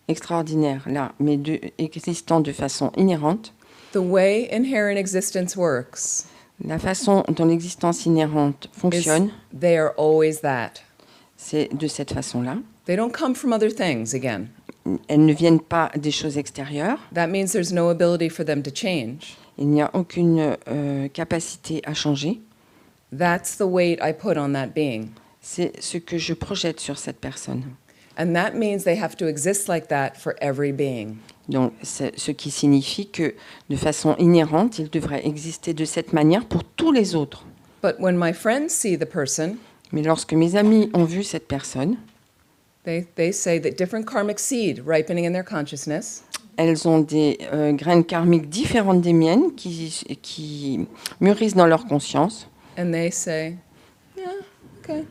extraordinaire, là, mais existant de façon inhérente, the way inherent existence works la façon dont l'existence inhérente is fonctionne, they are always that. c'est de cette façon-là. They don't come from other things again. Elles ne viennent pas des choses extérieures. That means there's no ability for them to change. Il n'y a aucune capacité à changer. That's the weight I put on that being. C'est ce que je projette sur cette personne. And that means they have to exist like that for every being. Donc, c'est ce qui signifie que, de façon inhérente, il devrait exister de cette manière pour tous les autres. But when my friends see the person, Mais lorsque mes amis ont vu cette personne, they say that different karmic seed ripening in their consciousness, elles ont des graines karmiques différentes des miennes qui mûrissent dans leur conscience. and they say, yeah, okay.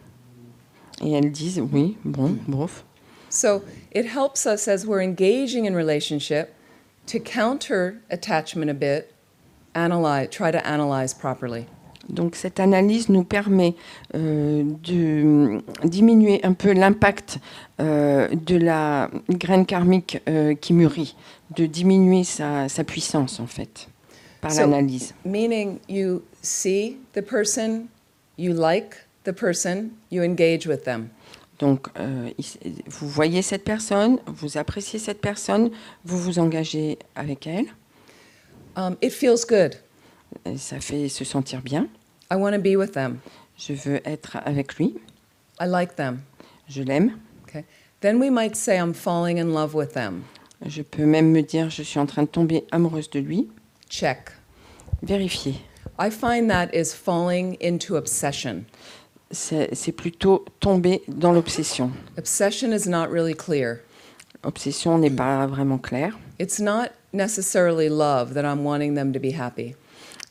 Et elles disent, oui, bon, bof. So it helps us as we're engaging in relationship to counter attachment a bit, try to analyze properly. Donc cette analyse nous permet de diminuer un peu l'impact de la graine karmique qui mûrit, de diminuer sa puissance en fait, par So- l'analyse. Meaning you see the person, you like the person, you engage with them. Donc vous voyez cette personne, vous appréciez cette personne, vous vous engagez avec elle, It feels good. et ça fait se sentir bien. I want to be with them. Je veux être avec lui, I like them. je l'aime. Okay. Then we might say I'm falling in love with them. Je peux même me dire je suis en train de tomber amoureuse de lui. Check. Vérifier. I find that is falling into obsession. C'est plutôt tomber dans l'obsession. Obsession is not really clear. Obsession n'est pas vraiment clair. It's not necessarily love that I'm wanting them to be happy.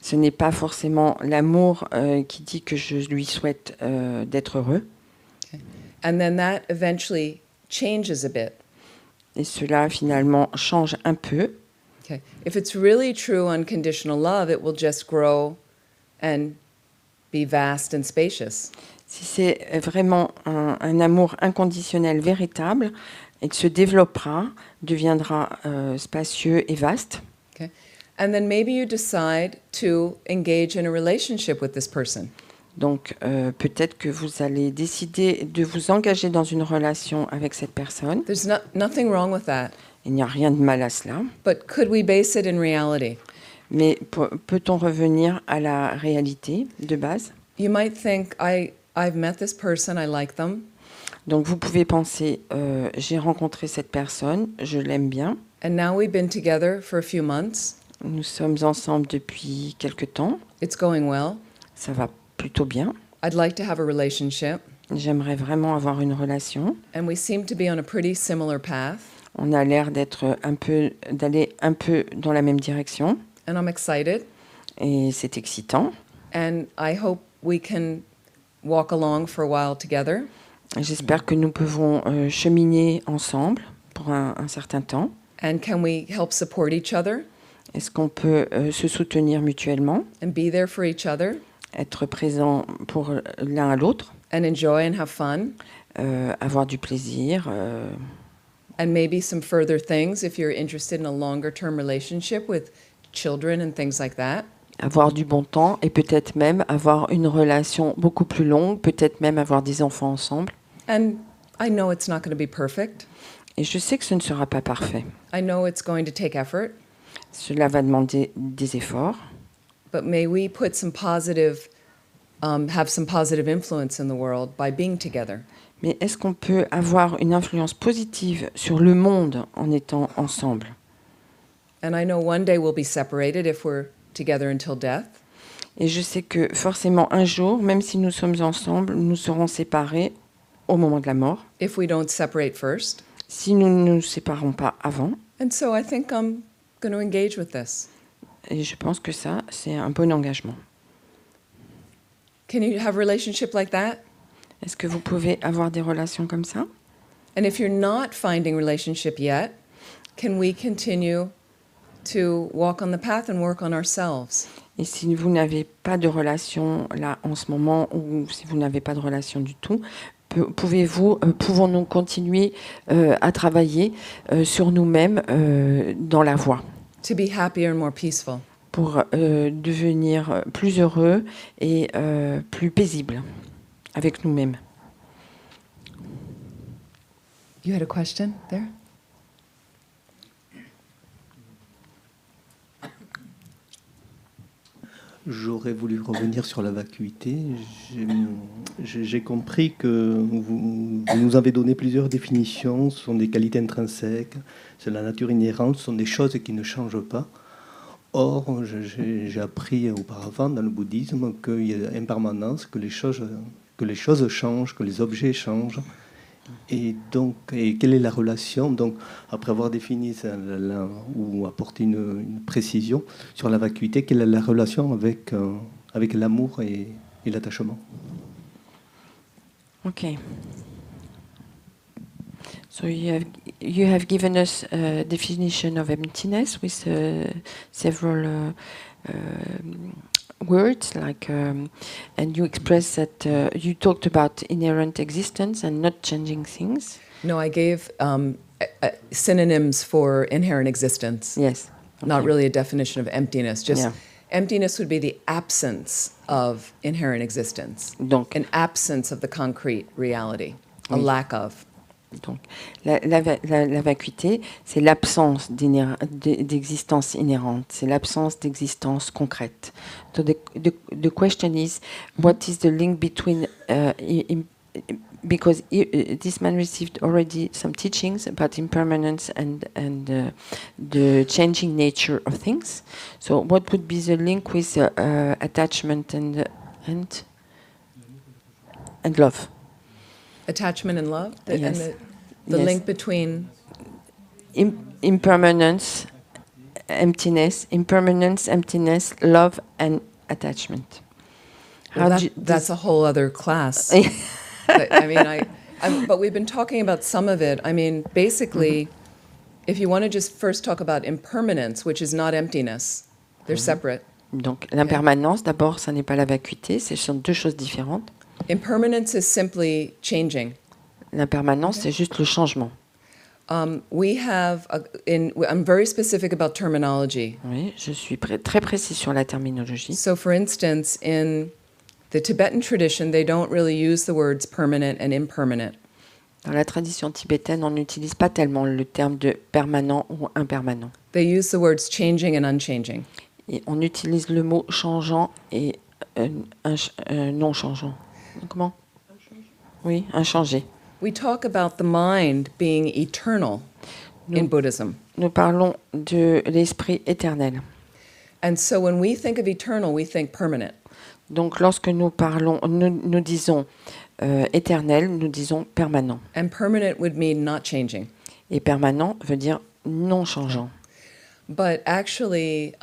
Ce n'est pas forcément l'amour qui dit que je lui souhaite d'être heureux. And then that eventually changes a bit. Et cela, finalement, change un peu. Okay. If it's really true unconditional love, it will just grow and be vast and spacious. Si c'est vraiment un amour inconditionnel véritable, il se développera, deviendra spacieux et vaste. Okay. And then maybe you decide to engage in a relationship with this person. Donc, peut-être que vous allez décider de vous engager dans une relation avec cette personne. There's nothing wrong with that. Il n'y a rien de mal à cela. But could we base it in reality? Mais peut-on revenir à la réalité de base? You might think, I've met this person, I like them, Donc, vous pouvez penser, j'ai rencontré cette personne, je l'aime bien. and now we've been together for a few months, Nous sommes ensemble depuis quelque temps. It's going well. Ça va plutôt bien. I'd like to have a relationship. J'aimerais vraiment avoir une relation. And we seem to be on a pretty similar path. On a l'air d'aller un peu dans la même direction. And I'm excited. Et c'est excitant. And I hope we can walk along for a while together. J'espère que nous pouvons cheminer ensemble pour un certain temps. And can we help support each other Est-ce qu'on peut se soutenir mutuellement, and be there for each other être présent pour l'un à l'autre, and enjoy and have fun? avoir du plaisir, And maybe some further things if you're interested in a longer term relationship with children and things like that. avoir du bon temps et peut-être même avoir une relation beaucoup plus longue, peut-être même avoir des enfants ensemble. And I know it's not going to be perfect. Et je sais que ce ne sera pas parfait. I know it's going to take effort, Cela va demander des efforts. but may we put some positive, have some positive influence in the world by being together. Mais est-ce qu'on peut avoir une influence positive sur le monde en étant ensemble ? And I know one day we'll be separated if we're together until death. Et je sais que forcément un jour, même si nous sommes ensemble, nous serons séparés au moment de la mort, If we don't separate first. si nous ne nous séparons pas avant. And so I think I'm going to engage with this. Et je pense que ça, c'est un bon engagement. Can you have a relationship like that? Est-ce que vous pouvez avoir des relations comme ça ? And if you're not finding relationship yet, can we continue to walk on the path and work on ourselves? Et si vous n'avez pas de relation là en ce moment, ou si vous n'avez pas de relation du tout, pouvons-nous continuer à travailler sur nous-mêmes dans la voie To be happier and more peaceful. pour devenir plus heureux et plus paisibles avec nous-mêmes. You had a question there? J'aurais voulu revenir sur la vacuité. J'ai compris que vous nous avez donné plusieurs définitions. Ce sont des qualités intrinsèques, c'est la nature inhérente, ce sont des choses qui ne changent pas. Or, j'ai appris auparavant dans le bouddhisme qu'il y a impermanence, que les choses changent, que les objets changent. Et donc, quelle est la relation? Donc, après avoir défini ça, ou apporté une précision sur la vacuité, quelle est la relation avec l'amour et l'attachement? Okay. So you have given us a definition of emptiness with several words, like, and you expressed that you talked about inherent existence and not changing things. No, I gave synonyms for inherent existence. Yes. Not Okay. really a definition of emptiness. Just Yeah. emptiness would be the absence of inherent existence, Donc, an absence of the concrete reality, a Oui. lack of. donc la vacuité, c'est l'absence d'existence inhérente, c'est l'absence d'existence concrète. So the question is, what is the link between, because this man received already some teachings about impermanence and the changing nature of things. So what would be the link with attachment and love? Attachment and love? Yes. And the Yes. link between... Impermanence, emptiness, love, and attachment. Well, How do you- that's a whole other class. But, I mean, but we've been talking about some of it. I mean, basically, if you want to just first talk about impermanence, which is not emptiness, they're separate. Donc l'impermanence, d'abord, ça n'est pas la vacuité, ce sont deux choses différentes. Impermanence is simply changing. L'impermanence, c'est juste le changement. We have, I'm very specific about terminology. Oui, je suis très précis sur la terminologie. So, for instance, in the Tibetan tradition, they don't really use the words permanent and impermanent. Dans la tradition tibétaine, on n'utilise pas tellement le terme de permanent ou impermanent. They use the words changing and unchanging. Et on utilise le mot changeant et non changeant. Comment? Oui, inchangé. We talk about the mind being eternal in Buddhism. Nous parlons de l'esprit éternel. And so when we think of eternal, we think permanent. Donc lorsque nous parlons, nous disons éternel, nous disons permanent. And permanent would mean not changing. Et permanent veut dire non changeant. But actually,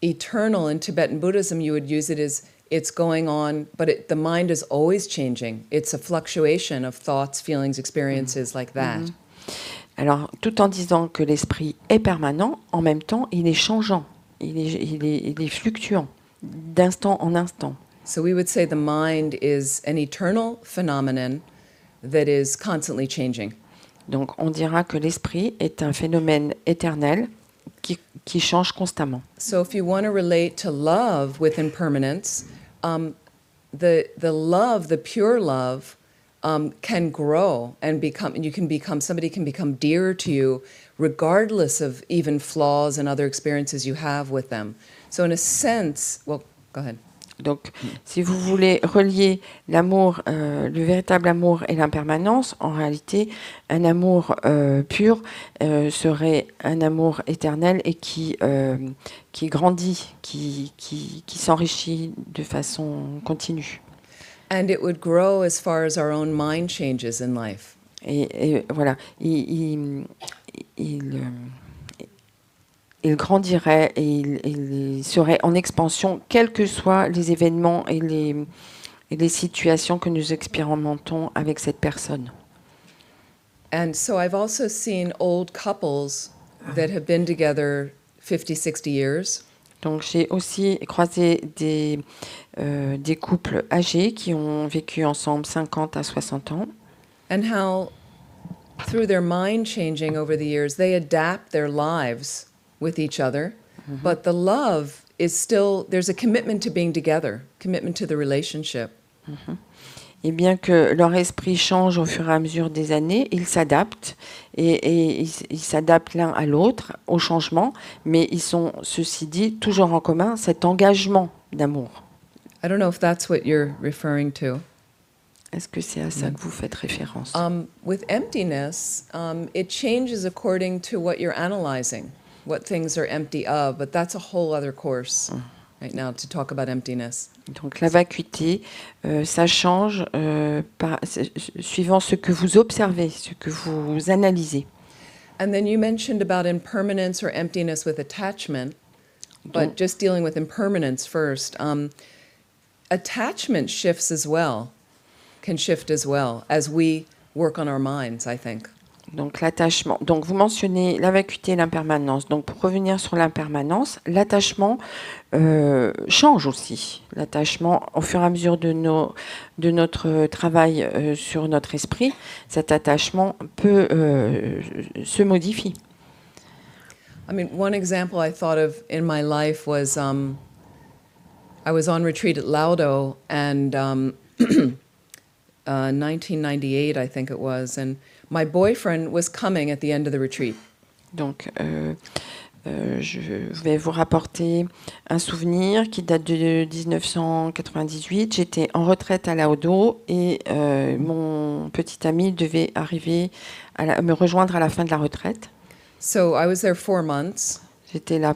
eternal in Tibetan Buddhism, you would use it as it's going on, but the mind is always changing. It's a fluctuation of thoughts, feelings, experiences like that. Alors, tout en disant que l'esprit est permanent, en même temps, il est changeant, il est fluctuant, d'instant en instant. So we would say the mind is an eternal phenomenon that is constantly changing. Donc, on dira que l'esprit est un phénomène éternel qui change constamment. So if you want to relate to love with impermanence, the love, the pure love, can grow and somebody can become dearer to you regardless of even flaws and other experiences you have with them. So in a sense, well, go ahead. Donc, si vous voulez relier l'amour, le véritable amour et l'impermanence, en réalité, un amour pur serait un amour éternel et qui grandit, qui s'enrichit de façon continue. And it would grow as far as our own mind changes in life. Et voilà, il grandirait et il serait en expansion, quels que soient les événements et les situations que nous expérimentons avec cette personne. And so I've also seen old couples that have been together 50, 60 years. Donc j'ai aussi croisé des couples âgés qui ont vécu ensemble 50 à 60 ans. And how, through their mind changing over the years, they adapt their lives with each other. But the love is still, there's a commitment to being together, commitment to the relationship. Et bien que leur esprit change au fur et à mesure des années, ils s'adaptent et ils s'adaptent l'un à l'autre au changement, mais ils sont, ceci dit, toujours en commun cet engagement d'amour. I don't know if that's what you're referring to. Est-ce que c'est à ça que vous faites référence? With emptiness, it changes according to what you're analyzing, what things are empty of, but that's a whole other course right now to talk about emptiness. Donc la vacuité, ça change suivant ce que vous observez, ce que vous analysez. And then you mentioned about impermanence or emptiness with attachment, but just dealing with impermanence first. Attachment shifts as well, can shift as well as we work on our minds, I think. Donc l'attachement. Donc vous mentionnez la vacuité et l'impermanence. Donc pour revenir sur l'impermanence, l'attachement change aussi. L'attachement, au fur et à mesure de notre travail sur notre esprit, cet attachement peut se modifier. I mean, one example I thought of in my life was I was on retreat at Laudo, and 1998, I think it was, and my boyfriend was coming at the end of the retreat. Donc, je vais vous rapporter un souvenir qui date de 1998. J'étais en retraite à Laudo et mon petit ami devait arriver me rejoindre à la fin de la retraite. So I was there 4 months. J'étais là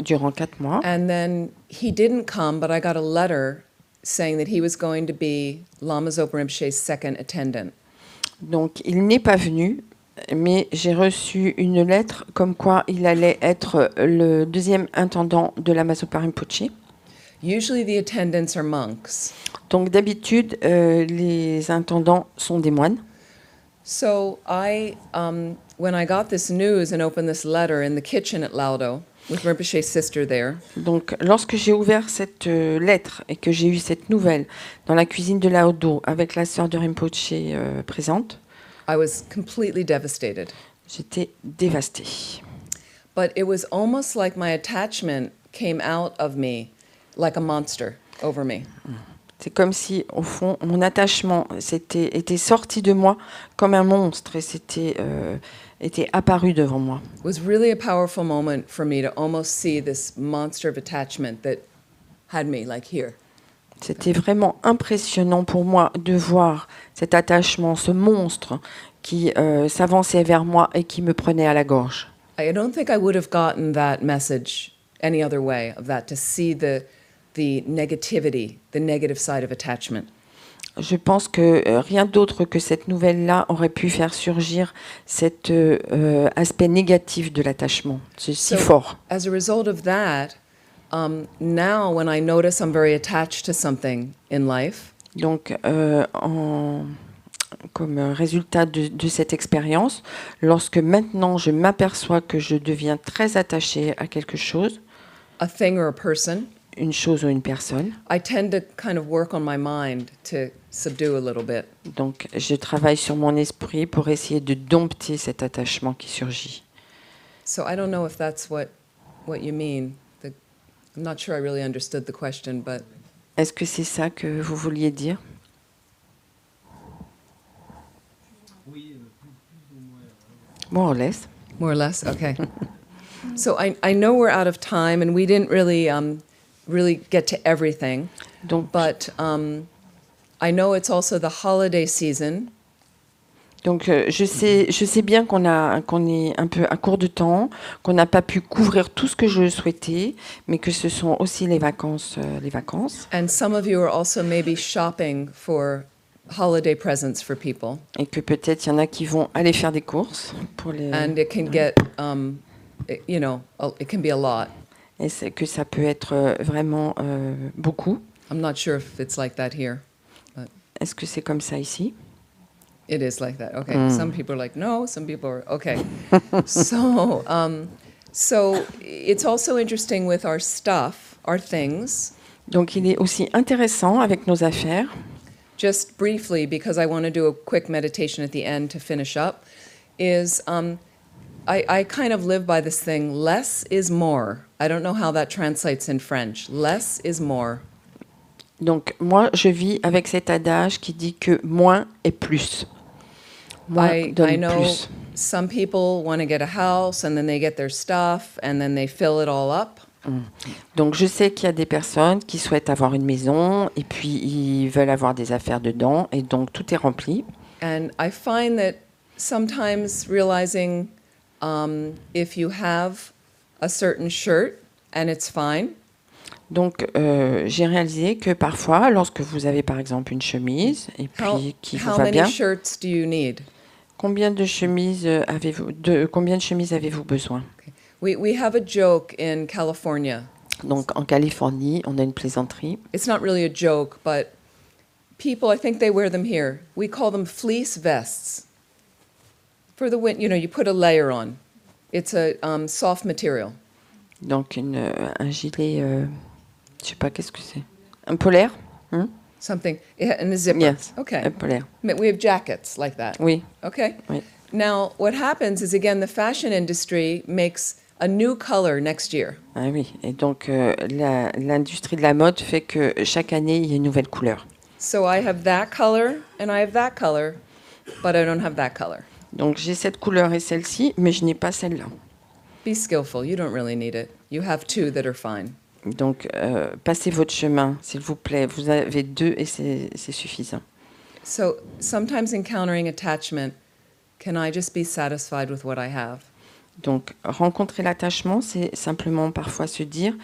durant 4 mois. And then he didn't come, but I got a letter saying that he was going to be Lama Zopa Rinpoche's second attendant. Donc, il n'est pas venu, mais j'ai reçu une lettre comme quoi il allait être le deuxième intendant de Lama Zopa Rinpoche. Usually the attendants are monks. Donc, d'habitude, les intendants sont des moines. So when I got this news and opened this letter in the kitchen at Laudo with Rinpoche's sister there, Donc, lorsque j'ai ouvert cette lettre et que j'ai eu cette nouvelle dans la cuisine de Laudo avec la sœur de Rinpoche présente, I was completely devastated. j'étais dévastée. But it was almost like my attachment came out of me like a monster over me. C'est comme si, au fond, mon attachement était sorti de moi comme un monstre et était apparu devant moi. It was really a powerful moment for me to almost see this monster of attachment that had me like here. C'était vraiment impressionnant pour moi de voir cet attachement, ce monstre qui s'avançait vers moi et qui me prenait à la gorge. I don't think I would have gotten that message any other way of that, to see the negativity, the negative side of attachment. Je pense que rien d'autre que cette nouvelle-là aurait pu faire surgir cet aspect négatif de l'attachement. C'est si So, fort. as a result of that, now when I notice I'm very attached to something in life, Donc, comme résultat de cette expérience, lorsque maintenant je m'aperçois que je deviens très attachée à quelque chose, a thing or a person, une chose ou une personne, I tend to kind of work on my mind to subdue a little bit. donc je travaille sur mon esprit pour essayer de dompter cet attachement qui surgit. So I don't know if that's what you mean. I'm not sure I really understood the question, but Est-ce que c'est ça que vous vouliez dire? More or less. more or less, okay. So I know we're out of time, and we didn't really really get to everything, Donc, but I know it's also the holiday season, je sais bien qu'on est un peu à court de temps, qu'on n'a pas pu couvrir tout ce que je souhaitais, mais que ce sont aussi les vacances. and some of you are also maybe shopping for holiday presents for people, Et que peut-être il y en a qui vont aller faire des courses pour les. and it can get, it can be a lot. Et c'est que ça peut être vraiment beaucoup. I'm not sure if it's like that here. Est-ce que c'est comme ça ici? It is like that. Okay. Some people are like, no. Some people are okay. So it's also interesting with our stuff, our things. Donc il est aussi intéressant avec nos affaires. Just briefly, because I want to do a quick meditation at the end to finish up, is I kind of live by this thing: less is more. I don't know how that translates in French. Less is more. Donc moi je vis avec cet adage qui dit que moins est plus. Moins I donne know plus. some people want to get a house and then they get their stuff and then they fill it all up. Donc je sais qu'il y a des personnes qui souhaitent avoir une maison et puis ils veulent avoir des affaires dedans et donc tout est rempli. And I find that sometimes realizing if you have a certain shirt and it's fine, Donc j'ai réalisé que parfois lorsque vous avez par exemple une chemise et puis qui vous how va many bien, shirts do you need? combien de chemises avez-vous besoin? We have a joke in California. Donc en Californie, on a une plaisanterie. It's not really a joke, but people, I think they wear them here. We call them fleece vests. For the winter, you put a layer on. It's a soft material. Donc un gilet, je sais pas qu'est-ce que c'est. Un polaire? Something, and a zipper. Yes, Okay. un polaire. We have jackets like that. Oui, Okay. oui. Now, what happens is, again, the fashion industry makes a new color next year. Ah oui. Et donc l'industrie de la mode fait que chaque année il y a une nouvelle couleur. So I have that color and I have that color, but I don't have that color. Donc j'ai cette couleur et celle-ci, mais je n'ai pas celle-là. Be skillful. You don't really need it. You have two that are fine. Donc passez votre chemin, s'il vous plaît. Vous avez deux et c'est suffisant. So sometimes encountering attachment, can I just be satisfied with what I have? Donc rencontrer l'attachement, c'est simplement parfois se dire,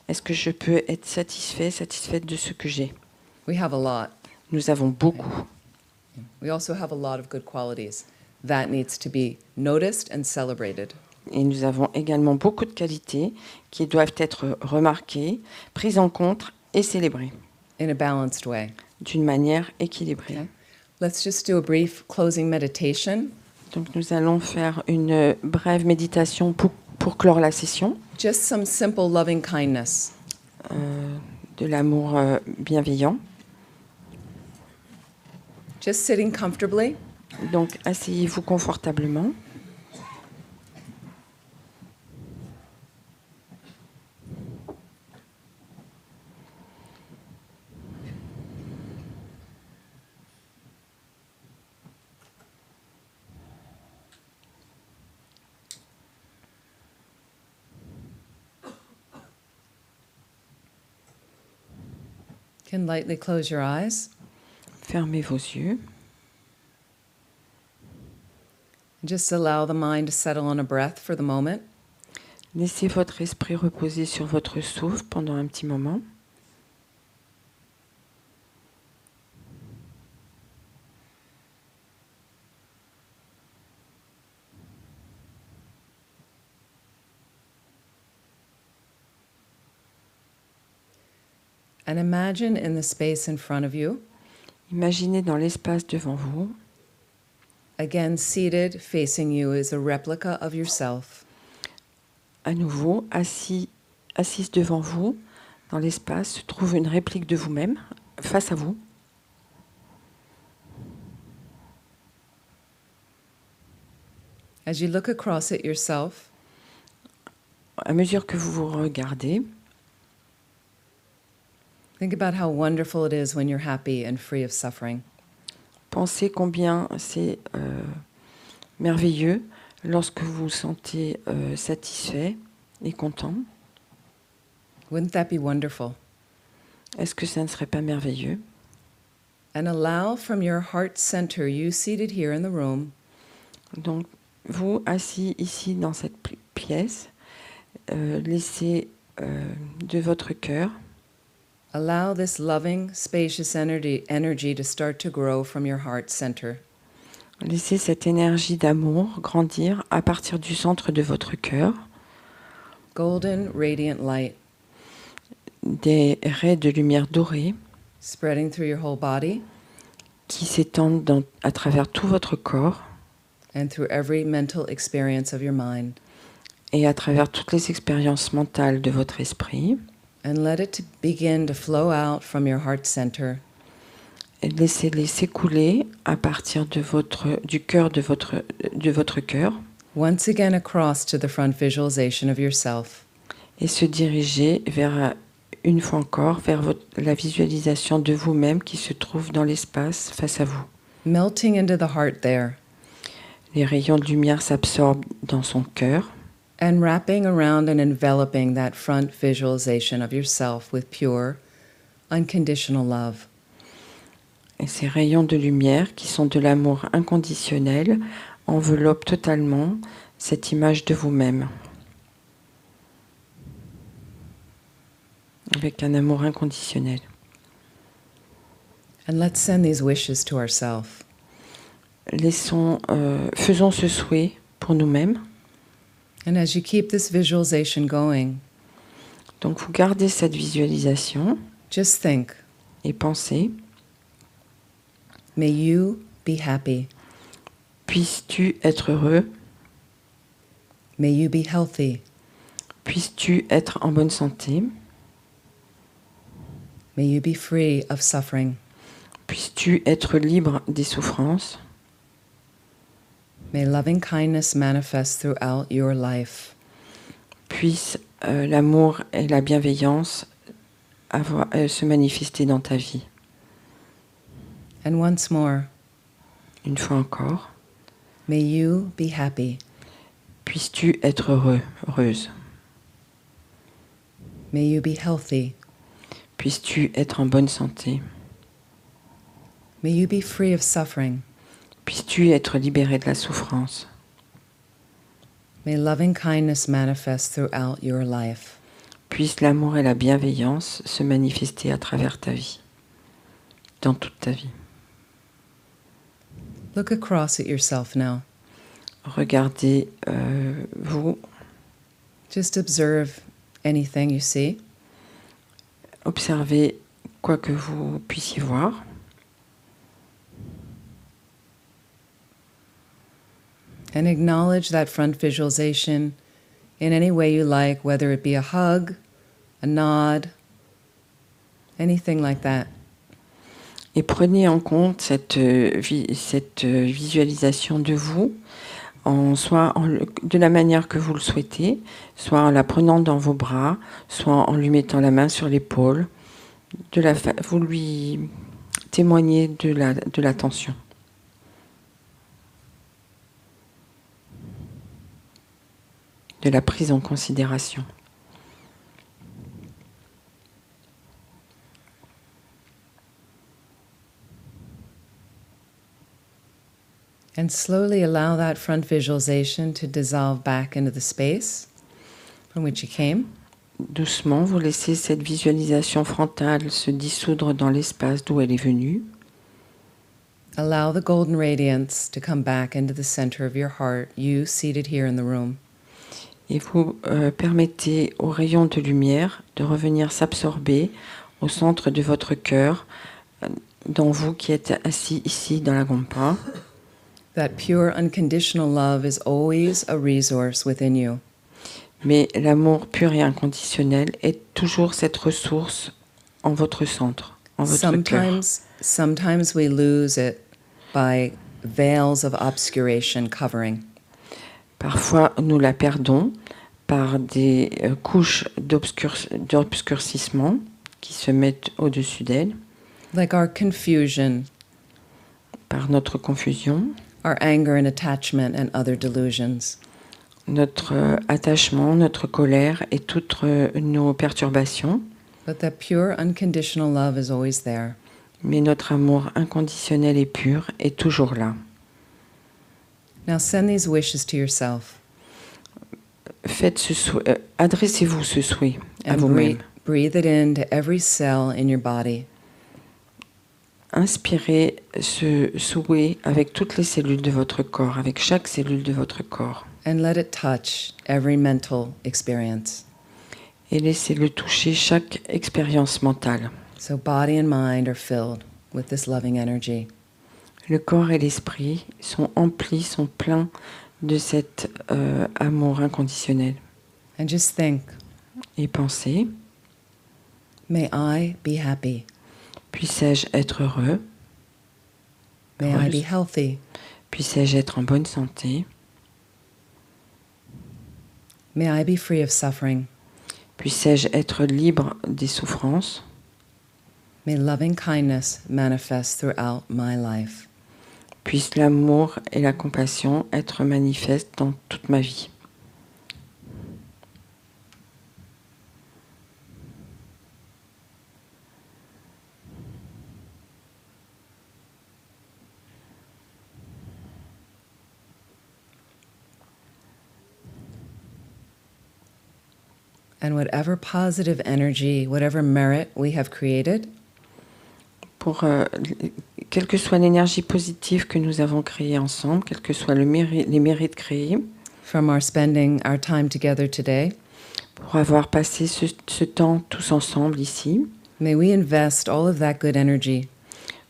est-ce que je peux être satisfaite de ce que j'ai? We have a lot. Nous avons beaucoup. We also have a lot of good qualities. That needs to be noticed and celebrated. Et nous avons également beaucoup de qualités qui doivent être remarquées, prises en compte et célébrées In a balanced way. d'une manière équilibrée. Okay. Let's just do a brief closing meditation. Donc nous allons faire une brève méditation pour clore la session. Just some simple loving kindness. De l'amour bienveillant. Just sitting comfortably. Donc asseyez-vous confortablement. You can lightly close your eyes. Fermez vos yeux. And just allow the mind to settle on a breath for the moment. Laissez votre esprit reposer sur votre souffle pendant un petit moment. And imagine in the space in front of you, Imaginez dans l'espace devant vous, again seated facing you is a replica of yourself. à nouveau, assise devant vous, dans l'espace, se trouve une réplique de vous-même, face à vous. As you look across at yourself, À mesure que vous vous regardez, think about how wonderful it is when you're happy and free of suffering. pensez combien c'est merveilleux lorsque vous vous sentez satisfait et content. Wouldn't that be wonderful? Est-ce que ça ne serait pas merveilleux? And allow from your heart center, you seated here in the room, Donc, vous, assis ici dans cette pièce, laissez de votre cœur, allow this loving, spacious energy to start to grow from your heart center. laissez cette énergie d'amour grandir à partir du centre de votre cœur, Golden, radiant light des raies de lumière dorée spreading through your whole body qui s'étendent à travers tout votre corps and through every mental experience of your mind. et à travers toutes les expériences mentales de votre esprit. And let it begin to flow out from your heart center Et laissez-les s'écouler à partir du cœur de votre cœur once again across to the front visualization of yourself. et se diriger vers, une fois encore, vers la visualisation de vous-même qui se trouve dans l'espace face à vous. Melting into the heart there Les rayons de lumière s'absorbent dans son cœur and wrapping around and enveloping that front visualization of yourself with pure, unconditional love. et ces rayons de lumière qui sont de l'amour inconditionnel enveloppent totalement cette image de vous-même avec un amour inconditionnel. And let's send these wishes to ourselves. Faisons ce souhait pour nous-mêmes. And as you keep this visualization going, Donc vous gardez cette visualisation just think, et pensez, may you be happy. puisses-tu être heureux, May you be healthy. puisses-tu être en bonne santé, May you be free of suffering. puisses-tu être libre des souffrances, May loving kindness manifest throughout your life. puisse l'amour et la bienveillance se manifester dans ta vie. And once more, Une fois encore, may you be happy. puisses-tu être heureux, heureuse, May you be healthy. puisses-tu être en bonne santé, May you be free of suffering. puisses-tu être libéré de la souffrance. May loving kindness manifest throughout your life. Puisse l'amour et la bienveillance se manifester à travers ta vie, dans toute ta vie. Look across at yourself now. Regardez vous, Just observe anything you see. observez quoi que vous puissiez voir. And acknowledge that front visualization in any way you like, whether it be a hug, a nod, anything like that. Et prenez en compte cette visualisation de vous, de la manière que vous le souhaitez, soit en la prenant dans vos bras, soit en lui mettant la main sur l'épaule. Vous lui témoignez de l'attention. De la prise en considération. And slowly allow that front visualization to dissolve back into the space. from which he came. Doucement, vous laissez cette visualisation frontale se dissoudre dans l'espace d'où elle est venue. Allow the golden radiance to come back into the center of your heart, you seated here in the room. Et vous permettez aux rayons de lumière de revenir s'absorber au centre de votre cœur, dans vous qui êtes assis ici dans la Gompa. That pure unconditional love is always a resource within you. Mais l'amour pur et inconditionnel est toujours cette ressource en votre centre, en votre cœur. Sometimes we lose it by veils of obscuration covering. Parfois, nous la perdons par des couches d'obscurcissement qui se mettent au-dessus d'elle, Like our confusion, par notre confusion, our anger and attachment and other delusions. notre attachement, notre colère et toutes nos perturbations. But that pure unconditional love is always there. Mais notre amour inconditionnel et pur est toujours là. Now send these wishes to yourself Faites adressez-vous ce souhait à and vous-même. breathe it into every cell in your body. Inspirez ce souhait avec toutes les cellules de votre corps, avec chaque cellule de votre corps. And let it touch every mental experience. Et laissez-le toucher chaque expérience mentale. So body and mind are filled with this loving energy. Le corps et l'esprit sont emplis, sont pleins de cet amour inconditionnel. And just think, Et pensez, may I be happy. puissais-je être heureux? May I be Heureuse. healthy. Puissais-je être en bonne santé? May I be free of suffering. Puissais-je être libre des souffrances? May loving kindness manifest throughout my life. Puisse l'amour et la compassion être manifestes dans toute ma vie. And whatever positive energy, whatever merit we have created, Pour quelle que soit l'énergie positive que nous avons créée ensemble, quel que soit les mérites créés, from our spending our time together today, pour avoir passé ce temps tous ensemble ici, may we invest all of that good energy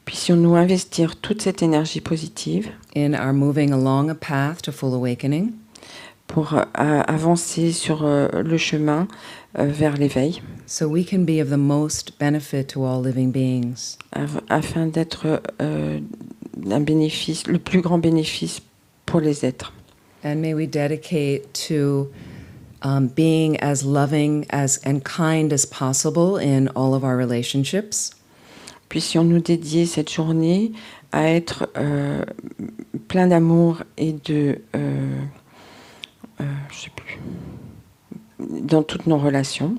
puissions-nous investir toute cette énergie positive in our moving along a path to full awakening, pour avancer sur le chemin vers l'éveil, so we can be of the most benefit to all living beings. afin d'être un bénéfice, le plus grand bénéfice pour les êtres. And may we dedicate to being as loving and kind as possible in all of our relationships. Puissions-nous dédier cette journée à être plein d'amour et je sais plus, dans toutes nos relations.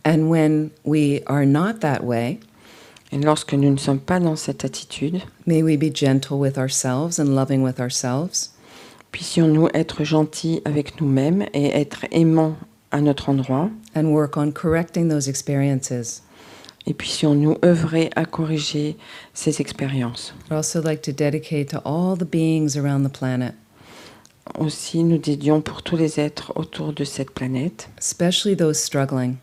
And when we are not that way, Et lorsque nous ne sommes pas dans cette attitude, may we be gentle with ourselves and loving with ourselves. puissions-nous être gentils avec nous-mêmes et être aimants à notre endroit. And work on correcting those experiences. Et puissions-nous œuvrer à corriger ces expériences. I'd also like to dedicate to all the beings around the planet, Aussi, nous dédions pour tous les êtres autour de cette planète, especially those struggling.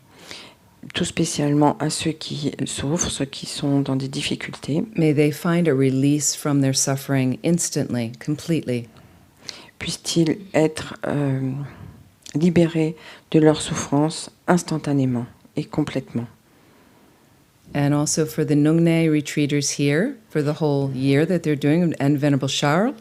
tout spécialement à ceux qui souffrent, ceux qui sont dans des difficultés. May they find a release from their suffering instantly, completely. Puissent-ils être libérés de leur souffrance instantanément et complètement. And also for the Nungne retreaters here, for the whole year that they're doing, and Venerable Charles.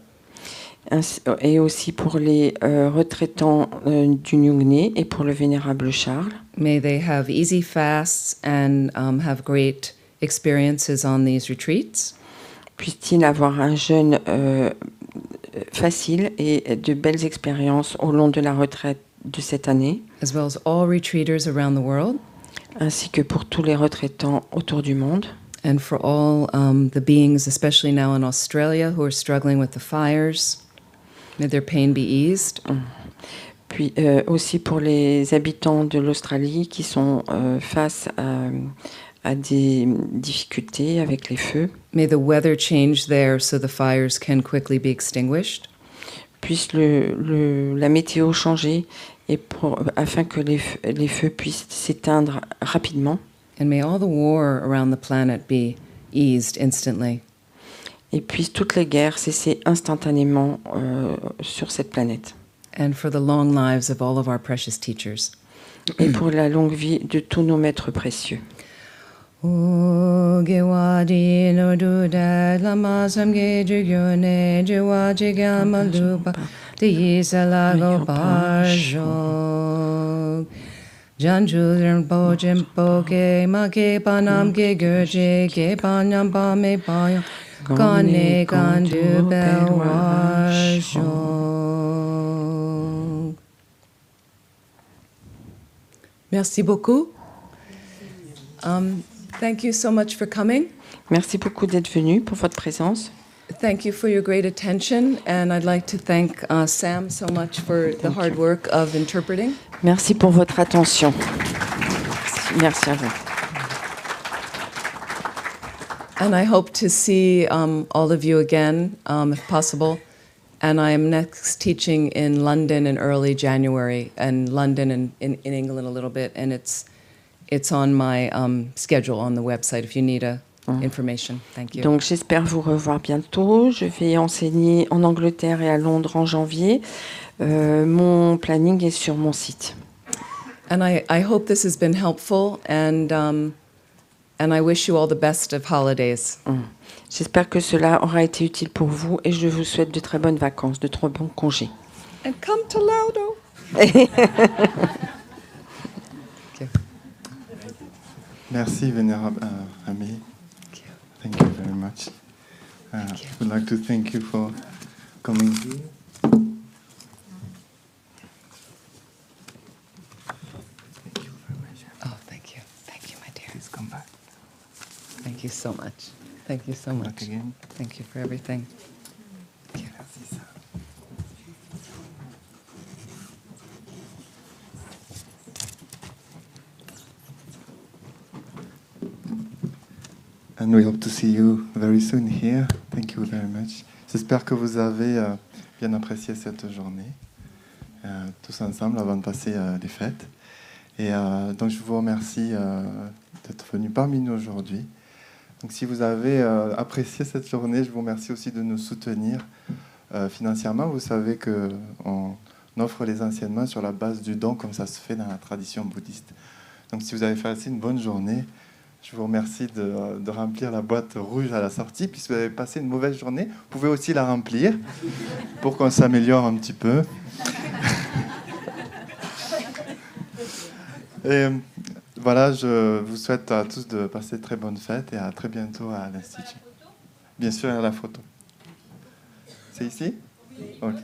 Et aussi pour les retraitants du Nyungne et pour le Vénérable Charles. May they have easy fasts and have great experiences on these retreats. Puissent-ils avoir un jeûne facile et de belles expériences au long de la retraite de cette année, As well as all retreaters around the world, ainsi que pour tous les retraitants autour du monde, and for all the beings, especially now in Australia, who are struggling with the fires. May their pain be eased. Puis aussi pour les habitants de l'Australie qui sont face à des difficultés avec les feux. May the weather change there so the fires can quickly be extinguished. Puisse la météo changer et afin que les feux puissent s'éteindre rapidement. And may all the war around the planet be eased instantly. Et puissent toutes les guerres cesser instantanément sur cette planète. And for the long lives of all of our precious teachers. Et pour la longue vie de tous nos maîtres précieux. O gewadi no duda lama samge jugyone jiwa jigama lupa di salago barjog janju rinpo jimpo ke ma ke panam ke gerje ke panam pa me payo kane kandu bel warjog. Merci beaucoup. Thank you so much for coming. Merci beaucoup d'être venu, pour votre présence. Thank you for your great attention, and I'd like to thank Sam so much for the hard work of interpreting. Merci pour votre attention. Merci à vous. And I hope to see all of you again, if possible. And I am next teaching in London in early January, and London and in England a little bit, and it's on my schedule on the website if you need information. Thank you. Donc j'espère vous revoir bientôt. Je vais enseigner en Angleterre et à Londres en janvier. Mon planning est sur mon site. And I hope this has been helpful, and I wish you all the best of holidays. J'espère que cela aura été utile pour vous et je vous souhaite de très bonnes vacances, de très bons congés. And come to Laudo. Merci, Vénérable Ami. Thank you very much. I would like to thank you for coming here. Oh, thank you. Thank you, my dear. Please come back. Thank you so much. Thank you so Back much. again. Thank you for everything. Thank you. Merci, Sarah. And we hope to see you very soon here. Thank you very much. J'espère que vous avez bien apprécié cette journée, tous ensemble, avant de passer les fêtes. Et donc, je vous remercie d'être venu parmi nous aujourd'hui. Donc, si vous avez apprécié cette journée, je vous remercie aussi de nous soutenir financièrement. Vous savez qu'on offre les enseignements sur la base du don, comme ça se fait dans la tradition bouddhiste. Donc, si vous avez passé une bonne journée, je vous remercie de remplir la boîte rouge à la sortie. Puis si vous avez passé une mauvaise journée, vous pouvez aussi la remplir pour qu'on s'améliore un petit peu. Et voilà, je vous souhaite à tous de passer de très bonnes fêtes et à très bientôt à l'Institut. Bien sûr, il y a la photo. C'est ici ? Ok.